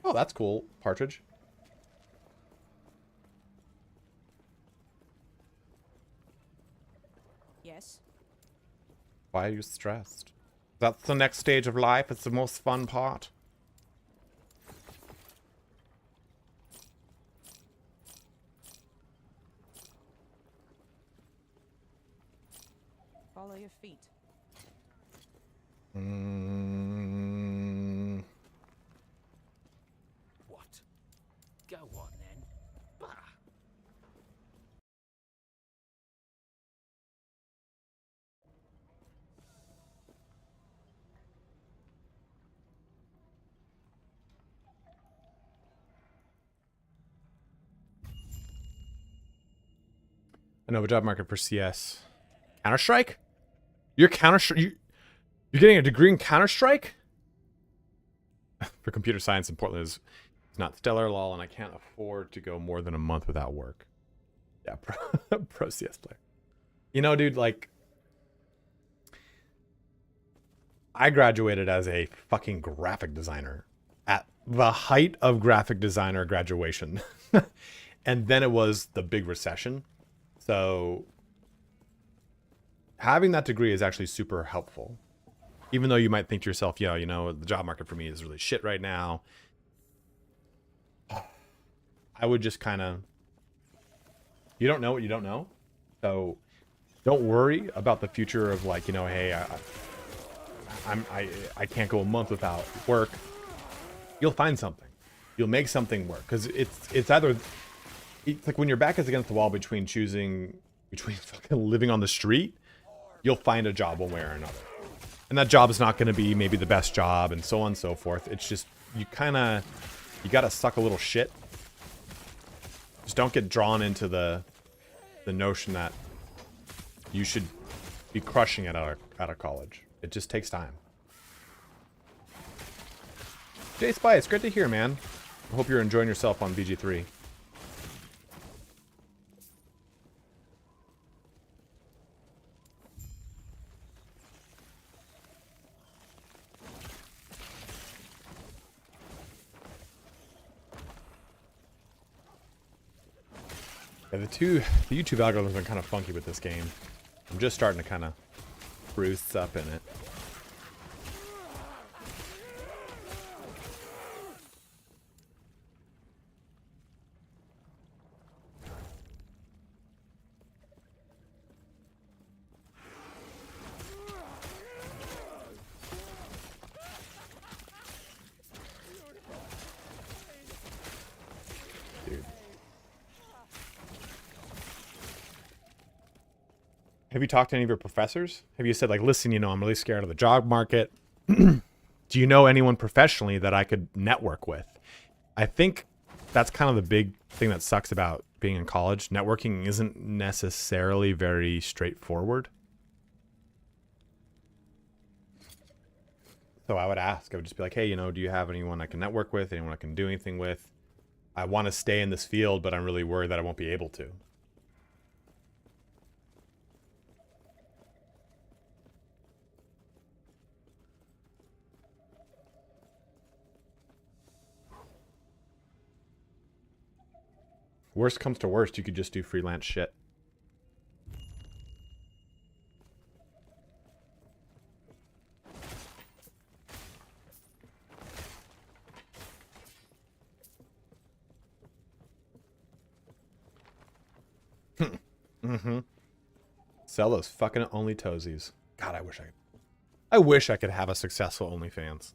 Oh, that's cool, Partridge. Yes. Why are you stressed? That's the next stage of life. It's the most fun part. Follow your feet. What? Go on then. Bah. I know a job market for CS. Counter-Strike? You're You're getting a degree in Counter-Strike? For computer science in Portland is not stellar, lol, and I can't afford to go more than a month without work. Yeah, pro CS player. You know, dude, like, I graduated as a fucking graphic designer at the height of graphic designer graduation. And then it was the big recession. So having that degree is actually super helpful. Even though you might think to yourself, yo, you know, the job market for me is really shit right now. I would just kind of, you don't know what you don't know. So don't worry about the future of like, you know, hey, I can't go a month without work. You'll find something. You'll make something work. Because it's either, it's like when your back is against the wall between fucking living on the street, you'll find a job one way or another. And that job is not going to be maybe the best job and so on and so forth. It's just, you got to suck a little shit. Just don't get drawn into the notion that you should be crushing it out of college. It just takes time. Jay Spy, it's great to hear, man. I hope you're enjoying yourself on VG3. Yeah, the YouTube algorithms are kind of funky with this game. I'm just starting to kind of spruce up in it. Have you talked to any of your professors? Have you said, like, listen, you know, I'm really scared of the job market. Do you know anyone professionally that I could network with? I think that's kind of the big thing that sucks about being in college. Networking isn't necessarily very straightforward. So I would ask. I would just be like, hey, you know, do you have anyone I can network with? Anyone I can do anything with? I want to stay in this field, but I'm really worried that I won't be able to. Worst comes to worst, you could just do freelance shit. Sell those fucking only toesies. God, I wish I could have a successful OnlyFans.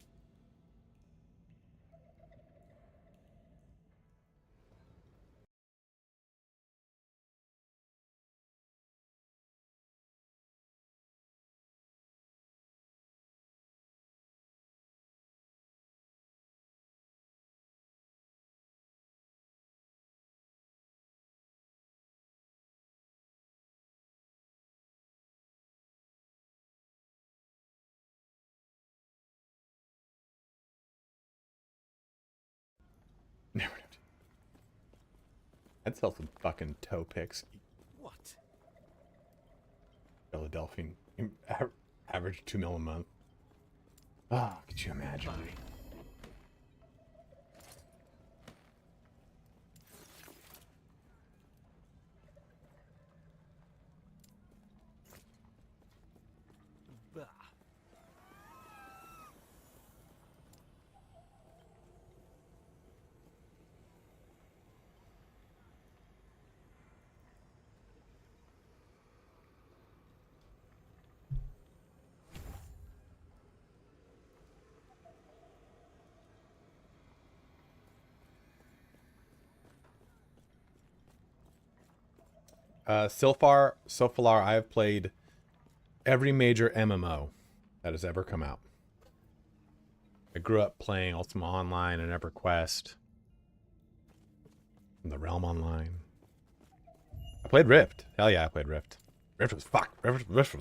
I'd sell some fucking toe picks. What? Philadelphia, average 2 mil a month. Ah, could you imagine? Bah. So far, I have played every major MMO that has ever come out. I grew up playing Ultima Online and EverQuest, and the Realm Online. I played Rift. Hell yeah, I played Rift. Rift was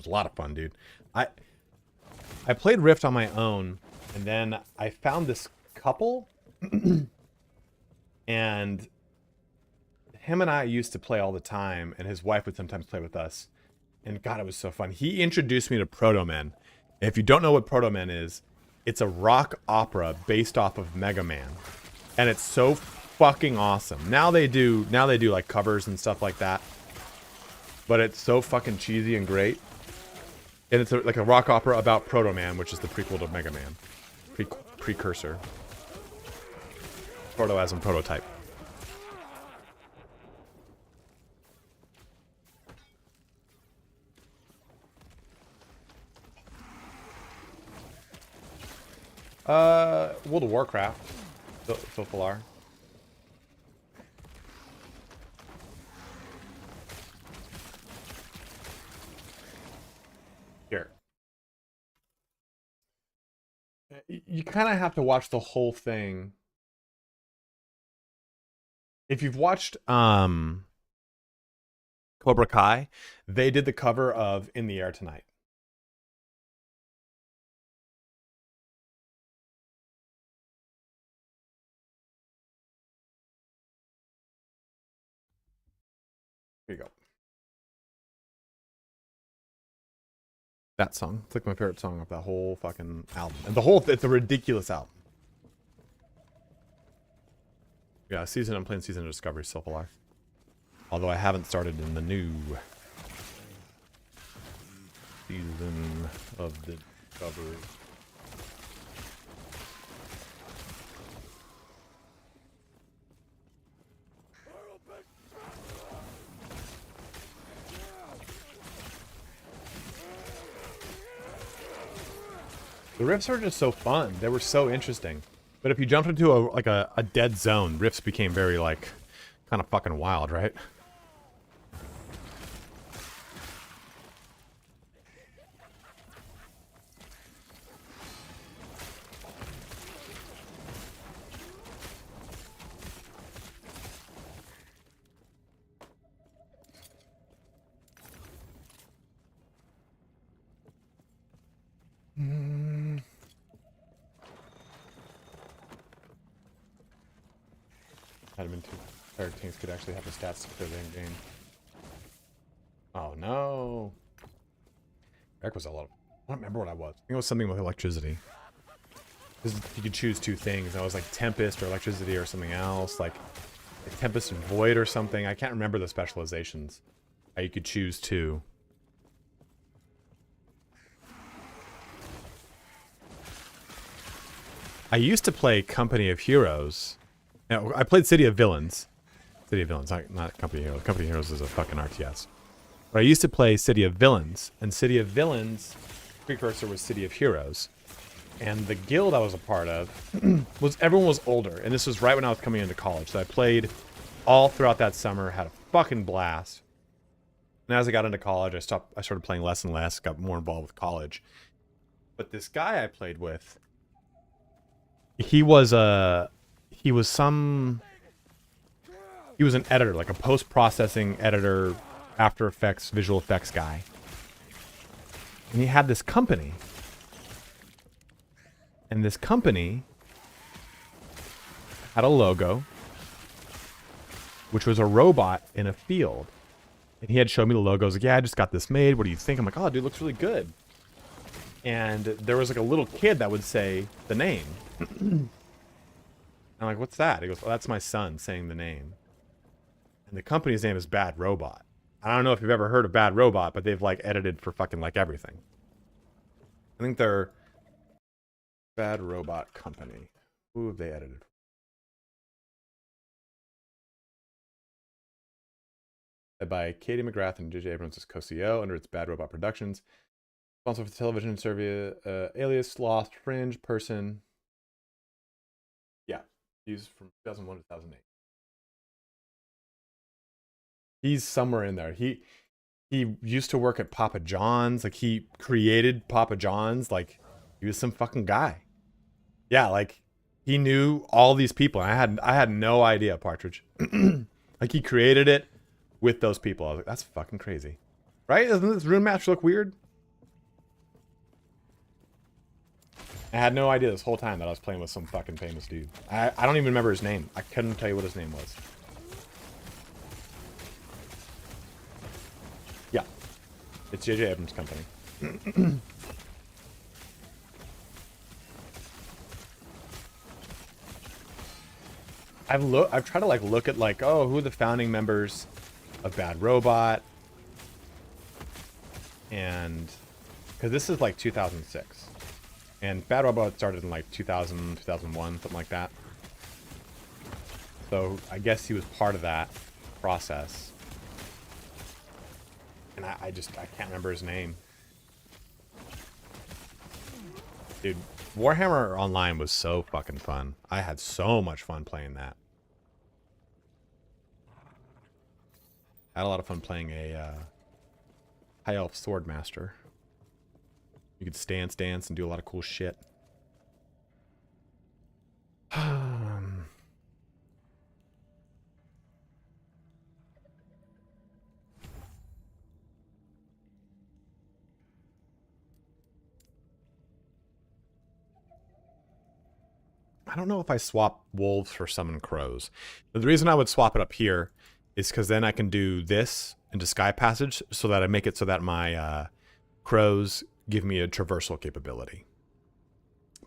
a lot of fun, dude. I played Rift on my own, and then I found this couple, and him and I used to play all the time, and his wife would sometimes play with us. And God, it was so fun. He introduced me to Proto Men. If you don't know what Proto Men is, it's a rock opera based off of Mega Man. And it's so fucking awesome. Now they do like covers and stuff like that. But it's so fucking cheesy and great. And it's like a rock opera about Proto Man, which is the prequel to Mega Man. Precursor. Proto as in prototype. World of Warcraft. Solar. Here. You kind of have to watch the whole thing. If you've watched Cobra Kai, they did the cover of In the Air Tonight. Here you go. That song. It's like my favorite song of that whole fucking album. And it's a ridiculous album. Yeah, I'm playing Season of Discovery still alive. Although I haven't started in the new Season of Discovery. The riffs are just so fun. They were so interesting. But if you jumped into a dead zone, riffs became very like kind of fucking wild, right? Admin 2 player teams could actually have the stats to clear the end game. Oh no. Eric was a lot of, I don't remember what I was. I think it was something with electricity. Because you could choose two things. I was like Tempest or electricity or something else. Like Tempest and Void or something. I can't remember the specializations. How you could choose two. I used to play Company of Heroes. No, I played City of Villains. City of Villains, not Company of Heroes. Company of Heroes is a fucking RTS. But I used to play City of Villains, and City of Villains precursor was City of Heroes. And the guild I was a part of was everyone was older, and this was right when I was coming into college. So I played all throughout that summer, had a fucking blast. And as I got into college, I started playing less and less, got more involved with college. But this guy I played with, he was an editor, like a post-processing editor, After Effects, visual effects guy. And he had this company. And this company had a logo, which was a robot in a field. And he had showed me the logo. I was like, yeah, I just got this made. What do you think? I'm like, oh, dude, it looks really good. And there was like a little kid that would say the name. I'm like, what's that? He goes, well, that's my son saying the name. And the company's name is Bad Robot. I don't know if you've ever heard of Bad Robot, but they've like edited for fucking like everything. I think they're Bad Robot Company. Who have they edited? By Katie McGrath and J.J. Abrams as co-CEO under its Bad Robot Productions. Responsible for television service, Alias, Lost, Fringe, Person. Yeah, he's from 2001 to 2008. He's somewhere in there. He used to work at Papa John's. Like, he created Papa John's. Like, he was some fucking guy. Yeah, like, he knew all these people. I had no idea, Partridge. Like, he created it with those people. I was like, that's fucking crazy. Right? Doesn't this RuneMaster look weird? I had no idea this whole time that I was playing with some fucking famous dude. I don't even remember his name. I couldn't tell you what his name was. Yeah. It's J.J. Abrams' company. I've tried to like look at like, oh, who are the founding members of Bad Robot? And because this is like 2006. And Bad Robot started in like 2000, 2001, something like that. So I guess he was part of that process. And I can't remember his name. Dude, Warhammer Online was so fucking fun. I had so much fun playing that. I had a lot of fun playing a High Elf Sword Master. You could stance, dance, and do a lot of cool shit. I don't know if I swap wolves for summon crows. But the reason I would swap it up here is because then I can do this into Sky Passage so that I make it so that my crows give me a traversal capability.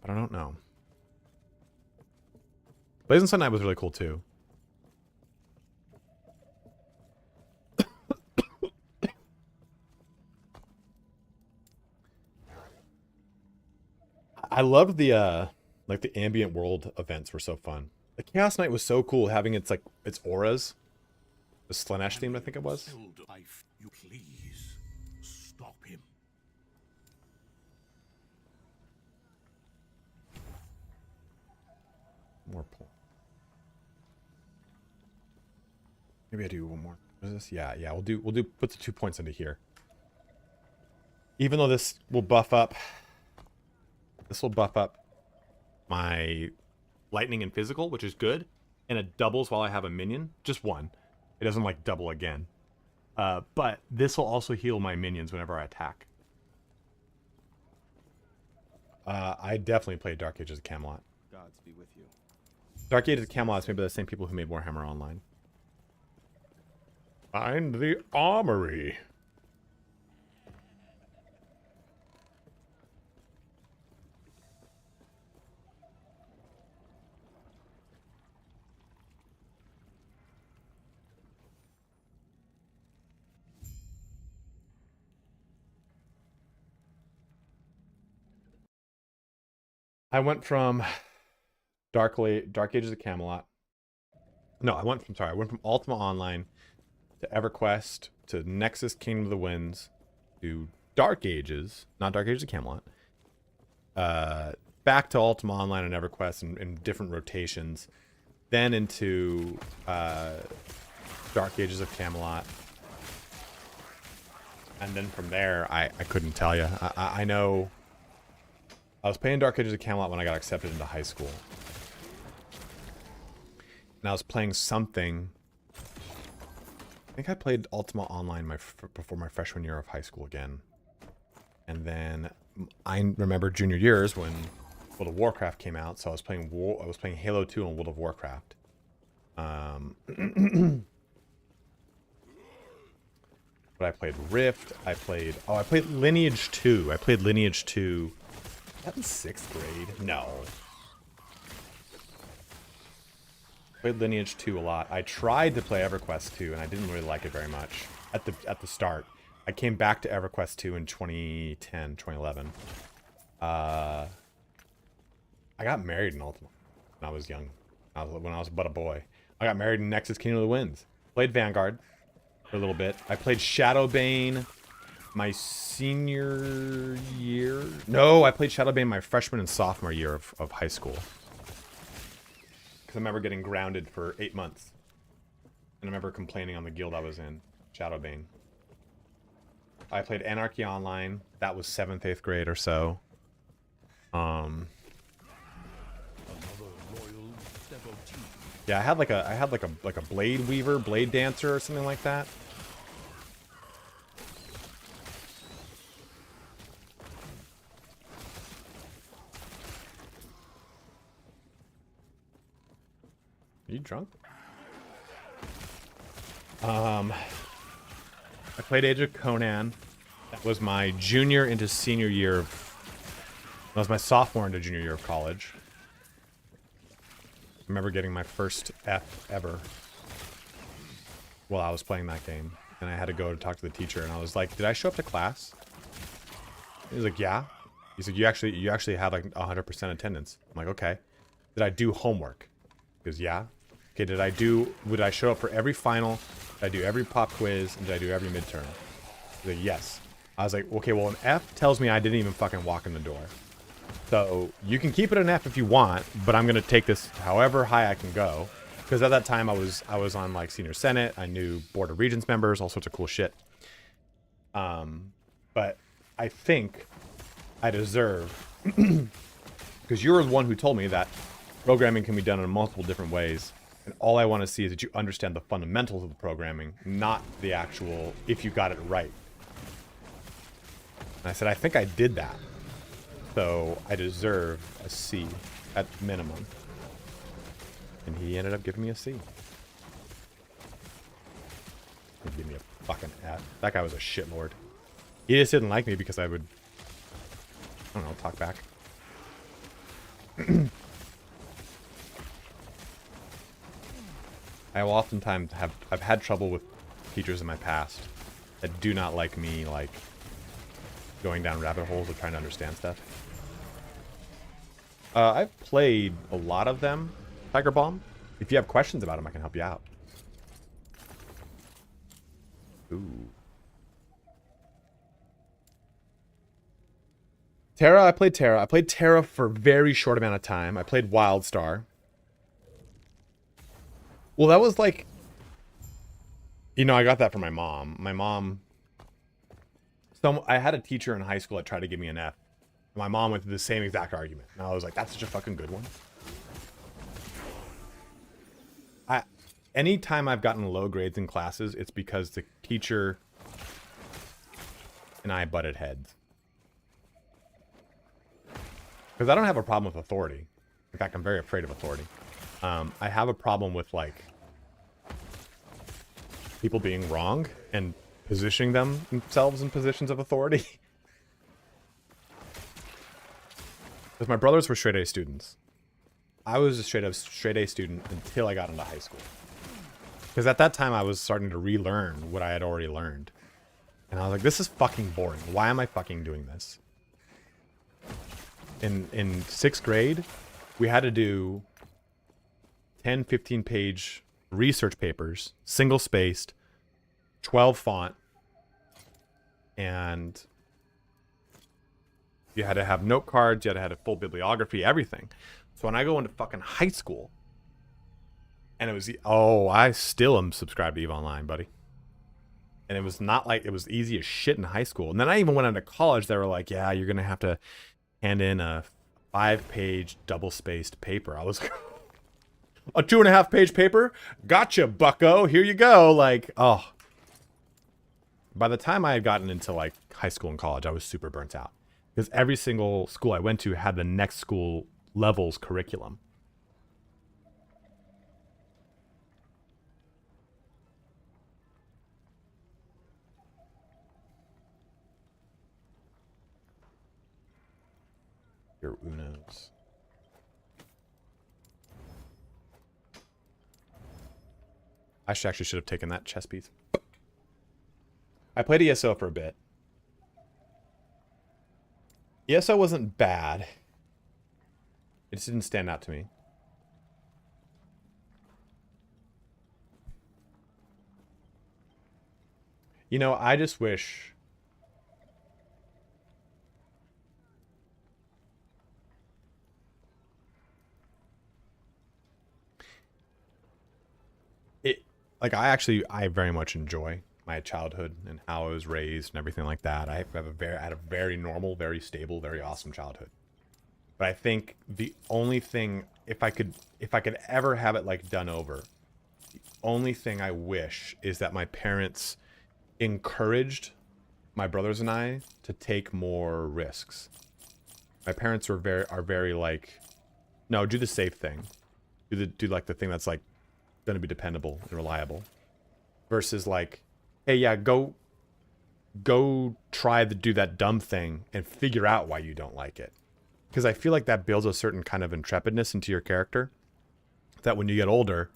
But I don't know. Blazing Sun Knight was really cool too. I loved the like the ambient world events were so fun. The Chaos Knight was so cool having its like its auras. The Slanesh theme, I think it was. Life, you please stop him. More pull. Maybe I do one more. What is this? Yeah, we'll do put the 2 points into here. Even though this will buff up my lightning and physical, which is good, and it doubles while I have a minion. Just one. It doesn't like double again. But this will also heal my minions whenever I attack. I definitely played Dark Ages of Camelot. Gods be with you. Dark Ages of Camelot is maybe the same people who made Warhammer Online. Find the armory. I went from Dark Ages of Camelot. No, I went from Ultima Online to EverQuest to Nexus Kingdom of the Winds to Dark Ages, not Dark Ages of Camelot. Back to Ultima Online and EverQuest in different rotations. Then into Dark Ages of Camelot. And then from there, I couldn't tell you. I know I was playing Dark Ages of Camelot when I got accepted into high school. And I was playing something. I think I played Ultima Online before my freshman year of high school again. And then I remember junior years when World of Warcraft came out, so I was playing Halo 2 on World of Warcraft. But I played Rift. I played Lineage 2. I played Lineage 2. Was that in 6th grade? No. Played Lineage 2 a lot. I tried to play EverQuest 2, and I didn't really like it very much at the start. I came back to EverQuest 2 in 2010, 2011. I got married in Ultima when I was young. When I was but a boy. I got married in Nexus Kingdom of the Winds. Played Vanguard for a little bit. I played Shadowbane my senior year. No, I played Shadowbane my freshman and sophomore year of high school. Because I remember getting grounded for 8 months. And I remember complaining on the guild I was in. Shadowbane. I played Anarchy Online. That was 7th, 8th grade or so. Yeah, I had like a blade weaver, blade dancer, or something like that. Are you drunk? I played Age of Conan. That was my junior into senior year of... That was my sophomore into junior year of college. I remember getting my first F ever while I was playing that game. And I had to go to talk to the teacher, and I was like, did I show up to class? He was like, yeah. He's like, you actually had like 100% attendance. I'm like, okay. Did I do homework? He goes, yeah. Okay, would I show up for every final? Did I do every pop quiz? And did I do every midterm? He's like, yes. I was like, okay, well, an F tells me I didn't even fucking walk in the door. So you can keep it an F if you want, but I'm gonna take this however high I can go. Because at that time I was on like senior senate. I knew board of regents members, all sorts of cool shit. But I think I deserve, because you're the one who told me that programming can be done in multiple different ways. And all I want to see is that you understand the fundamentals of the programming, not the actual if you got it right. And I said, I think I did that. So I deserve a C at minimum. And he ended up giving me a C. He gave me a fucking F. That guy was a shitlord. He just didn't like me because I would, I don't know, talk back. I will oftentimes I've had trouble with teachers in my past that do not like me, like, going down rabbit holes of trying to understand stuff. I've played a lot of them, Tiger Bomb. If you have questions about them, I can help you out. Ooh. Terra, I played Terra. I played Terra for a very short amount of time. I played Wildstar. Well, that was like... You know, I got that from my mom. My mom... I had a teacher in high school that tried to give me an F. My mom went through the same exact argument. And I was like, that's such a fucking good one. Anytime I've gotten low grades in classes, it's because the teacher and I butted heads. Because I don't have a problem with authority. In fact, I'm very afraid of authority. I have a problem with, like, people being wrong and positioning themselves in positions of authority. Because my brothers were straight A students. I was a straight A student until I got into high school. Because at that time I was starting to relearn what I had already learned. And I was like, this is fucking boring. Why am I fucking doing this? In 6th grade, we had to do 10, 15 page research papers, single spaced, 12 font, and you had to have note cards, you had to have a full bibliography, everything. So when I go into fucking high school, and it was, oh, I still am subscribed to EVE Online, buddy. And it was not like, it was easy as shit in high school. And then I even went into college, they were like, yeah, you're going to have to hand in a 5-page double-spaced paper. I was like, a 2.5-page paper? Gotcha, bucko. Here you go. Like, oh. By the time I had gotten into, like, high school and college, I was super burnt out. Because every single school I went to had the next school level's curriculum. Your Unos. I actually should have taken that chess piece. I played ESO for a bit. ESO wasn't bad. It just didn't stand out to me. You know, I just wish... Like, I very much enjoy my childhood and how I was raised and everything like that. I had a very normal, very stable, very awesome childhood. But I think the only thing, if I could ever have it like done over, the only thing I wish is that my parents encouraged my brothers and I to take more risks. My parents are very like, no, do the safe thing. Do like the thing that's like going to be dependable and reliable, versus like, hey, yeah, go try to do that dumb thing and figure out why you don't like it. Because I feel like that builds a certain kind of intrepidness into your character that when you get older,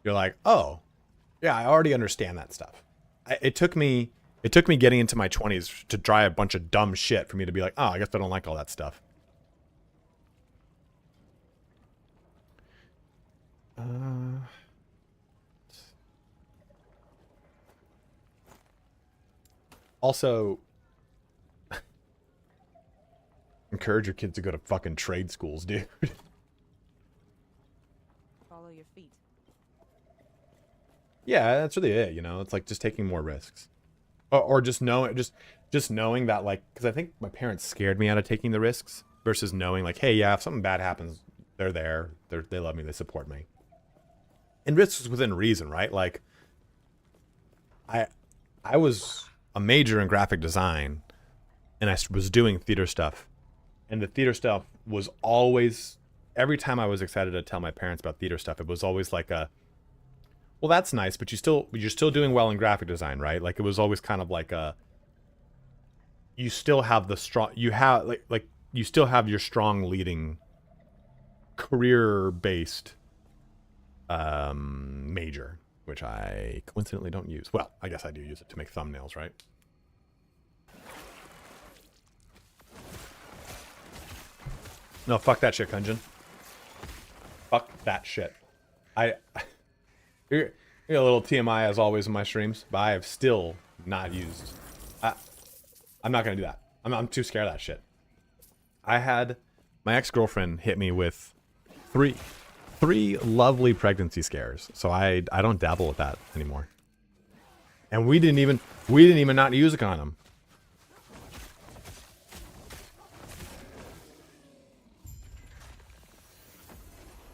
you're like, oh, yeah, I already understand that stuff. It took me getting into my 20s to try a bunch of dumb shit for me to be like, oh, I guess I don't like all that stuff. Also, Encourage your kids to go to fucking trade schools, dude. Follow your feet. Yeah, that's really it, you know? It's like just taking more risks. Or just knowing that, like, because I think my parents scared me out of taking the risks versus knowing, like, hey, yeah, if something bad happens, they're there. They love me. They support me. And risks within reason, right? Like, I was a major in graphic design, and I was doing theater stuff. And the theater stuff was always, every time I was excited to tell my parents about theater stuff, it was always like a, well, that's nice, but you're still doing well in graphic design, right? Like, it was always kind of like a, you still have the strong, you have like you still have your strong leading career-based major, which I coincidentally don't use. Well, I guess I do use it to make thumbnails, right? No, fuck that shit, Kunjin. Fuck that shit. You're a little TMI as always in my streams, but I have still not used. I'm not gonna do that. I'm too scared of that shit. I had my ex-girlfriend hit me with three lovely pregnancy scares, so I don't dabble with that anymore. And we didn't even not use a condom.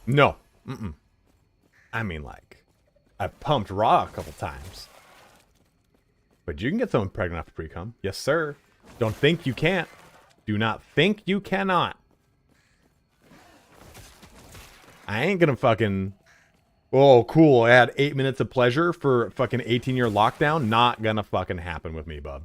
No. I mean, like, I pumped raw a couple times. But you can get someone pregnant after pre-cum. Yes, sir. Don't think you can't. Do not think you cannot. I ain't gonna fucking... Oh, cool. I had 8 minutes of pleasure for fucking 18-year lockdown. Not gonna fucking happen with me, bub.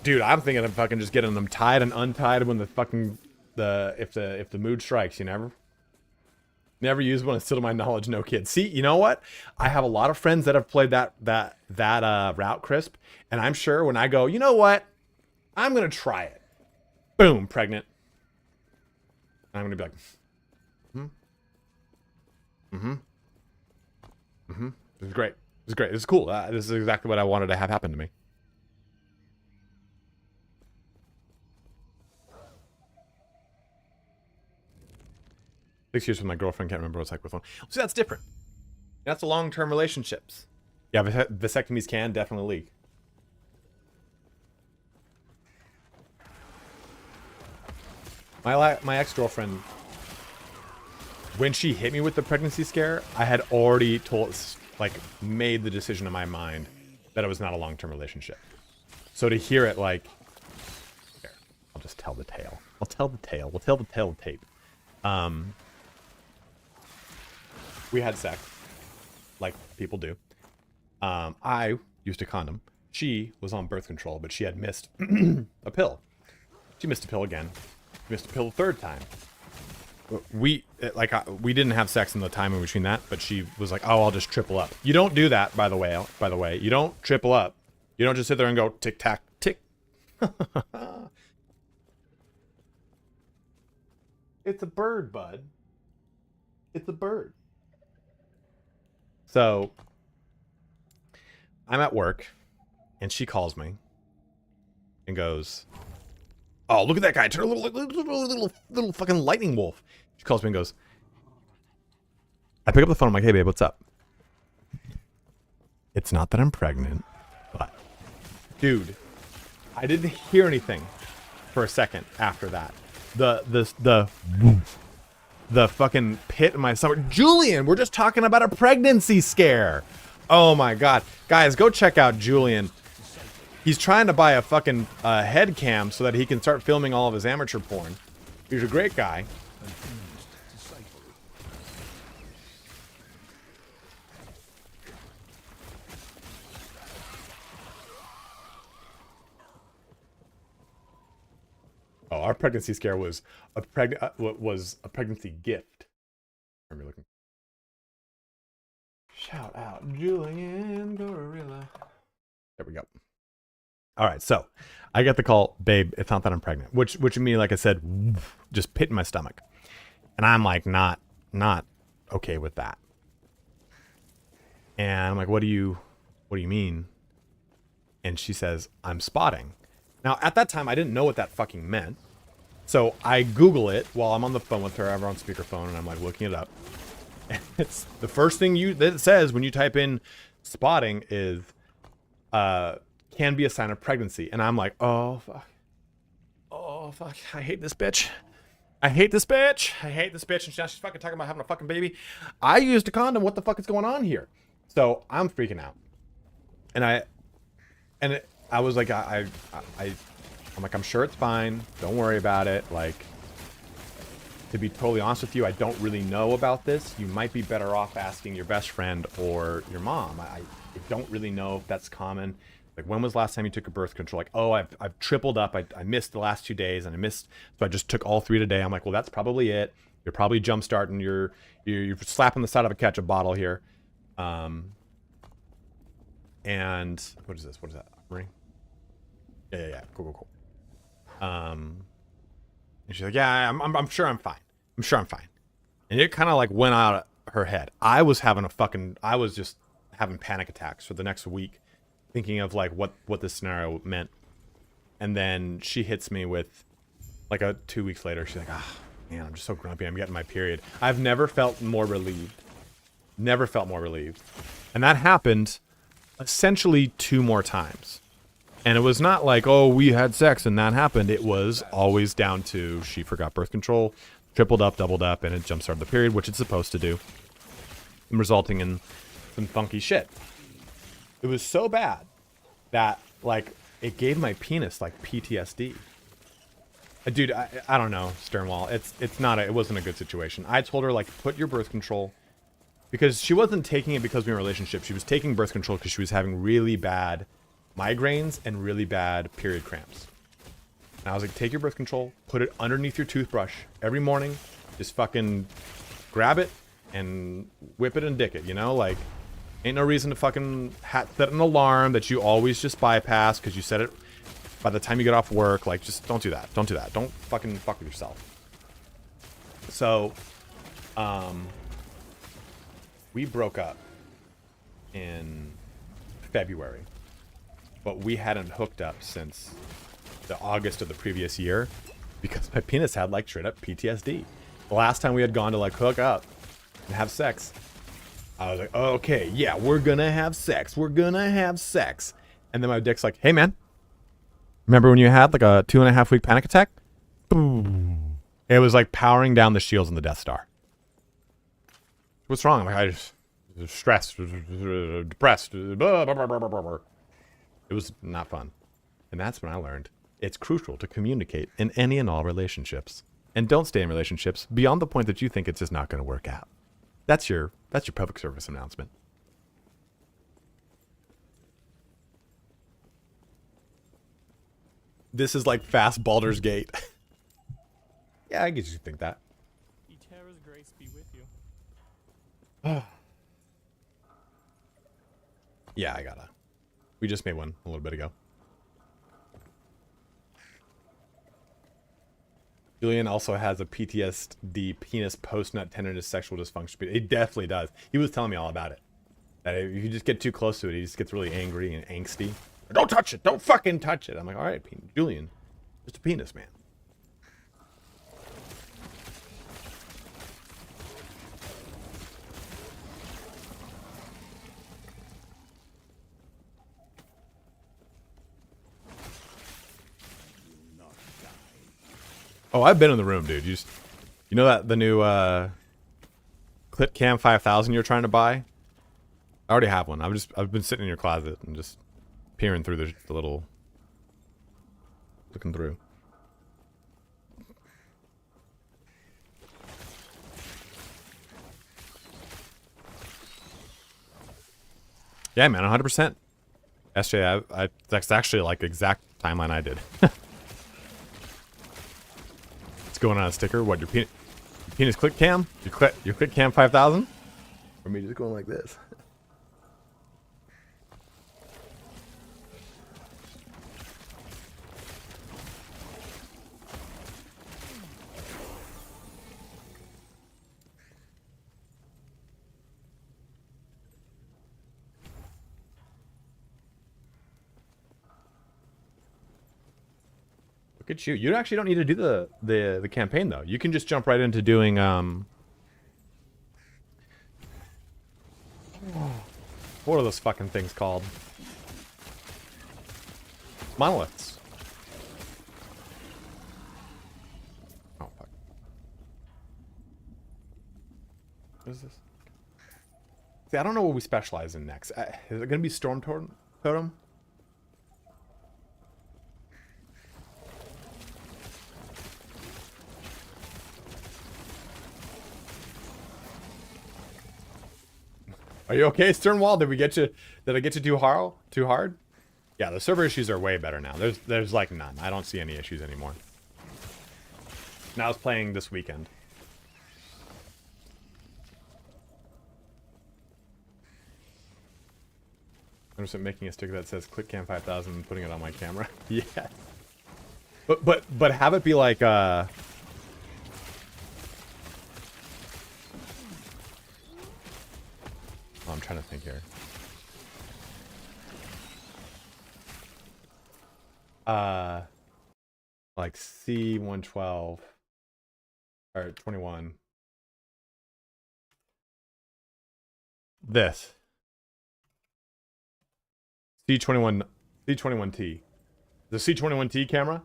Dude, I'm thinking of fucking just getting them tied and untied when the fucking... if the mood strikes, you never use one, still to my knowledge, no kids. See, you know what? I have a lot of friends that have played that route crisp, and I'm sure when I go, you know what? I'm gonna try it. Boom, pregnant. I'm gonna be like, This is great. This is great. This is cool. This is exactly what I wanted to have happen to me. Six years with my girlfriend, can't remember what it's like with one. See, that's different. That's long-term relationships. Yeah, vasectomies can definitely leak. My ex-girlfriend, when she hit me with the pregnancy scare, I had already made the decision in my mind that it was not a long-term relationship. So to hear it like, here, I'll just tell the tale. I'll tell the tale. We'll tell the tale of tape. We had sex, like people do. I used a condom. She was on birth control, but she had missed a pill. She missed a pill again. She missed a pill the third time. We didn't have sex in the time in between that, but she was like, "Oh, I'll just triple up." You don't do that, by the way. You don't triple up. You don't just sit there and go tick tack tick. It's a bird, bud. It's a bird. So, I'm at work, and she calls me and goes, "Oh, look at that guy! Turn a little fucking lightning wolf." She calls me and goes, I pick up the phone. I'm like, "Hey, babe, what's up?" It's not that I'm pregnant, but dude, I didn't hear anything for a second after that. The fucking pit in my stomach. Julian, we're just talking about a pregnancy scare. Oh my god. Guys, go check out Julian. He's trying to buy a fucking head cam so that he can start filming all of his amateur porn. He's a great guy. Oh, our pregnancy scare was a pregnancy gift. I'm looking. Shout out, Julian Gorilla. There we go. All right, so I get the call, "Babe, it's not that I'm pregnant," which means, like I said, just pit in my stomach, and I'm like not okay with that. And I'm like, "What do you mean?" And she says, "I'm spotting." Now, at that time, I didn't know what that fucking meant. So I Google it while I'm on the phone with her. I'm on speakerphone, and I'm like looking it up. And it's the first thing that it says when you type in spotting is can be a sign of pregnancy. And I'm like, oh fuck. Oh fuck. I hate this bitch. I hate this bitch. I hate this bitch. And now she's fucking talking about having a fucking baby. I used a condom. What the fuck is going on here? So I'm freaking out. And I was like, I'm like, I'm sure it's fine. Don't worry about it. Like, to be totally honest with you, I don't really know about this. You might be better off asking your best friend or your mom. I don't really know if that's common. Like, when was the last time you took a birth control? Like, oh, I've tripled up. I missed the last 2 days, and so I just took all 3 today. I'm like, well, that's probably it. You're probably jump starting. You're slapping the side of a ketchup bottle here. And what is this? What is that? Ring? Yeah. Cool. And she's like, yeah, I'm sure I'm fine. I'm sure I'm fine. And it kind of like went out of her head. I was just having panic attacks for the next week, thinking of like what this scenario meant. And then she hits me with like 2 weeks later. She's like, man, I'm just so grumpy. I'm getting my period. I've never felt more relieved. Never felt more relieved. And that happened essentially 2 more times. And it was not like, oh, we had sex and that happened. It was always down to she forgot birth control, tripled up, doubled up, and it jump started the period, which it's supposed to do, and resulting in some funky shit. It was so bad that, like, it gave my penis, like, PTSD. Dude, I don't know, Sternwall. It wasn't a good situation. I told her, like, put your birth control, because she wasn't taking it because we were in a relationship. She was taking birth control because she was having really bad migraines and really bad period cramps. And I was like, take your birth control, put it underneath your toothbrush every morning, just fucking grab it and whip it and dick it, you know? Like, ain't no reason to fucking set an alarm that you always just bypass because you set it by the time you get off work. Like, just don't do that. Don't do that. Don't fucking fuck with yourself. So, we broke up in February. But we hadn't hooked up since the August of the previous year because my penis had like straight up PTSD. The last time we had gone to like hook up and have sex, I was like, oh, okay, yeah, we're gonna have sex. We're gonna have sex. And then my dick's like, hey man, remember when you had like a 2.5 week panic attack? Boom. It was like powering down the shields on the Death Star. What's wrong? Like, I just stressed, depressed, blah, blah, blah, blah, blah, blah. It was not fun. And that's when I learned it's crucial to communicate in any and all relationships. And don't stay in relationships beyond the point that you think it's just not going to work out. That's your public service announcement. This is like fast Baldur's Gate. Yeah, I guess you think that. Eterra's grace be with you. Yeah, I gotta. We just made one a little bit ago. Julian also has a PTSD, penis post-nut tenderness sexual dysfunction. It definitely does. He was telling me all about it. That if you just get too close to it, he just gets really angry and angsty. Don't touch it! Don't fucking touch it! I'm like, all right, Julian, just a penis, man. Oh, I've been in the room, dude. You know that the new Clip Cam 5000 you're trying to buy? I already have one. I've been sitting in your closet and just peering through the little, looking through. Yeah, man, 100%. SJ, that's actually like the exact timeline I did. Going on a sticker. What, your penis click cam? Your click cam 5000? Or me just going like this? Look at you. You actually don't need to do the campaign though. You can just jump right into doing what are those fucking things called? Monoliths. Oh fuck. What is this? See, I don't know what we specialize in next. Is it gonna be Storm Totem? Are you okay, Sternwall? Did I get you too hard? Yeah, the server issues are way better now. There's like none. I don't see any issues anymore. Now I was playing this weekend. I'm just making a sticker that says ClickCam 5000 and putting it on my camera. Yeah. But have it be like Oh, I'm trying to think here. Like C112 or 21. This C21T. The C21T camera.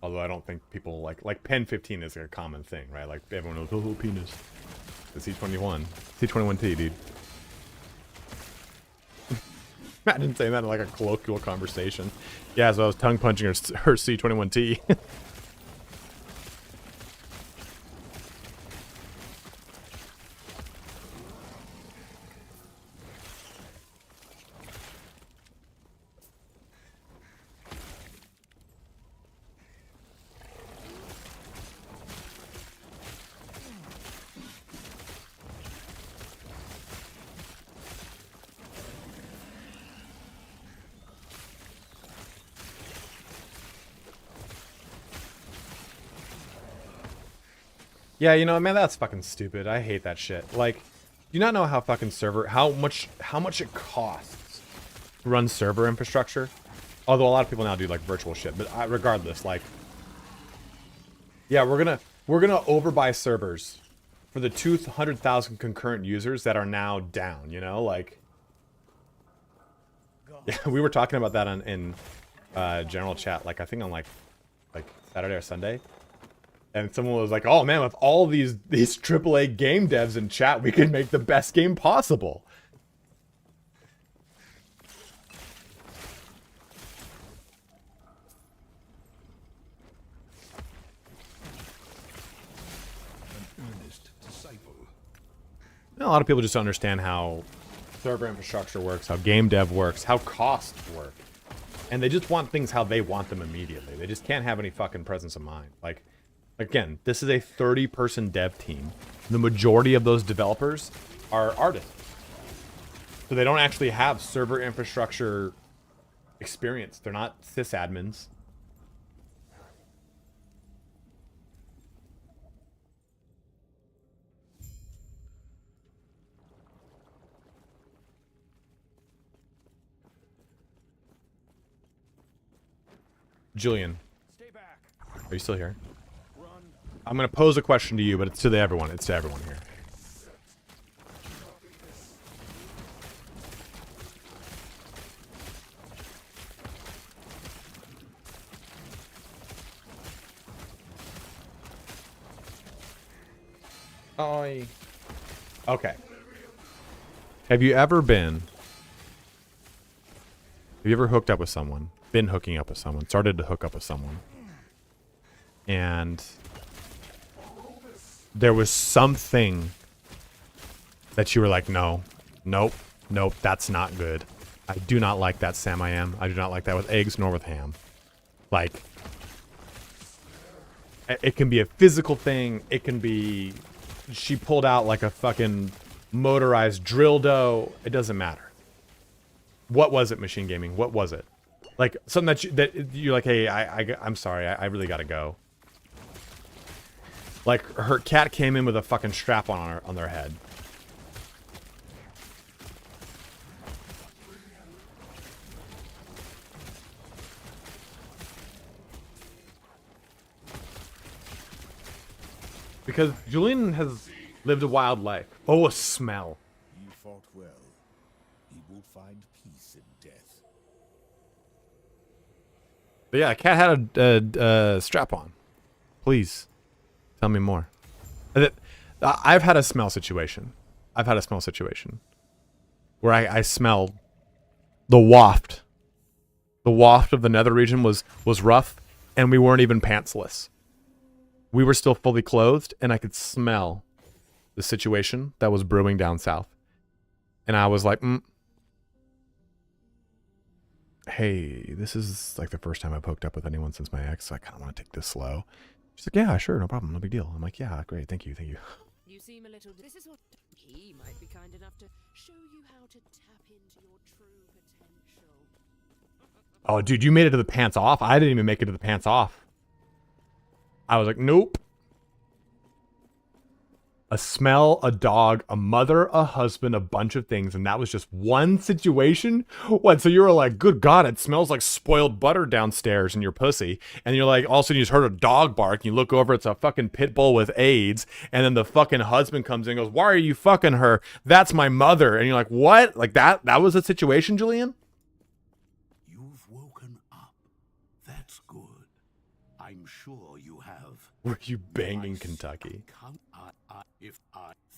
Although I don't think people like Pen 15 is a common thing, right? Like everyone knows, oh, penis. The C21T, dude. Imagine saying that in like a colloquial conversation. Yeah, so I was tongue punching her C21T. Yeah, you know, man, that's fucking stupid. I hate that shit. Like, do you not know how fucking how much it costs to run server infrastructure? Although a lot of people now do like virtual shit, but regardless, like, yeah, we're gonna overbuy servers for the 200,000 concurrent users that are now down. You know, like, yeah, we were talking about that in general chat, like I think on like Saturday or Sunday. And someone was like, oh man, with all these AAA game devs in chat, we could make the best game possible. An earnest disciple. A lot of people just don't understand how server infrastructure works, how game dev works, how costs work. And they just want things how they want them immediately. They just can't have any fucking presence of mind. Like, again, this is a 30-person dev team. The majority of those developers are artists. So they don't actually have server infrastructure experience. They're not sysadmins. Julian, are you still here? I'm gonna pose a question to you, but it's to everyone. It's to everyone here. Okay. Have you ever hooked up with someone? Been hooking up with someone? Started to hook up with someone? And there was something that you were like, nope, that's not good. I do not like that Sam I am. I do not like that with eggs nor with ham. Like, it can be a physical thing. It can be, she pulled out like a fucking motorized drill dough. It doesn't matter. What was it, Machine Gaming? What was it? Like, something that you're like, hey, I'm sorry, I really gotta go. Like, her cat came in with a fucking strap on their head. Because Julian has lived a wild life. Oh, a smell. He fought well. He will find peace in death. But yeah, cat had a strap on. Please, tell me more. I've had a smell situation. Where I smelled the waft. The waft of the nether region was rough, and we weren't even pantsless. We were still fully clothed, and I could smell the situation that was brewing down south. And I was like, hey, this is like the first time I've hooked up with anyone since my ex, so I kind of want to take this slow. She's like, yeah, sure, no problem, no big deal. I'm like, yeah, great, thank you. You seem a little. This is what he might be kind enough to show you how to tap into your true potential. Oh, dude, you made it to the pants off? I didn't even make it to the pants off. I was like, nope. A smell, a dog, a mother, a husband, a bunch of things, and that was just one situation? What, so you were like, good God, it smells like spoiled butter downstairs in your pussy, and you're like, all of a sudden you just heard a dog bark, and you look over, it's a fucking pit bull with AIDS, and then the fucking husband comes in and goes, why are you fucking her? That's my mother. And you're like, what? Like that was a situation, Julian? You've woken up. That's good. I'm sure you have. Were you banging Kentucky?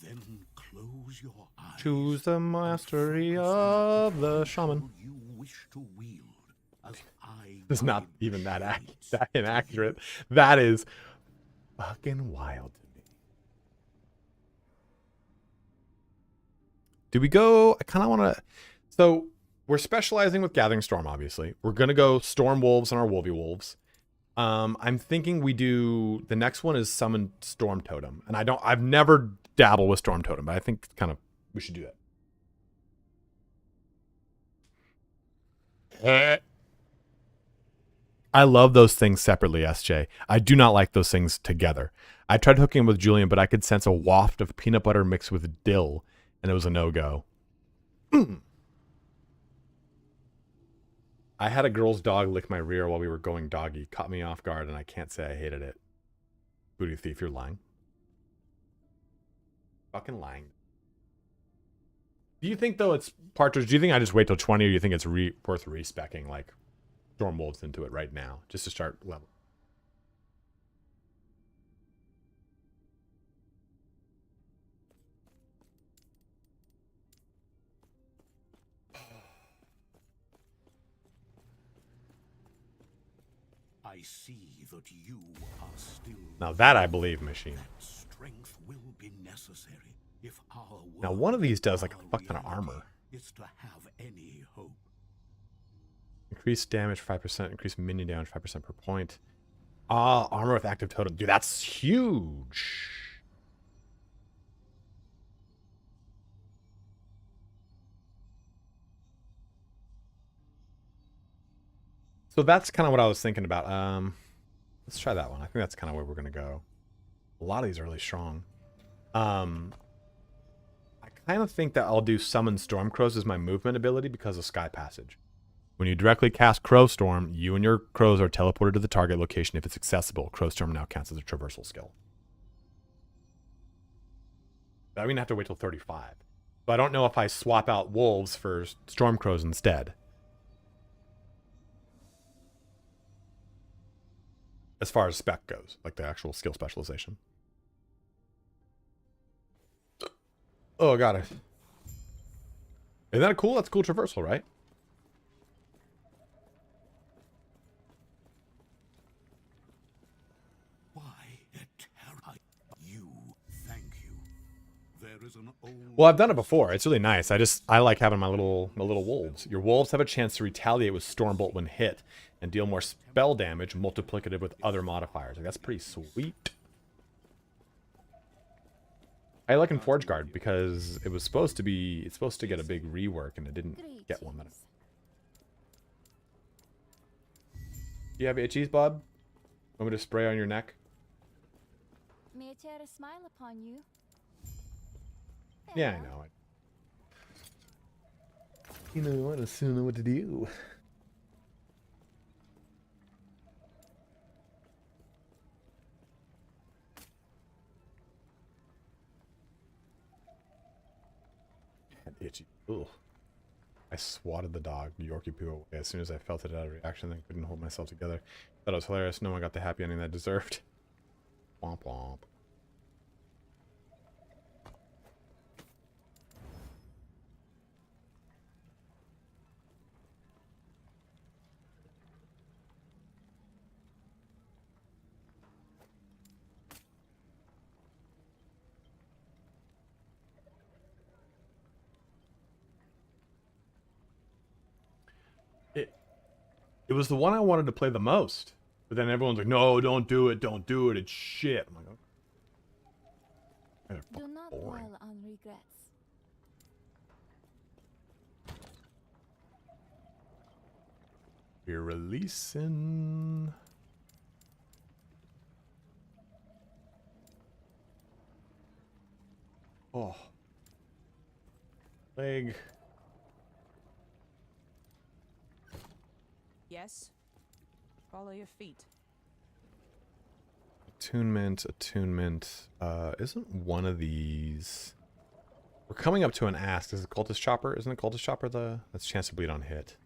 Then close your eyes. Choose the mastery of the shaman. You wish to wield, as I It's not even that inaccurate. That is fucking wild to me. Do we go? I kind of want to. So we're specializing with Gathering Storm, obviously. We're going to go Storm Wolves and our Wolvie Wolves. I'm thinking we do, the next one is Summon Storm Totem. And I've never dabbled with Storm Totem, but I think kind of we should do that. I love those things separately, SJ. I do not like those things together. I tried hooking with Julian, but I could sense a waft of peanut butter mixed with dill, and it was a no-go. I had a girl's dog lick my rear while we were going doggy. Caught me off guard, and I can't say I hated it. Booty thief, you're lying. Fucking lying. Do you think, though, it's Partridge? Do you think I just wait till 20, or do you think it's worth respecking, like, Storm Wolves into it right now, just to start level? I see that you are still. Now that I believe, machine. Strength will be necessary if our now one of these does like a fuck ton of armor. Is to have any hope. Increase damage 5%, increase minion damage 5% per point. Armor with active totem. Dude, that's huge. So that's kind of what I was thinking about. Let's try that one. I think that's kind of where we're going to go. A lot of these are really strong. I kind of think that I'll do Summon Storm Crows as my movement ability because of Sky Passage. When you directly cast Crow Storm, you and your crows are teleported to the target location if it's accessible. Crow Storm now counts as a traversal skill. But I'm going to have to wait till 35. But I don't know if I swap out Wolves for Storm Crows instead. As far as spec goes, like the actual skill specialization. Oh, got it. Isn't that cool? That's a cool traversal, right? Why, you, thank you. There is an old. Well, I've done it before. It's really nice. I like having my little wolves. Your wolves have a chance to retaliate with Stormbolt when hit and deal more spell damage multiplicative with other modifiers. Like, that's pretty sweet. I like in Forge Guard because it's supposed to get a big rework and it didn't get one. Do you have itchies, Bob? Want me to spray on your neck? May I tear a smile upon you? Yeah, I know. You know, I just don't know what to do. itchy. Ugh. I swatted the dog, Yorkie poo, away as soon as I felt it out of reaction. Then couldn't hold myself together. Thought it was hilarious. No one got the happy ending that deserved. Womp womp. It was the one I wanted to play the most. But then everyone's like, no, don't do it, it's shit. I'm like, okay. Do not dwell on regrets. We're releasing... Oh. Leg. Yes. Follow your feet. Attunement. Isn't one of these... We're coming up to an ask. Is it Cultist Chopper? Isn't it Cultist Chopper the... That's chance to bleed on hit.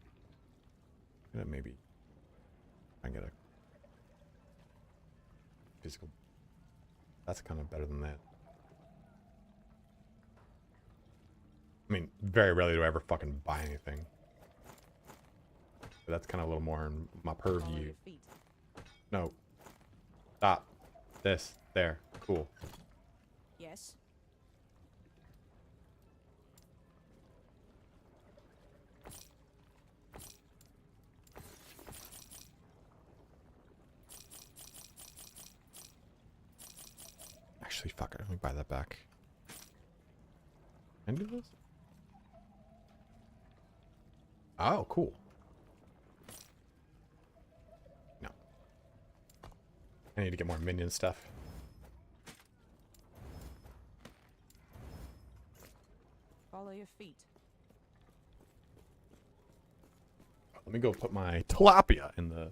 Maybe... I can get a... Physical... That's kind of better than that. I mean, very rarely do I ever fucking buy anything. But that's kind of a little more in my purview. No. Stop. This. There. Cool. Yes. Actually, fuck it. Let me buy that back. Can I do this? Oh, cool. No. I need to get more minion stuff. Follow your feet. Let me go put my tilapia in the...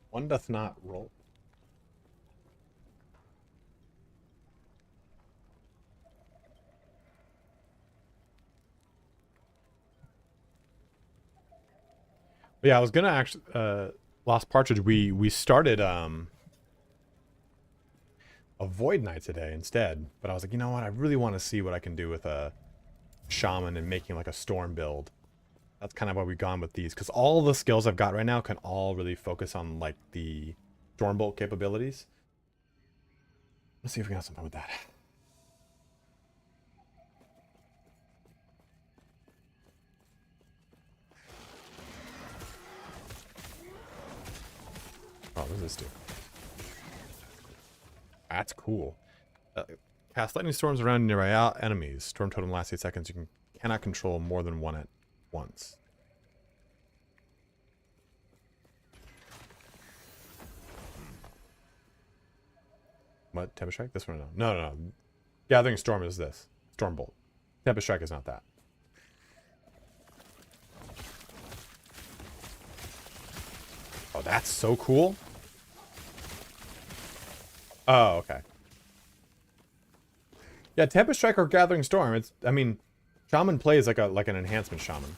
One doth not roll. But yeah, I was gonna actually Lost Partridge, we started a Void Knight today instead. But I was like, you know what, I really want to see what I can do with a shaman and making like a storm build. That's kind of why we've gone with these, because all the skills I've got right now can all really focus on like the Stormbolt capabilities. Let's see if we can have some fun with that. Oh, what does this do? That's cool. Cast lightning storms around nearby enemies. Storm totem lasts 8 seconds. You cannot control more than one at once. What? Tempest Strike? This one? No. No. Gathering Storm is this. Stormbolt. Tempest Strike is not that. Oh, that's so cool. Oh, okay. Yeah, Tempest Strike or Gathering Storm. It's, I mean, Shaman plays like an enhancement Shaman.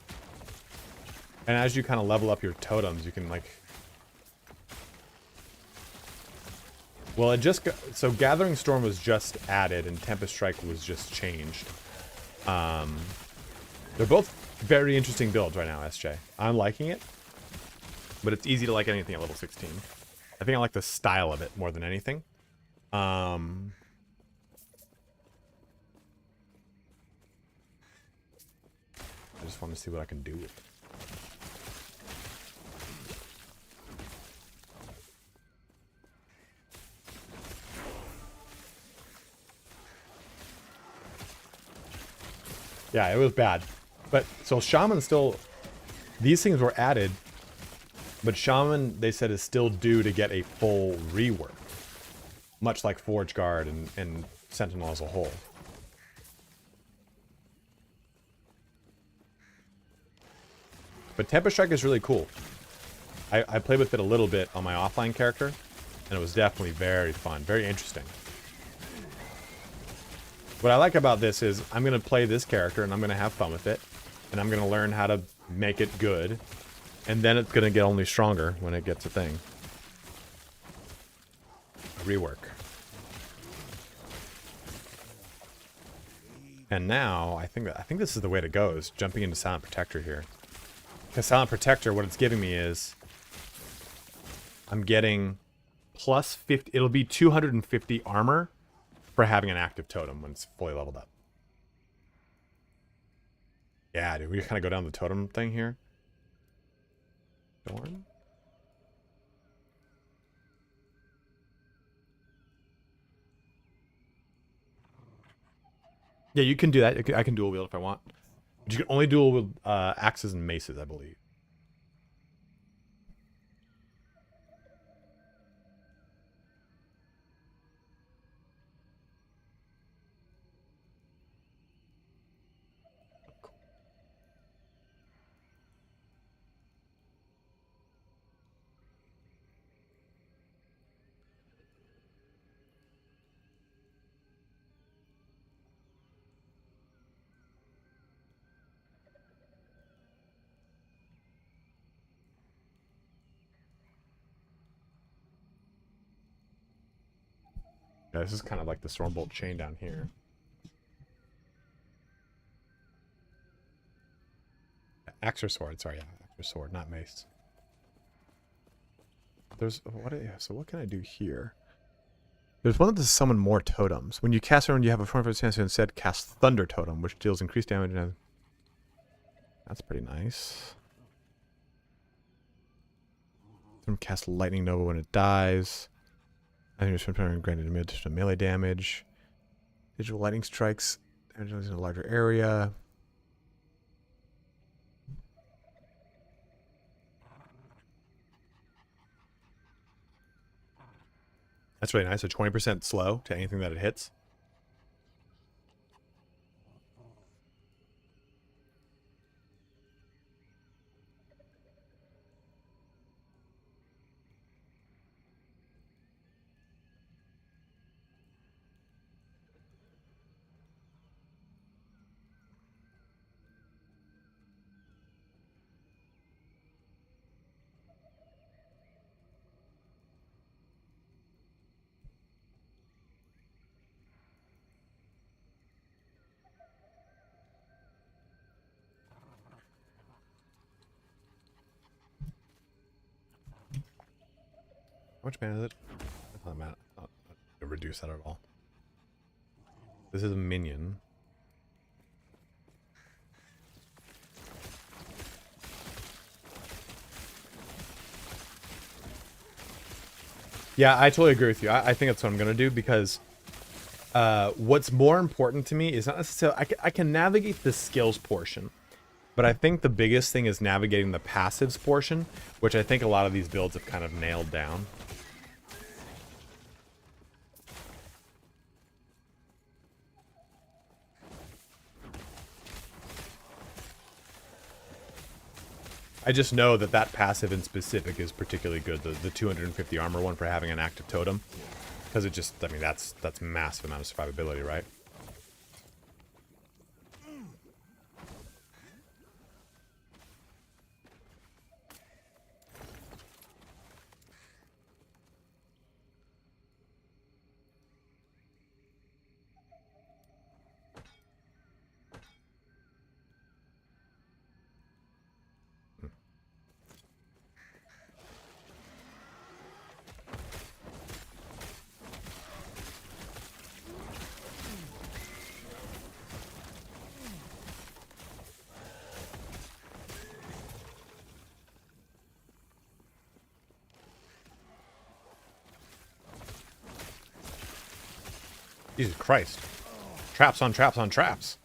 And as you kind of level up your totems, you can like... Well, it just... So Gathering Storm was just added and Tempest Strike was just changed. They're both very interesting builds right now, SJ. I'm liking it. But it's easy to like anything at level 16. I think I like the style of it more than anything. I just want to see what I can do with it. Yeah, it was bad. But, so Shaman still... These things were added, but Shaman, they said, is still due to get a full rework. Much like Forge Guard and Sentinel as a whole. But Tempest Strike is really cool. I played with it a little bit on my offline character, and it was definitely very fun, very interesting. What I like about this is I'm going to play this character, and I'm going to have fun with it, and I'm going to learn how to make it good, and then it's going to get only stronger when it gets a thing. A rework. And now, I think this is the way to go, is jumping into Silent Protector here. Because Silent Protector, what it's giving me is... I'm getting plus 50... It'll be 250 armor for having an active totem when it's fully leveled up. Yeah, dude, we kind of go down the totem thing here. Dorn? Yeah, you can do that. I can dual wield if I want. But you can only dual wield axes and maces, I believe. Yeah, this is kind of like the Stormbolt chain down here. Axe or sword, sorry, yeah, axe or sword, not mace. There's so what can I do here? There's one that does summon more totems. When you cast it, you have a 20% chance to instead cast Thunder Totem, which deals increased damage. And that's pretty nice. Then cast Lightning Nova when it dies. I think it's granted additional melee damage. Digital lightning strikes in a larger area. That's really nice. So 20% slow to anything that it hits. much mana is it? That's not mana. Not reduce that at all. This is a minion. Yeah, I totally agree with you. I think that's what I'm gonna do because what's more important to me is not necessarily I can navigate the skills portion, but I think the biggest thing is navigating the passives portion, which I think a lot of these builds have kind of nailed down. I just know that that passive in specific is particularly good. The 250 armor one for having an active totem, because it just, I mean, that's massive amount of survivability, right? Jesus Christ. Traps on traps on traps.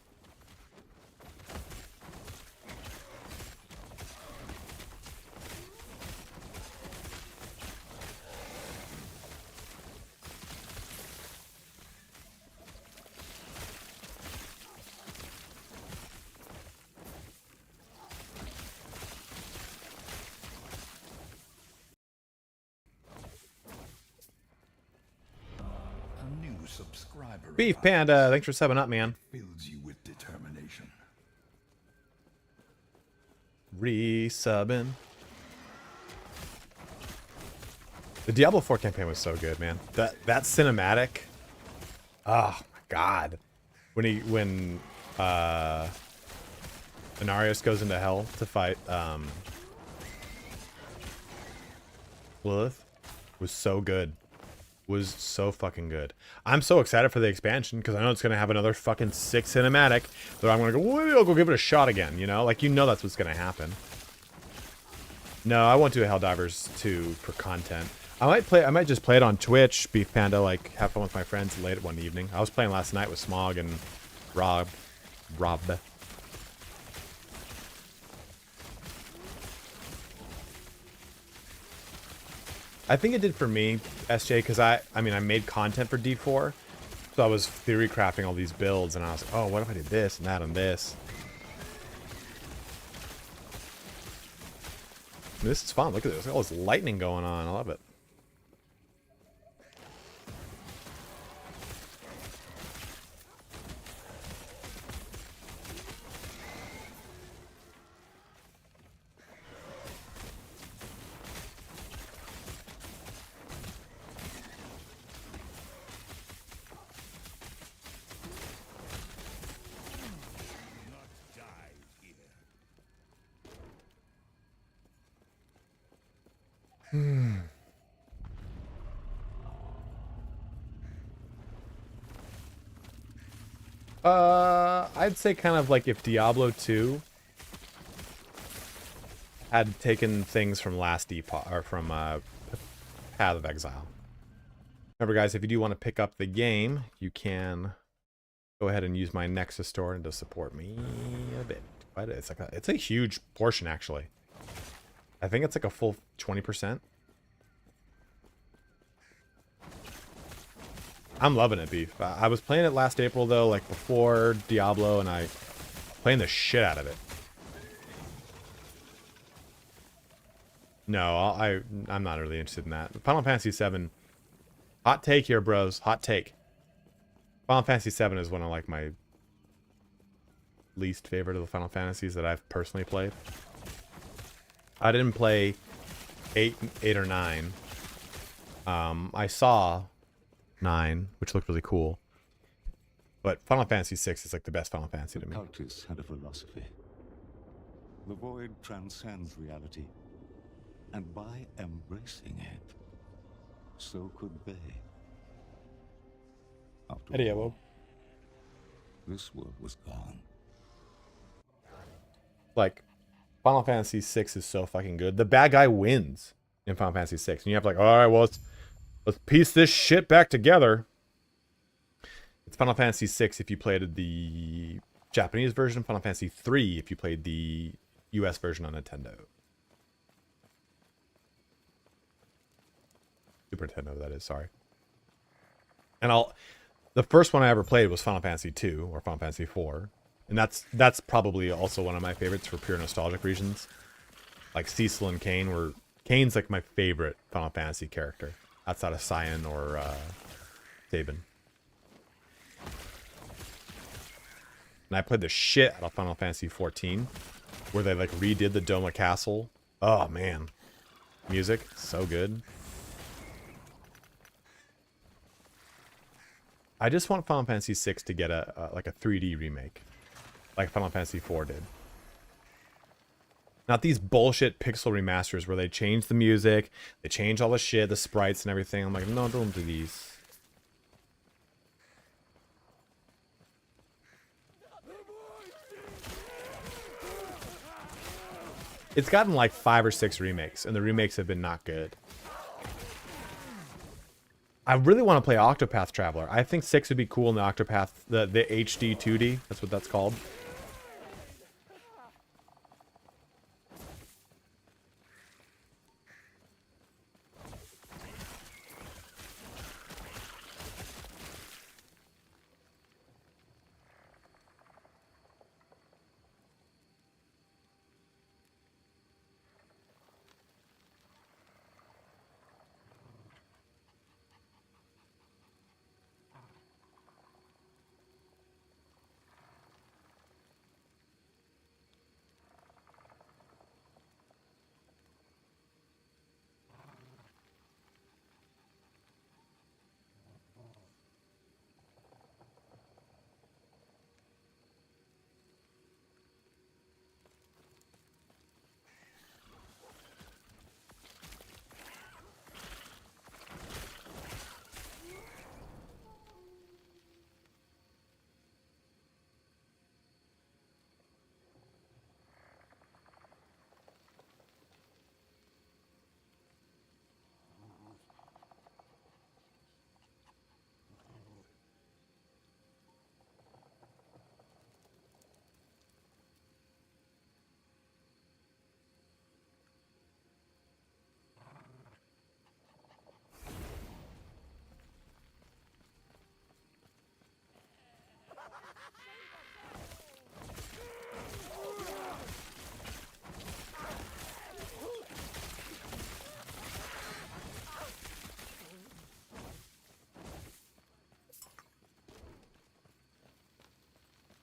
Subscriber Beef Panda, thanks for subbing up, man. fills you with determination. Resubbing. The Diablo 4 campaign was so good, man. That cinematic. Oh my god. When Inarius goes into hell to fight Lilith was so good. Was so fucking good. I'm so excited for the expansion because I know it's gonna have another fucking sick cinematic that I'm gonna go, well, I'll go give it a shot again, you know? Like, you know that's what's gonna happen. No, I won't do a Helldivers 2 for content. I might just play it on Twitch, Beef Panda, like have fun with my friends late one evening. I was playing last night with Smog and Rob. I think it did for me, SJ, because I mean, I made content for D4, so I was theory crafting all these builds, and I was like, oh, what if I did this and that and this? This is fun. Look at this. All this lightning going on. I love it. I'd say kind of like if Diablo 2 had taken things from last Epoch, or from Path of Exile. Remember, guys, if you do want to pick up the game, you can go ahead and use my Nexus store and to support me a bit. But it's a huge portion, actually. I think it's like a full 20%. I'm loving it, Beef. I was playing it last April, though, like before Diablo, and I playing the shit out of it. No, I'm not really interested in that. Final Fantasy VII. Hot take here, bros. Hot take. Final Fantasy VII is one of like my least favorite of the Final Fantasies that I've personally played. I didn't play 8 or 9. I saw 9, which looked really cool. But Final Fantasy VI is like the best Final Fantasy to me. Cultists had a philosophy. The void transcends reality, and by embracing it, So could they. After Howdy, all, Evo. this world was gone. Like, Final Fantasy VI is so fucking good. The bad guy wins in Final Fantasy VI. And you have like, all right, well, let's piece this shit back together. It's Final Fantasy VI if you played the Japanese version, Final Fantasy III if you played the US version on Nintendo. Super Nintendo, that is, sorry. And the first one I ever played was Final Fantasy II or Final Fantasy IV. And that's probably also one of my favorites for pure nostalgic reasons. Like Cecil and Kain Kain's like my favorite Final Fantasy character outside of Cyan or Sabin. And I played the shit out of Final Fantasy XIV, where they like redid the Doma Castle. Oh man, music so good. I just want Final Fantasy VI to get like a 3D remake, like Final Fantasy IV did. Not these bullshit pixel remasters where they change the music, they change all the shit, the sprites and everything. I'm like, no, don't do these. It's gotten like 5 or 6 remakes, and the remakes have been not good. I really want to play Octopath Traveler. I think 6 would be cool in the Octopath, the HD 2D. That's what that's called.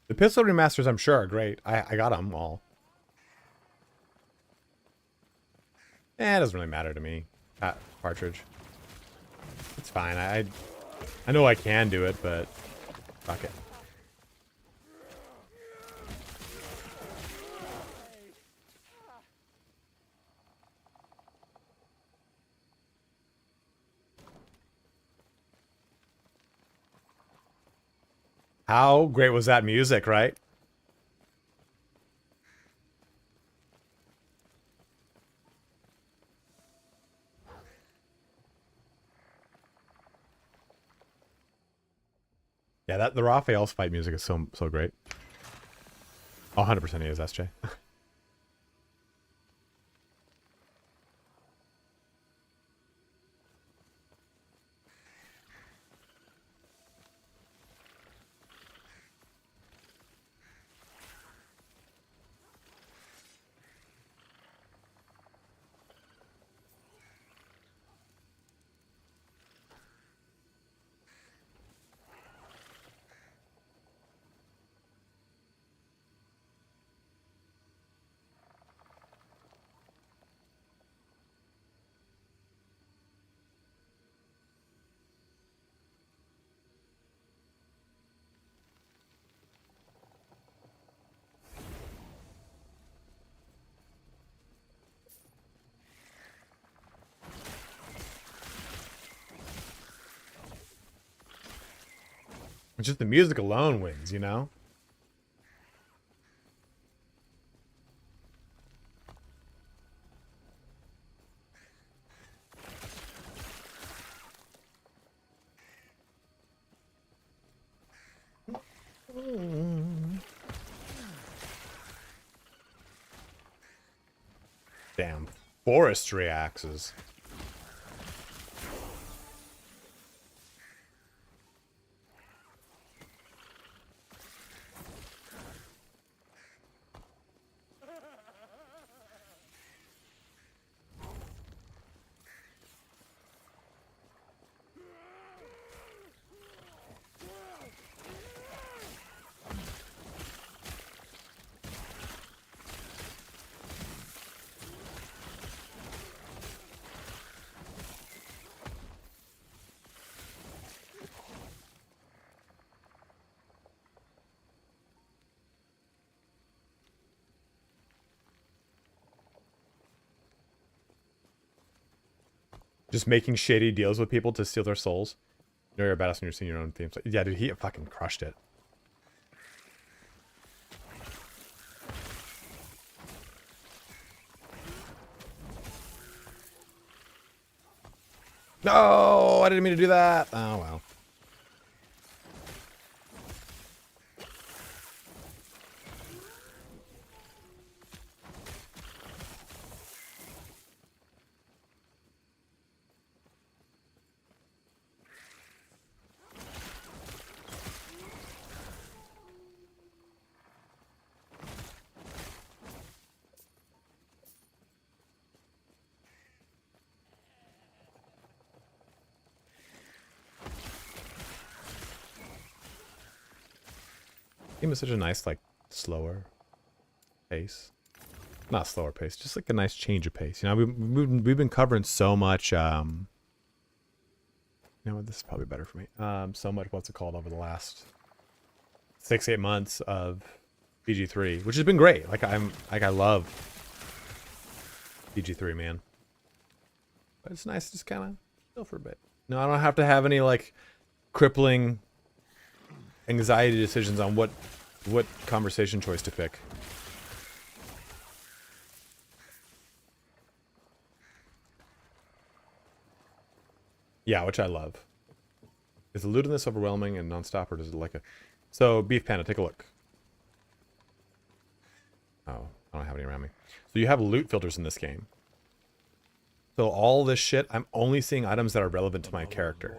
The pistol remasters, I'm sure, are great. I got them all. It doesn't really matter to me. That cartridge. It's fine. I know I can do it, but fuck it. How great was that music, right? Yeah, the Raphael's fight music is so great. 100% he is, SJ. It's just the music alone wins, you know? Damn. Forestry axes. Just making shady deals with people to steal their souls. You know you're a badass when you're seeing your own themes. Yeah, dude, he fucking crushed it. No, I didn't mean to do that. Oh, well. Game is such a nice, like, slower pace. Not slower pace, just like a nice change of pace. You know, we've been covering so much. You know what? This is probably better for me. So much. What's it called over the last 6-8 months of BG3, which has been great. I love BG3, man. But it's nice to just kind of chill for a bit. No, I don't have to have any like crippling anxiety decisions on what conversation choice to pick. Yeah, which I love. Is the loot in this overwhelming and non-stop, or does it like a... So, Beef Panda, take a look. Oh, I don't have any around me. So you have loot filters in this game. So all this shit, I'm only seeing items that are relevant to my character.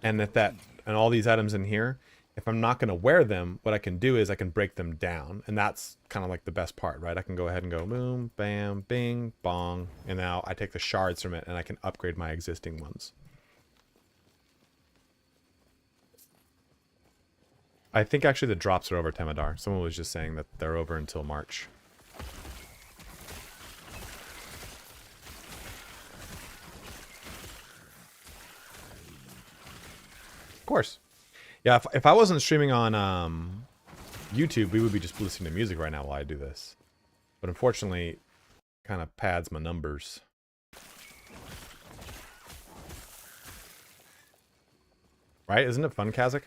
And and all these items in here, if I'm not going to wear them, what I can do is I can break them down. And that's kind of like the best part, right? I can go ahead and go boom, bam, bing, bong. And now I take the shards from it and I can upgrade my existing ones. I think actually the drops are over Temodar. Someone was just saying that they're over until March. Of course. Yeah, if I wasn't streaming on YouTube, we would be just listening to music right now while I do this. But unfortunately, it kind of pads my numbers. Right? Isn't it fun, Kazakh?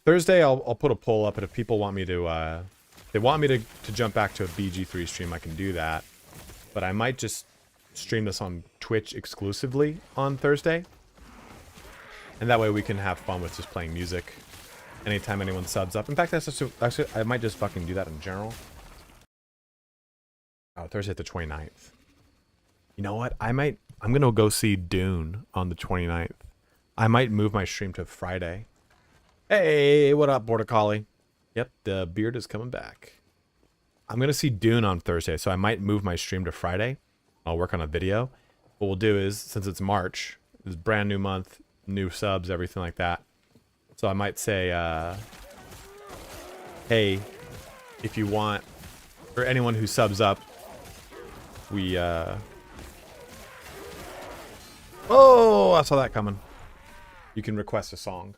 Thursday, I'll put a poll up, and if people want me to, they want me to jump back to a BG3 stream, I can do that. But I might just stream this on Twitch exclusively on Thursday. And that way we can have fun with just playing music anytime anyone subs up. In fact, that's just, actually, I might just fucking do that in general. Oh, Thursday the 29th. You know what? I'm going to go see Dune on the 29th. I might move my stream to Friday. Hey, what up, Border Collie? Yep, the beard is coming back. I'm going to see Dune on Thursday, so I might move my stream to Friday. I'll work on a video. What we'll do is, since it's March, it's a brand new month, new subs, everything like that. So I might say, hey, if you want, or anyone who subs up, we, oh, I saw that coming. You can request a song.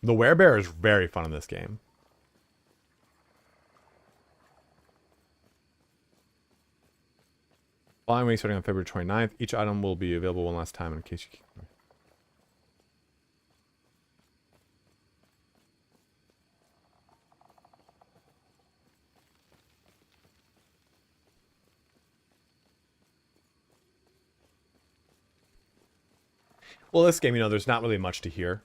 The werebear is very fun in this game. Following week, starting on February 29th, each item will be available one last time in case you keep... Well, this game, you know, there's not really much to hear.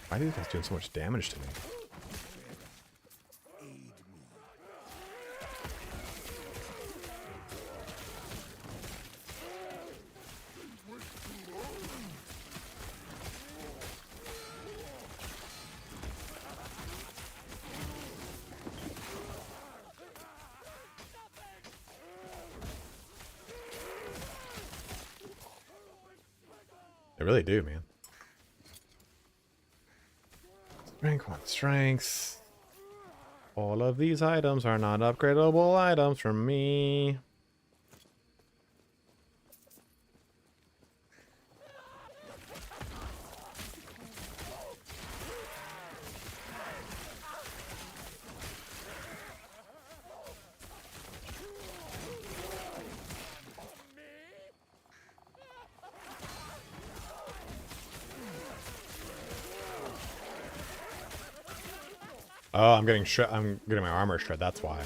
Why are these guys doing so much damage to me? They really do, man. Strength, one strengths. All of these items are not upgradable items from me. Oh, I'm getting my armor shred, that's why.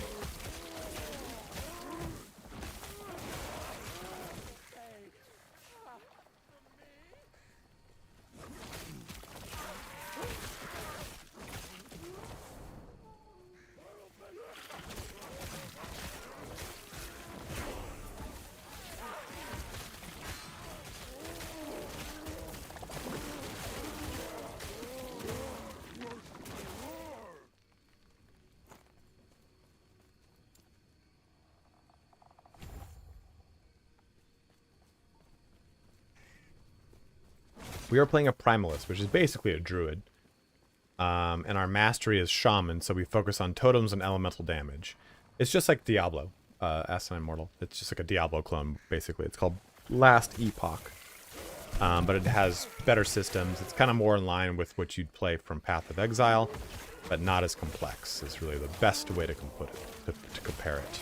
We are playing a Primalist, which is basically a druid. And our mastery is shaman, so we focus on totems and elemental damage. It's just like Diablo, Ascent Immortal. It's just like a Diablo clone, basically. It's called Last Epoch. But it has better systems. It's kind of more in line with what you'd play from Path of Exile, but not as complex is really the best way to put it, to compare it.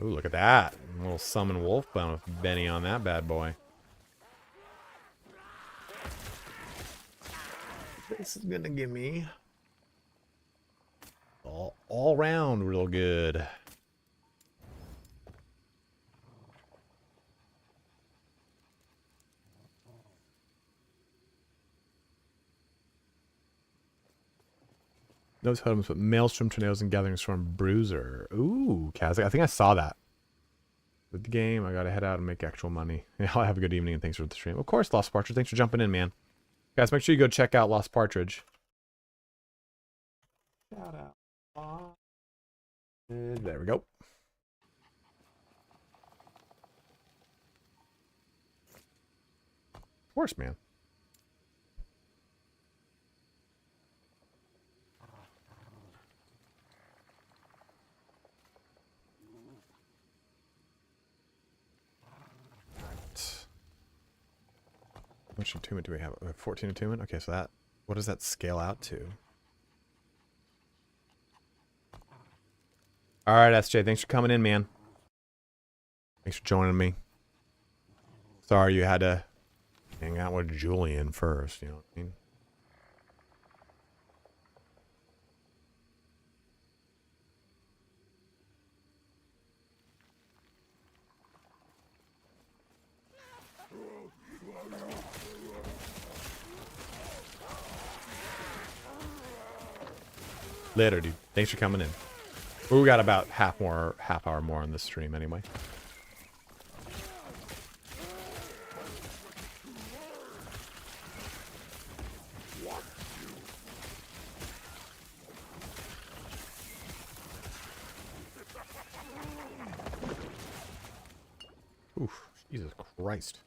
Ooh, look at that. A little summon wolf bound with Benny on that bad boy. This is gonna give me all round real good. No totems, but Maelstrom, Tornadoes, and Gathering Storm Bruiser. Ooh, Kaz, I think I saw that. With the game, I gotta head out and make actual money. Yeah, I'll have a good evening and thanks for the stream. Of course, Lost Partridge, thanks for jumping in, man. Guys, make sure you go check out Lost Partridge. Shout out. There we go. Of course, man. How much attunement do we have? 14 attunement? Okay, so that, what does that scale out to? Alright, SJ, thanks for coming in, man. Thanks for joining me. Sorry you had to hang out with Julian first, you know what I mean? Later, dude. Thanks for coming in. We got about half hour more on this stream anyway. Oof, Jesus Christ.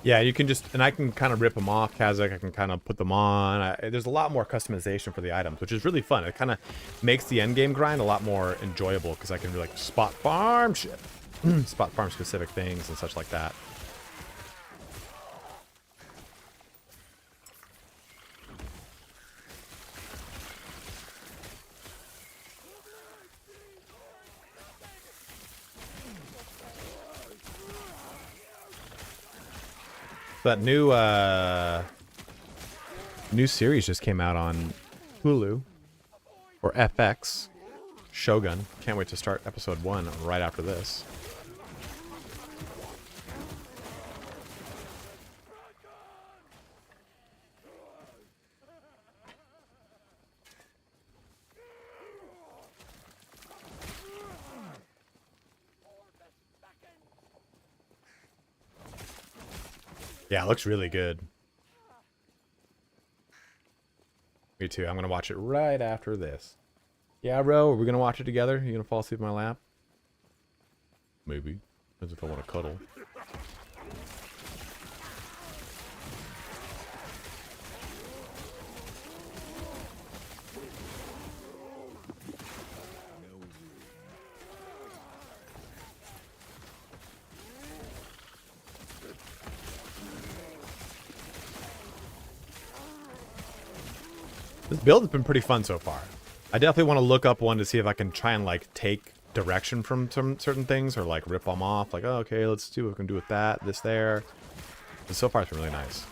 Yeah, you can just, and I can kind of rip them off, Kazakh. I can kind of put them on. There's a lot more customization for the items, which is really fun. It kind of makes the end game grind a lot more enjoyable because I can like spot farm shit, spot farm specific things and such like that. That new series just came out on Hulu or FX. Shogun. Can't wait to start episode 1 right after this. Yeah, it looks really good. Me too. I'm going to watch it right after this. Yeah, bro, are we going to watch it together? You going to fall asleep in my lap? Maybe. As if I want to cuddle. This build has been pretty fun so far. I definitely want to look up one to see if I can try and like take direction from some certain things or like rip them off. Like, oh, okay, let's see what we can do with that, this there. But so far it's been really nice.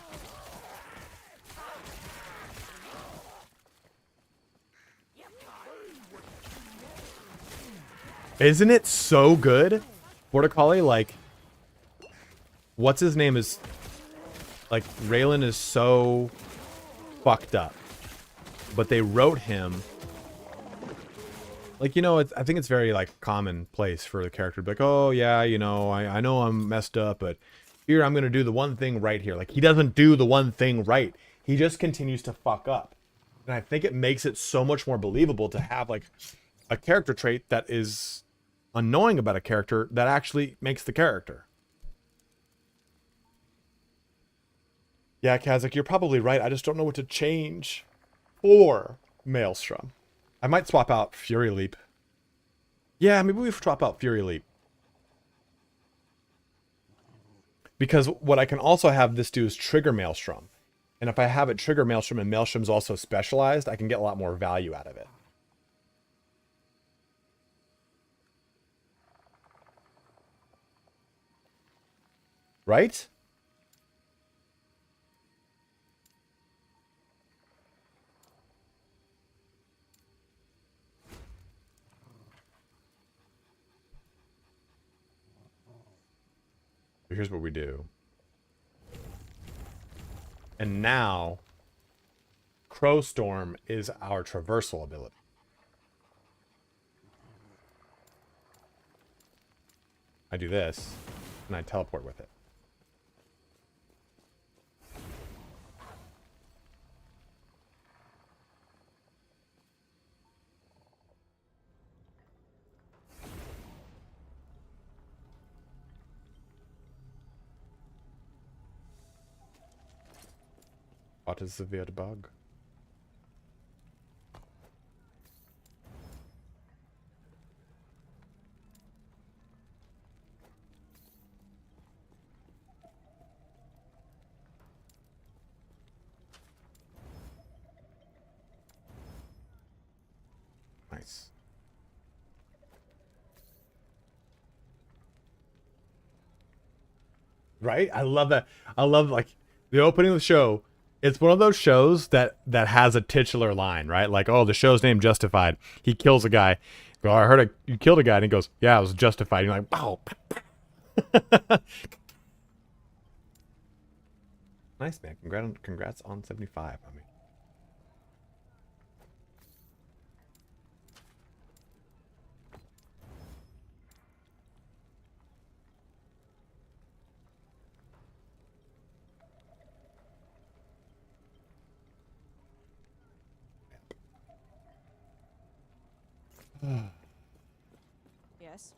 Isn't it so good? Border Collie, like, what's his name is, like, Raylan is so fucked up. But they wrote him, like, you know, I think it's very, like, commonplace for the character to be like, oh, yeah, you know, I know I'm messed up, but here I'm going to do the one thing right here. Like, he doesn't do the one thing right. He just continues to fuck up. And I think it makes it so much more believable to have, like, a character trait that is annoying about a character that actually makes the character. Yeah, Kazakh, you're probably right. I just don't know what to change for Maelstrom. I might swap out Fury Leap. Yeah, maybe we swap out Fury Leap. Because what I can also have this do is trigger Maelstrom. And if I have it trigger Maelstrom and Maelstrom's also specialized, I can get a lot more value out of it. Right? Here's what we do. And now, Crowstorm is our traversal ability. I do this, and I teleport with it. What is the weird bug? Nice. Right? I love that. I love, like, the opening of the show. It's one of those shows that has a titular line, right? Like, oh, the show's name Justified. He kills a guy. Go, I heard you killed a guy, and he goes, yeah, it was Justified. And you're like, wow. Nice, man. Congrats on 75. I mean. Yes.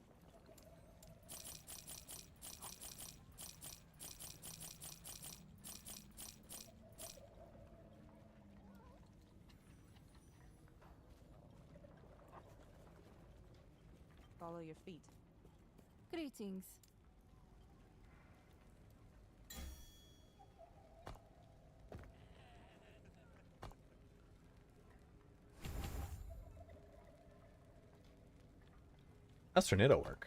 follow your feet. Greetings. How's tornado work?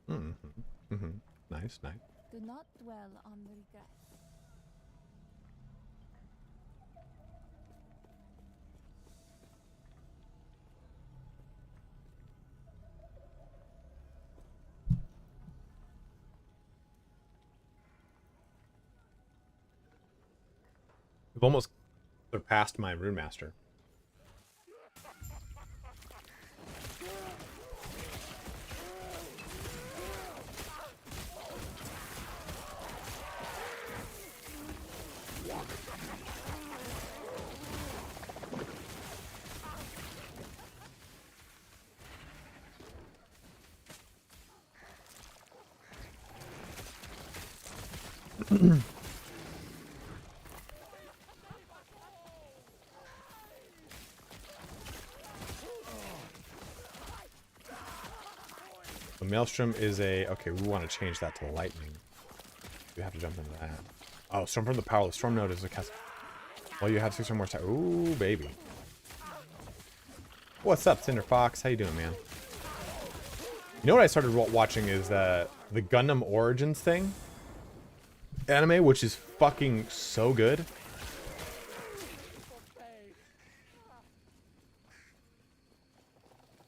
Mm-hmm. Mm-hmm. Nice, nice. Do not dwell on the regret. We've almost surpassed my RuneMaster. The Maelstrom is a... Okay, we want to change that to lightning. We have to jump into that. Oh, Storm from the Powerless. Storm Node is a cast... Well, you have 6 or more... Ooh, baby. What's up, Cinder Fox? How you doing, man? You know what I started watching is the Gundam Origins thing? Anime, which is fucking so good.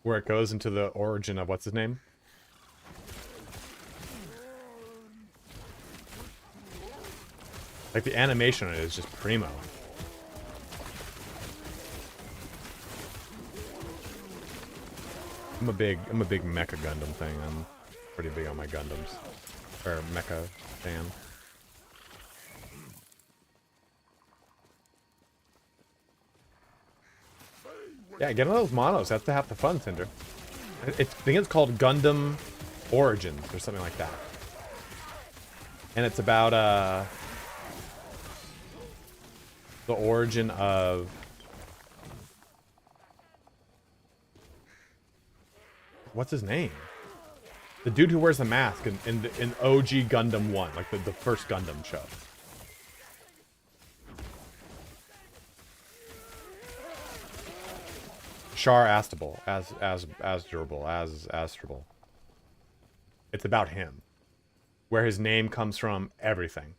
Where it goes into the origin of... What's his name? Like, the animation on it is just primo. I'm a big Mecha Gundam thing. I'm pretty big on my Gundams. Or Mecha fan. Yeah, get one of those monos. That's half the fun, Cinder. I think it's called Gundam Origins or something like that. And it's about the origin of what's his name? The dude who wears the mask in OG Gundam 1, like the first Gundam show. Char Astable, Astrable. It's about him. Where his name comes from, everything.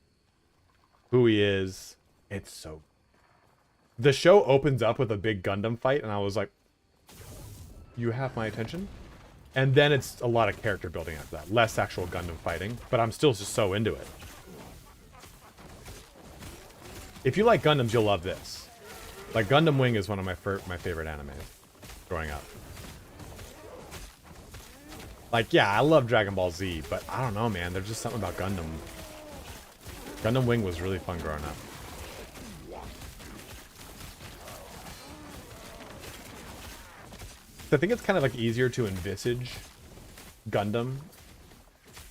Who he is. It's so... The show opens up with a big Gundam fight, and I was like, you have my attention? And then it's a lot of character building after that. Less actual Gundam fighting, but I'm still just so into it. If you like Gundams, you'll love this. Like, Gundam Wing is one of my favorite animes growing up. Like, yeah, I love Dragon Ball Z, but I don't know, man. There's just something about Gundam. Gundam Wing was really fun growing up. So I think it's kind of like easier to envisage Gundam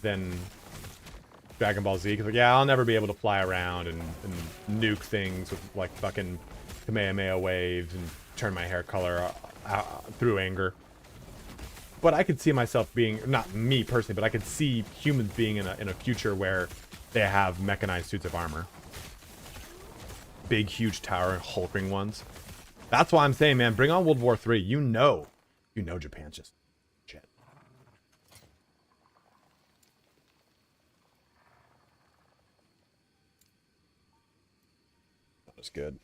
than Dragon Ball Z. Because, like, yeah, I'll never be able to fly around and nuke things with, like, fucking Kamehameha waves and turn my hair color through anger. But I could see myself being, not me personally, but I could see humans being in a future where they have mechanized suits of armor. Big, huge tower, hulking ones. That's why I'm saying, man, bring on World War III. You know Japan's just shit. That was good.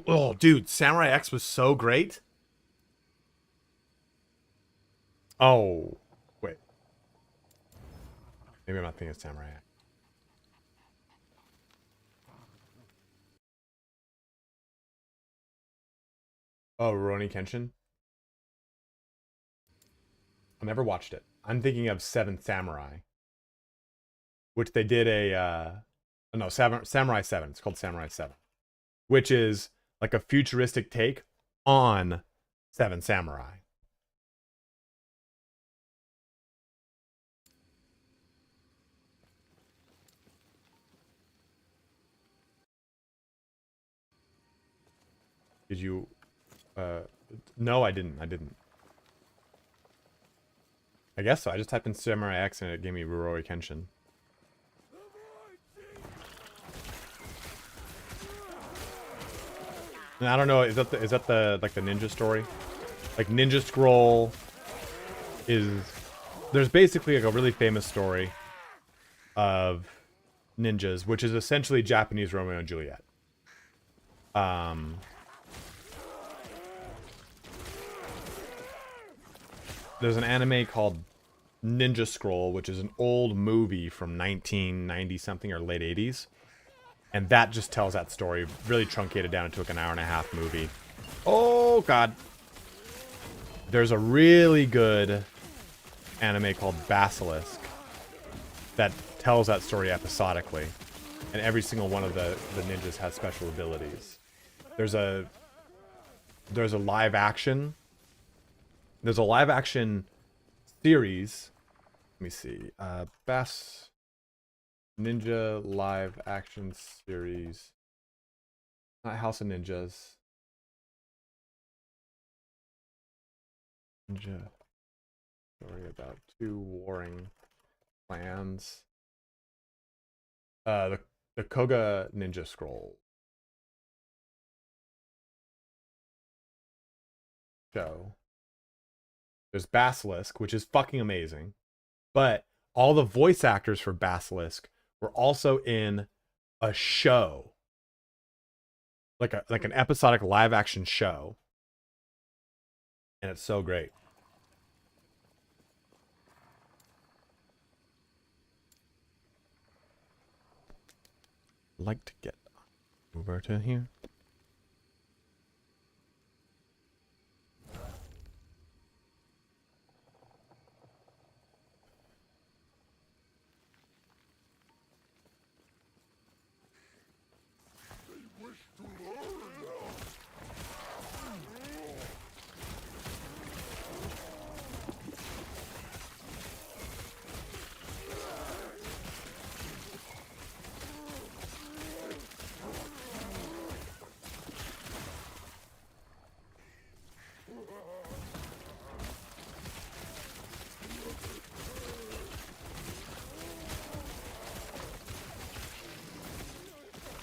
Oh, dude, Samurai X was so great. Oh, wait. Maybe I'm not thinking of Samurai X. Oh, Rurouni Kenshin? I never watched it. I'm thinking of Seven Samurai. Which they did no, Samurai 7. It's called Samurai 7. Which is like a futuristic take on Seven Samurai. Did you? No, I didn't. I didn't. I guess so. I just typed in Samurai X and it gave me Rurouni Kenshin. And I don't know. Is that the like the ninja story? Like Ninja Scroll is there's basically like a really famous story of ninjas, which is essentially Japanese Romeo and Juliet. There's an anime called Ninja Scroll, which is an old movie from 1990 something or late 80s. And that just tells that story, really truncated down into like an hour-and-a-half movie. Oh, God. There's a really good anime called Basilisk that tells that story episodically. And every single one of the ninjas has special abilities. There's a live action. There's a live action series. Let me see. Bass Ninja live action series. Not House of Ninjas. Ninja story about two warring clans. The Koga Ninja Scroll show. There's Basilisk, which is fucking amazing. But all the voice actors for Basilisk were also in a show. Like an episodic live action show. And it's so great. I'd like to get over to here.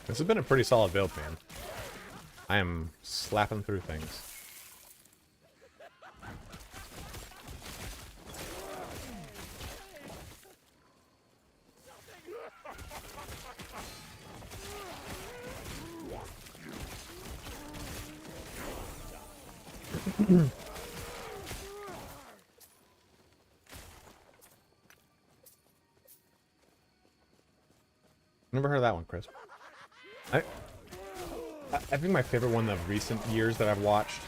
This has been a pretty solid build, man. I am slapping through things. Never heard of that one, Chris. I think my favorite one of recent years that I've watched.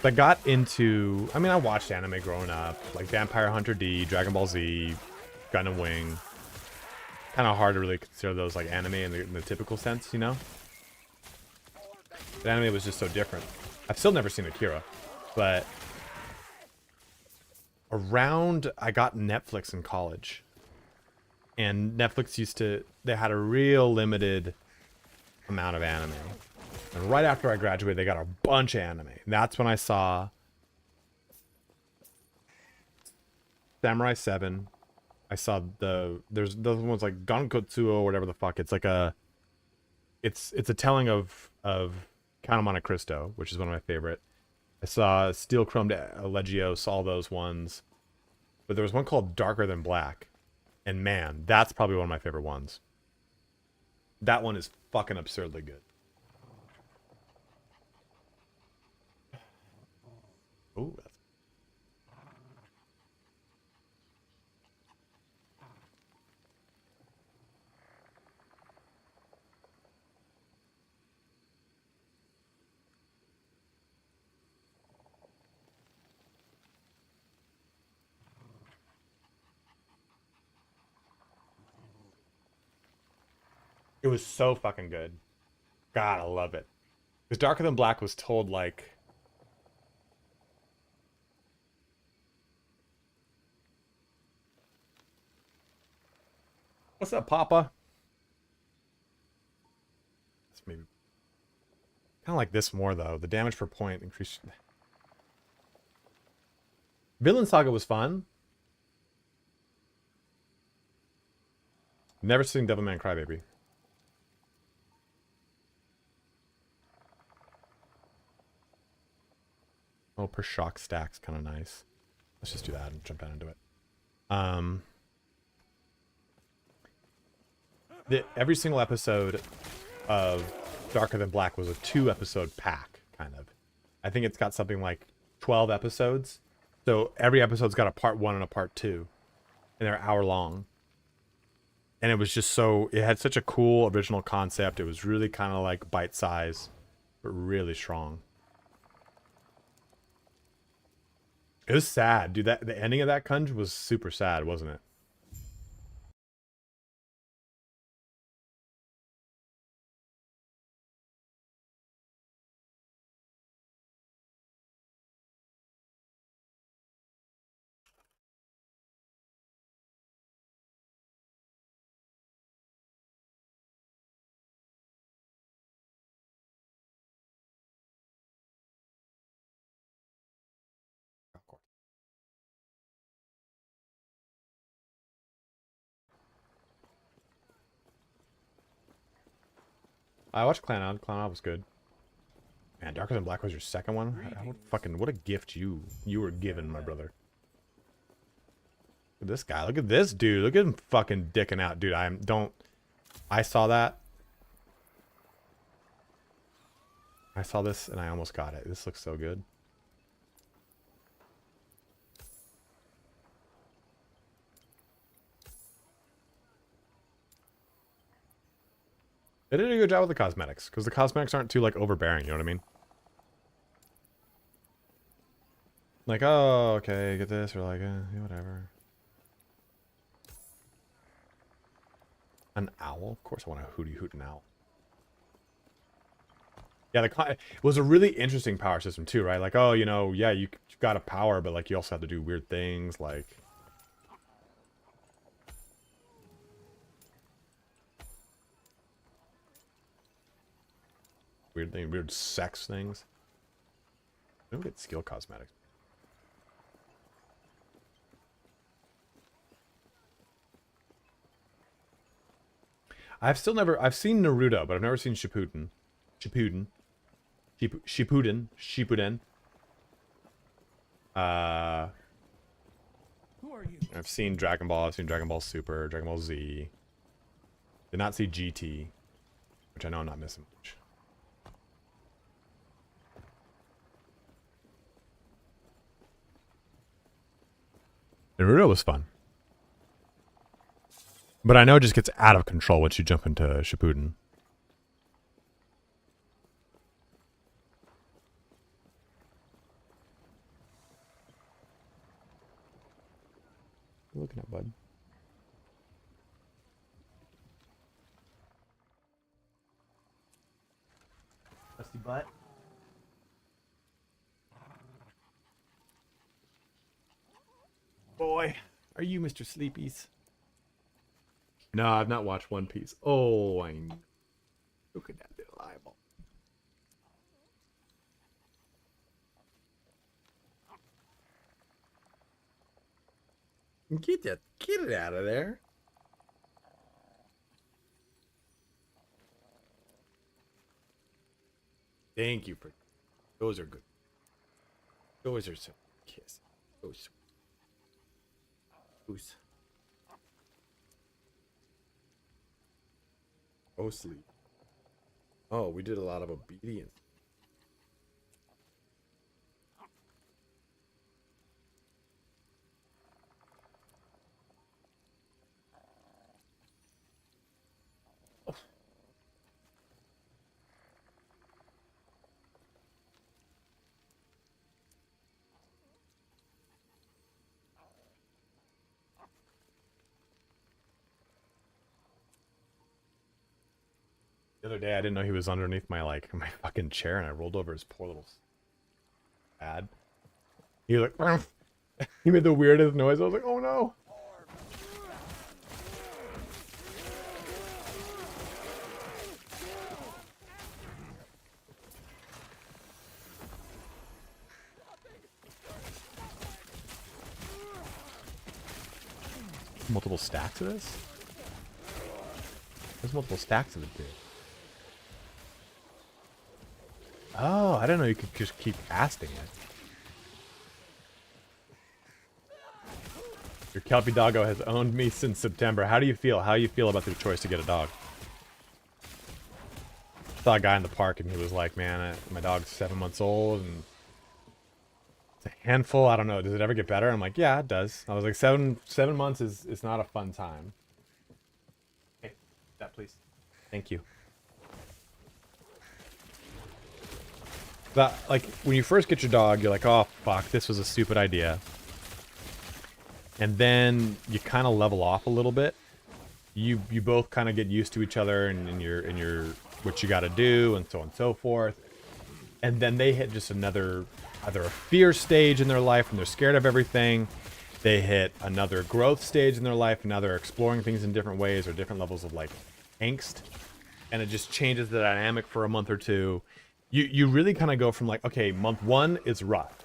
I got into. I mean, I watched anime growing up, like Vampire Hunter D, Dragon Ball Z, Gundam Wing. Kind of hard to really consider those like anime in the typical sense, you know. But anime was just so different. I've still never seen Akira, but around I got Netflix in college, and Netflix they had a real limited amount of anime. And right after I graduated, they got a bunch of anime. And that's when I saw Samurai 7. I saw there's those ones like Gankotsuo or whatever the fuck. It's like it's a telling of Count of Monte Cristo, which is one of my favorite. I saw Steel Chromed Legio, saw those ones. But there was one called Darker Than Black. And man, that's probably one of my favorite ones. That one is fucking absurdly good. Ooh, that's... It was so fucking good. God, I love it. Because Darker Than Black was told like... What's up, Papa? That's maybe... Kind of like this more though. The damage per point increased. Villain Saga was fun. Never seen Devilman Crybaby. Oh, per shock stack's kind of nice. Let's just do that and jump down into it. Every single episode of Darker Than Black was a 2-episode pack, kind of. I think it's got something like 12 episodes. So every episode's got a part 1 and a part 2. And they're hour long. And it was just so... It had such a cool original concept. It was really kind of like bite-size, but really strong. It was sad, dude. The ending of that Kunj was super sad, wasn't it? I watched Clan Out. Clan Out was good. Man, Darker Than Black was your second one? What a gift you were given, my brother. Look at this guy. Look at this dude. Look at him fucking dicking out. Dude, I saw that. I saw this and I almost got it. This looks so good. They did a good job with the cosmetics, because the cosmetics aren't too, like, overbearing, you know what I mean? Like, oh, okay, get this, or like, yeah, whatever. An owl? Of course I want a hooty hoot an owl. Yeah, it was a really interesting power system, too, right? Like, oh, you know, yeah, you got a power, but, like, you also have to do weird things, like... weird sex things. We don't get skill cosmetics. I've seen Naruto, but I've never seen Shippuden. Who are you? I've seen Dragon Ball, I've seen Dragon Ball Super, Dragon Ball Z. Did not see GT, which I know I'm not missing much. Naruto was fun. But I know it just gets out of control once you jump into Shippuden. What are you looking at, bud? Dusty butt. Boy, are you Mr. Sleepies? No, I've not watched One Piece. Oh, I know. Look at that little eyeball. Get it out of there. Thank you for those are good. Those are some kiss. Those. Oops. Oh, sleep. Oh, we did a lot of obedience. Oh. The other day, I didn't know he was underneath my my fucking chair, and I rolled over his poor little pad. He was like, he made the weirdest noise. I was like, oh no. Multiple stacks of this? There's multiple stacks of it, dude. Oh, I didn't know you could just keep casting it. Your Kelpie doggo has owned me since September. How do you feel? How do you feel about the choice to get a dog? I saw a guy in the park and he was like, man, my dog's 7 months old and it's a handful. I don't know. Does it ever get better? I'm like, yeah, it does. I was like, seven months is not a fun time. Hey, that please. Thank you. But like when you first get your dog, you're like, oh fuck, this was a stupid idea. And then you kind of level off a little bit. You both kind of get used to each other and your what you got to do and so on and so forth. And then they hit just another either a fear stage in their life and they're scared of everything. They hit another growth stage in their life and now they're exploring things in different ways or different levels of like angst. And it just changes the dynamic for a month or two. You really kind of go from like, okay, month 1 is rough.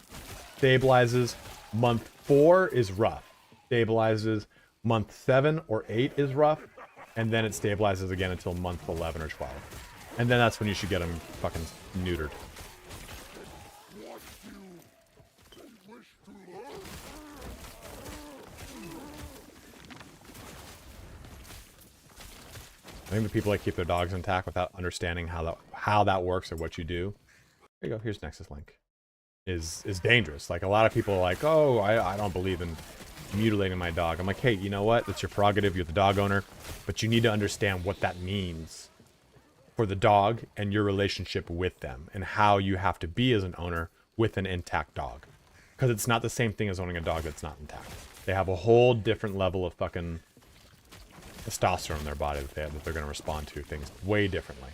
Stabilizes. Month 4 is rough. Stabilizes. Month 7 or 8 is rough. And then it stabilizes again until month 11 or 12. And then that's when you should get them fucking neutered. I think the people that keep their dogs intact without understanding how that works or what you do. There you go. Here's Nexus Link. Is dangerous. Like a lot of people are like, oh, I don't believe in mutilating my dog. I'm like, hey, you know what? That's your prerogative. You're the dog owner, but you need to understand what that means for the dog and your relationship with them and how you have to be as an owner with an intact dog. Because it's not the same thing as owning a dog that's not intact. They have a whole different level of fucking testosterone in their body that they're going to respond to things way differently.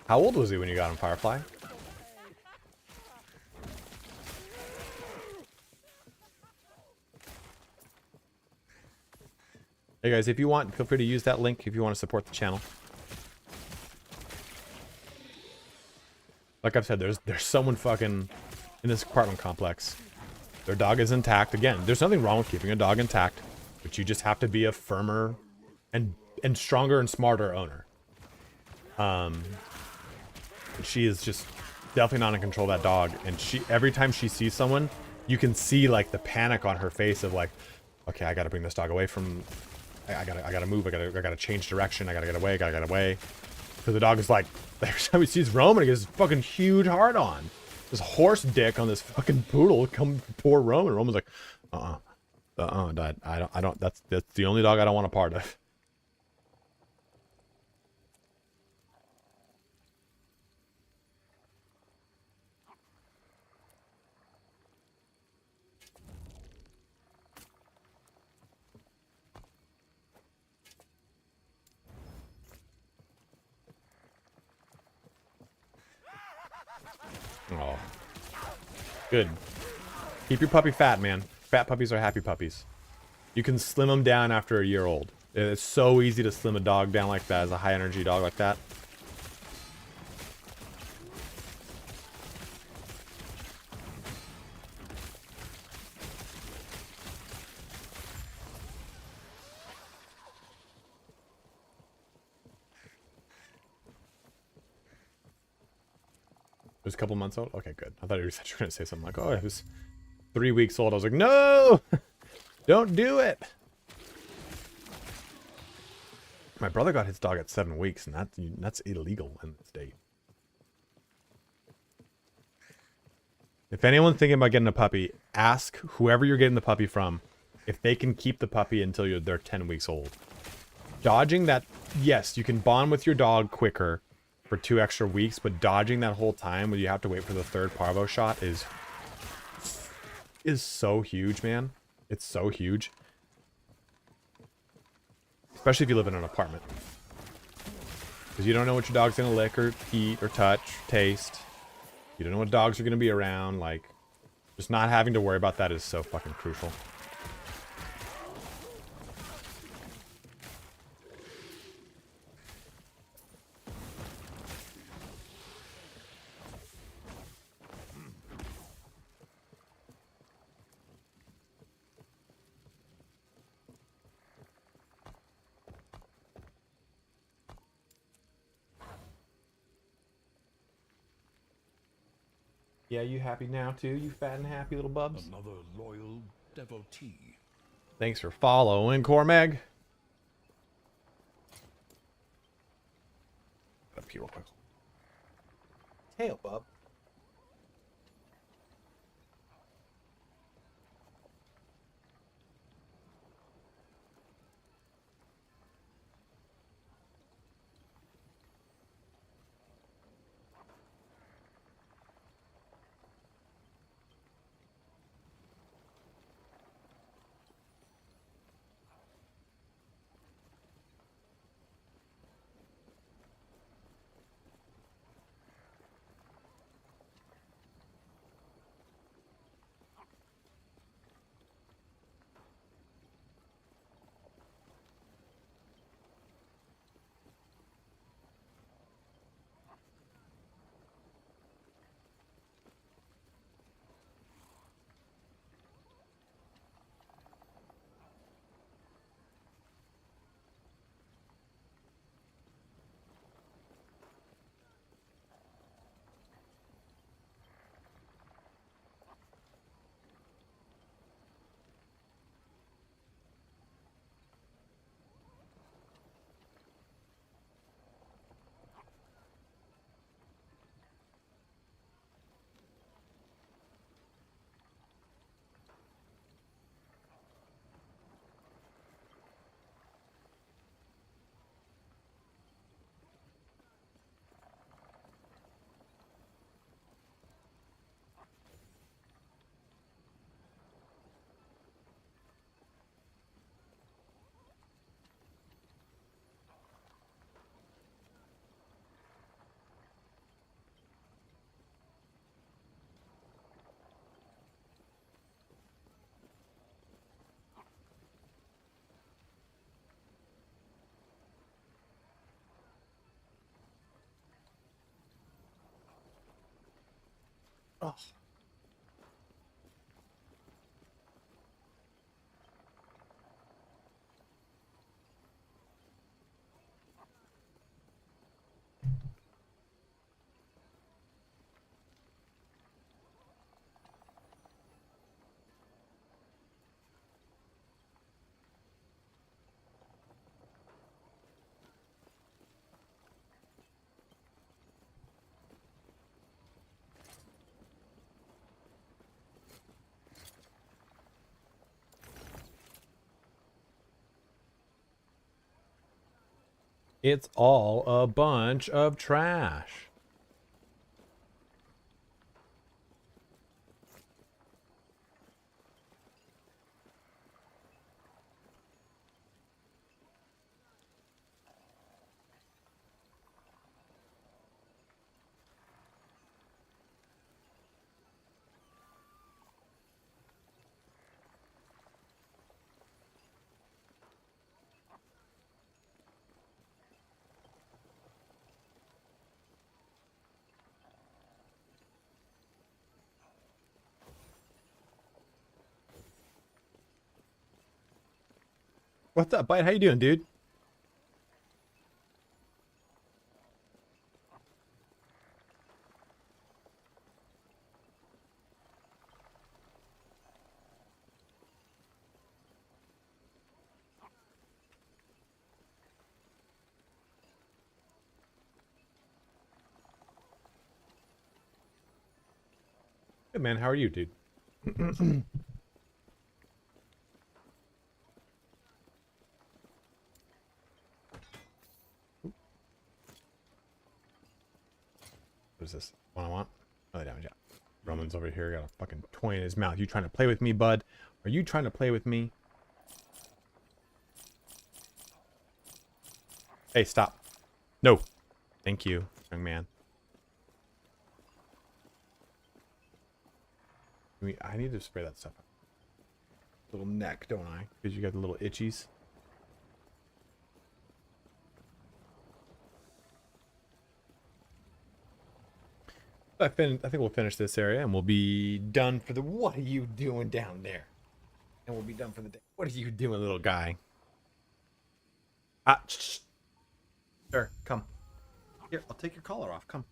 How old was he when you got him, Firefly? Hey guys, if you want, feel free to use that link if you want to support the channel. Like I've said, there's someone fucking in this apartment complex. Their dog is intact. Again, there's nothing wrong with keeping a dog intact, but you just have to be a firmer and stronger and smarter owner. She is just definitely not in control of that dog, and every time she sees someone, you can see like the panic on her face of like, okay, I gotta bring this dog away from. I gotta move. I gotta change direction. I gotta get away. So the dog is like, every time he sees Roman, he gets this fucking huge heart on. This horse dick on this fucking poodle come poor Roman. Roman's like, Dad, I don't. That's the only dog I don't want a part of. Oh. Good. Keep your puppy fat, man. Fat puppies are happy puppies. You can slim them down after a year old. It's so easy to slim a dog down like that as a high energy dog like that. It was a couple months old? Okay, good. I thought you were going to say something like, oh, it was 3 weeks old. I was like, no! Don't do it! My brother got his dog at 7 weeks, and that's illegal in the state. If anyone's thinking about getting a puppy, ask whoever you're getting the puppy from if they can keep the puppy until they're 10 weeks old. Dodging that, yes, you can bond with your dog quicker for 2 extra weeks, but dodging that whole time when you have to wait for the 3rd parvo shot is so huge, man. It's so huge. Especially if you live in an apartment. Because you don't know what your dog's gonna lick or eat or touch, taste. You don't know what dogs are gonna be around. Like, just not having to worry about that is so fucking crucial. Yeah, you happy now too? You fat and happy little bubs? Another loyal devotee. Thanks for following, Cormeg. Up here real quick. Tail, bub. Oh. It's all a bunch of trash. What's up, Bite? How you doing, dude? Good, man. How are you, dude? What is this? One I want? Oh, damage. Yeah. Roman's over here. Got a fucking toy in his mouth. You trying to play with me, bud? Are you trying to play with me? Hey, stop. No. Thank you, young man. I need to spray that stuff up. Little neck, don't I? Because you got the little itchies. I think we'll finish this area and we'll be done for the... What are you doing down there? And we'll be done for the day. What are you doing, little guy? Ah, shh. Sure, come. Here, I'll take your collar off. Come.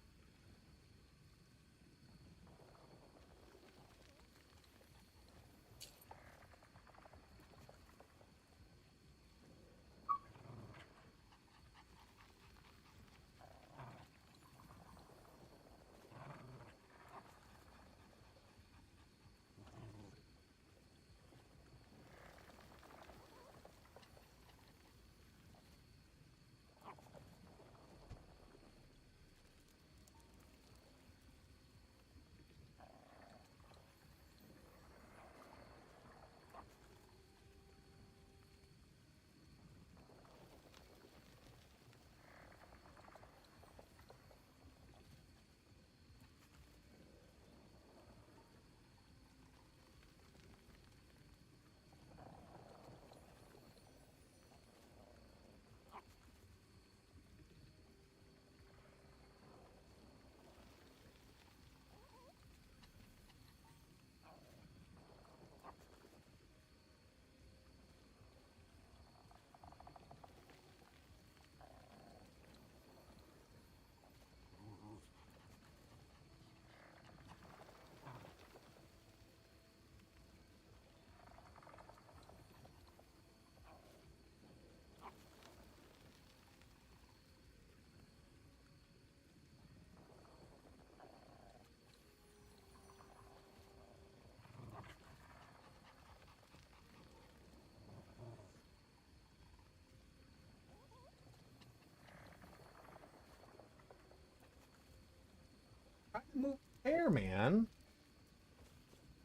trying to move hair, man.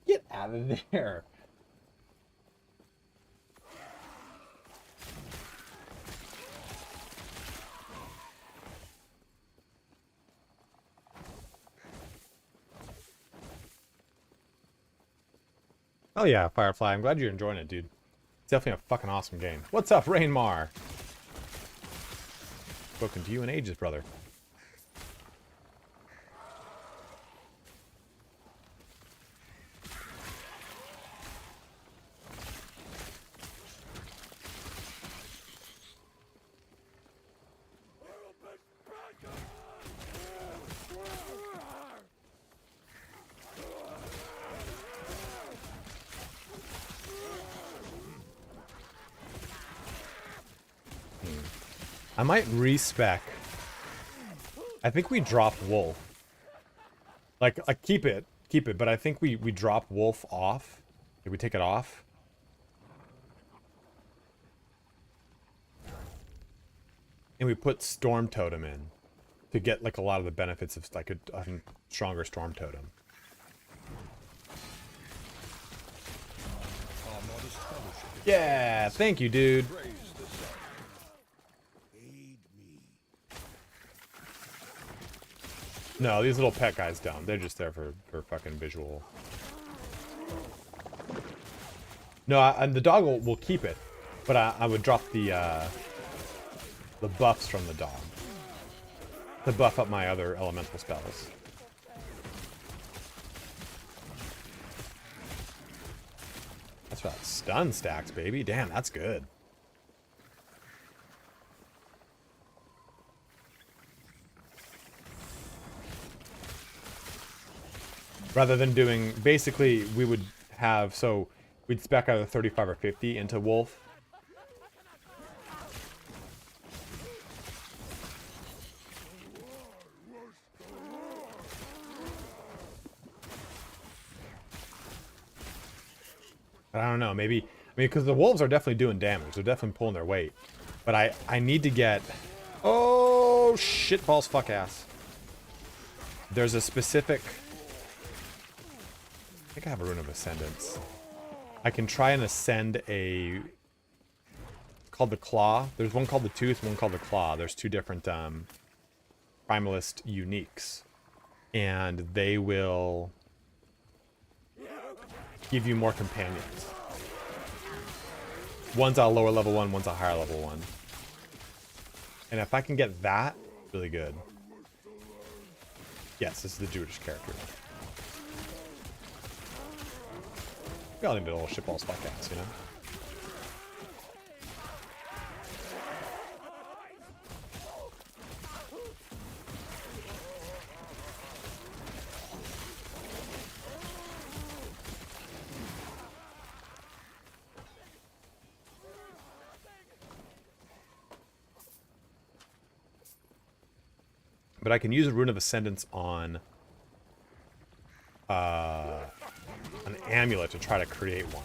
Get out of there. Oh yeah, Firefly. I'm glad you're enjoying it, dude. It's definitely a fucking awesome game. What's up, Rainmar? Spoken to you in ages, brother. I might respec. I think we drop Wolf. Like keep it, but I think we drop Wolf off. Did we take it off? And we put Storm Totem in to get like a lot of the benefits of like a stronger Storm Totem. Yeah, thank you, dude. No, these little pet guys don't. They're just there for fucking visual. No, and the dog will keep it, but I would drop the buffs from the dog to buff up my other elemental spells. That's about stun stacks, baby. Damn, that's good. Rather than doing, basically, we would have, so we'd spec either 35 or 50 into Wolf. But I don't know, maybe, I mean, because the Wolves are definitely doing damage. They're definitely pulling their weight. But I need to get, oh, shit balls, fuck ass. There's a specific, I think I have a Rune of Ascendance. I can try and ascend a, called the Claw. There's one called the Tooth, one called the Claw. There's two different Primalist uniques. And they will give you more companions. One's a lower level one, one's a higher level one. And if I can get that, really good. Yes, this is the Jewish character. We all need a little shitballs fuck ass, you know? But I can use a Rune of Ascendance on an amulet to try to create one.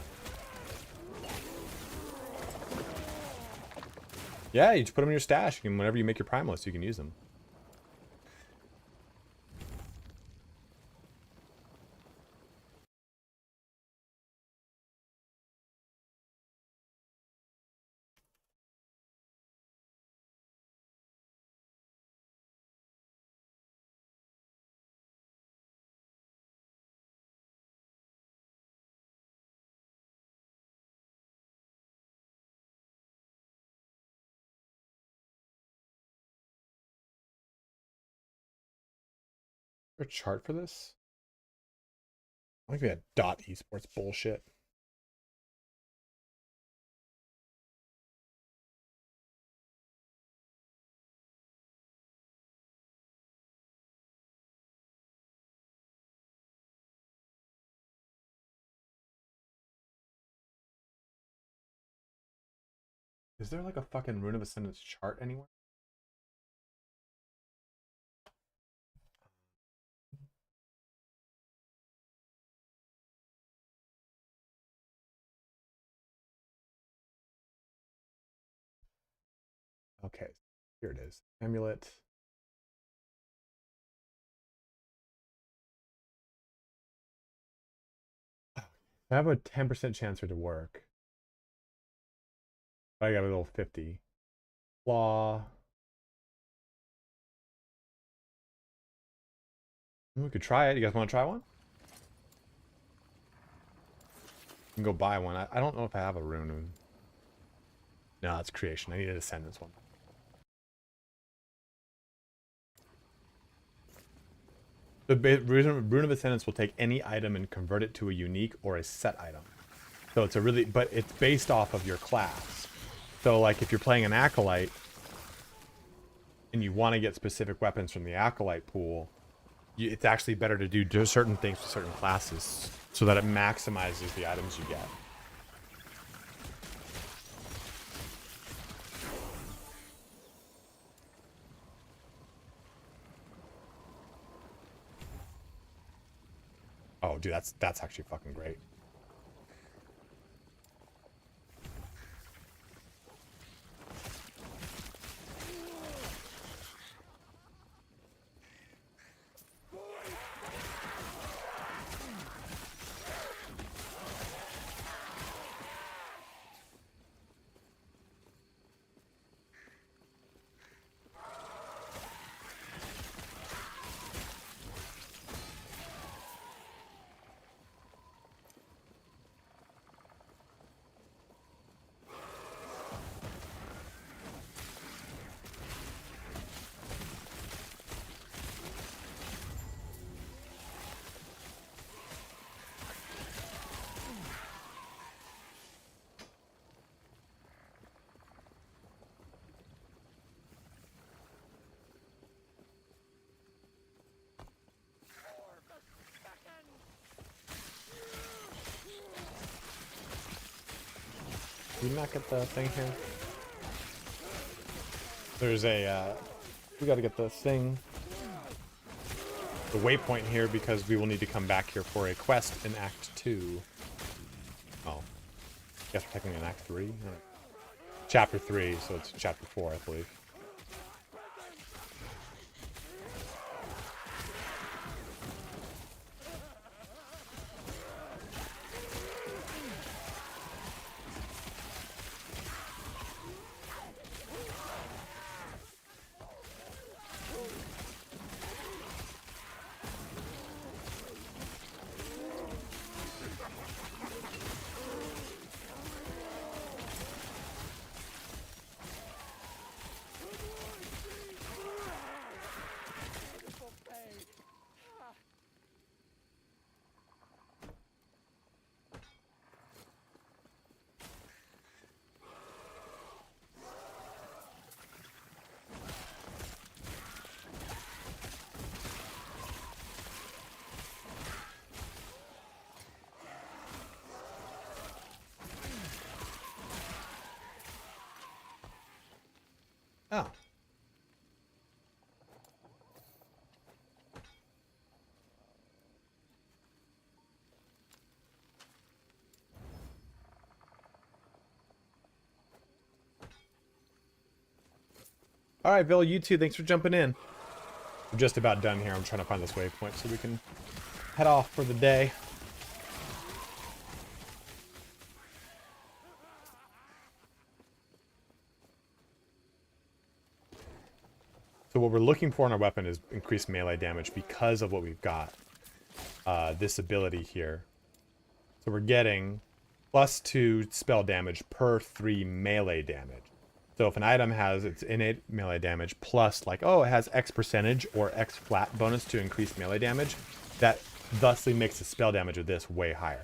Yeah, you just put them in your stash, and whenever you make your Primalist, you can use them. Is there a chart for this? I think we had dot esports bullshit. Is there like a fucking Rune of Ascendance chart anywhere? Okay, here it is. Amulet. I have a 10% chance for it to work. I got a little 50. Flaw. We could try it. You guys want to try one? You can go buy one. I don't know if I have a rune. No, it's creation. I need a descendants one. The rune of ascendance will take any item and convert it to a unique or a set item. So it's a really, but it's based off of your class. So like if you're playing an acolyte and you want to get specific weapons from the acolyte pool, it's actually better to do certain things with certain classes so that it maximizes the items you get. Oh, dude, that's actually fucking great. Did you not get the thing here? There's a, we gotta get the thing, the waypoint here, because we will need to come back here for a quest in Act 2. Oh. I guess we're technically in Act 3? Chapter 3, so it's Chapter 4, I believe. Oh. All right, Bill, you too. Thanks for jumping in. We're just about done here. I'm trying to find this waypoint so we can head off for the day. So what we're looking for in our weapon is increased melee damage because of what we've got. This ability here. So we're getting +2 spell damage per 3 melee damage. So if an item has its innate melee damage plus like, oh, it has X percentage or X flat bonus to increase melee damage, that thusly makes the spell damage of this way higher.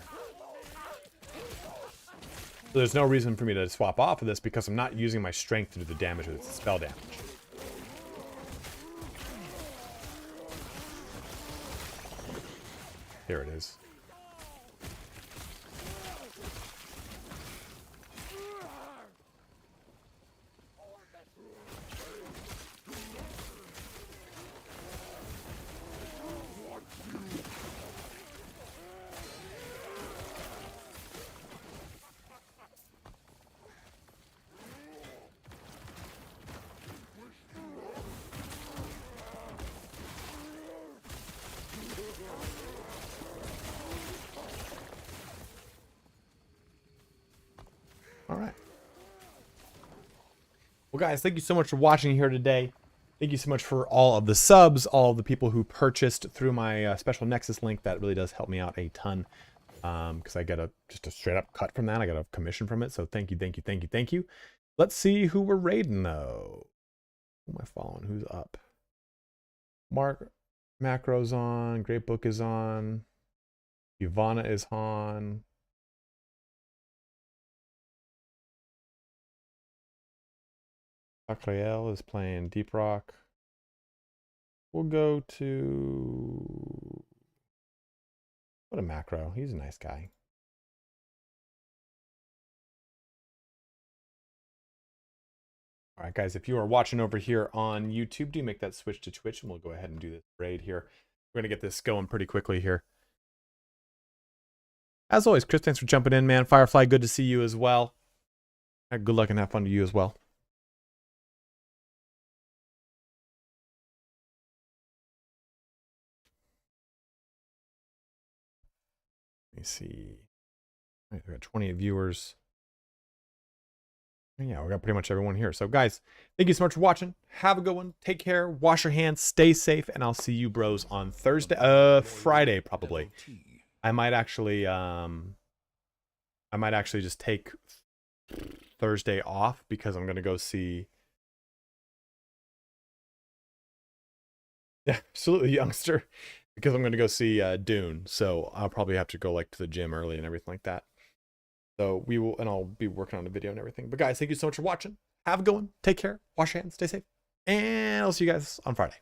So there's no reason for me to swap off of this because I'm not using my strength to do the damage with its spell damage. Here it is. Well, guys, thank you so much for watching here today. Thank you so much for all of the subs, all of the people who purchased through my special Nexus link. That really does help me out a ton. Because I get just a straight up cut from that. I got a commission from it. So thank you, thank you, thank you, thank you. Let's see who we're raiding though. Who am I following? Who's up? Mark Macro's on. Great Book is on. Ivana is on. Acrael is playing Deep Rock. We'll go to... What a Macro. He's a nice guy. All right, guys, if you are watching over here on YouTube, do make that switch to Twitch, and we'll go ahead and do this raid here. We're going to get this going pretty quickly here. As always, Chris, thanks for jumping in, man. Firefly, good to see you as well. Good luck and have fun to you as well. Let me see. We got 28 viewers. Yeah, we got pretty much everyone here. So, guys, thank you so much for watching. Have a good one. Take care. Wash your hands. Stay safe. And I'll see you bros on Thursday. Friday, probably. I might actually just take Thursday off because I'm going to go see... Yeah, absolutely, youngster. Because I'm going to go see Dune. So I'll probably have to go like to the gym early and everything like that. So we will, and I'll be working on a video and everything. But guys, thank you so much for watching. Have a good one. Take care. Wash your hands. Stay safe. And I'll see you guys on Friday.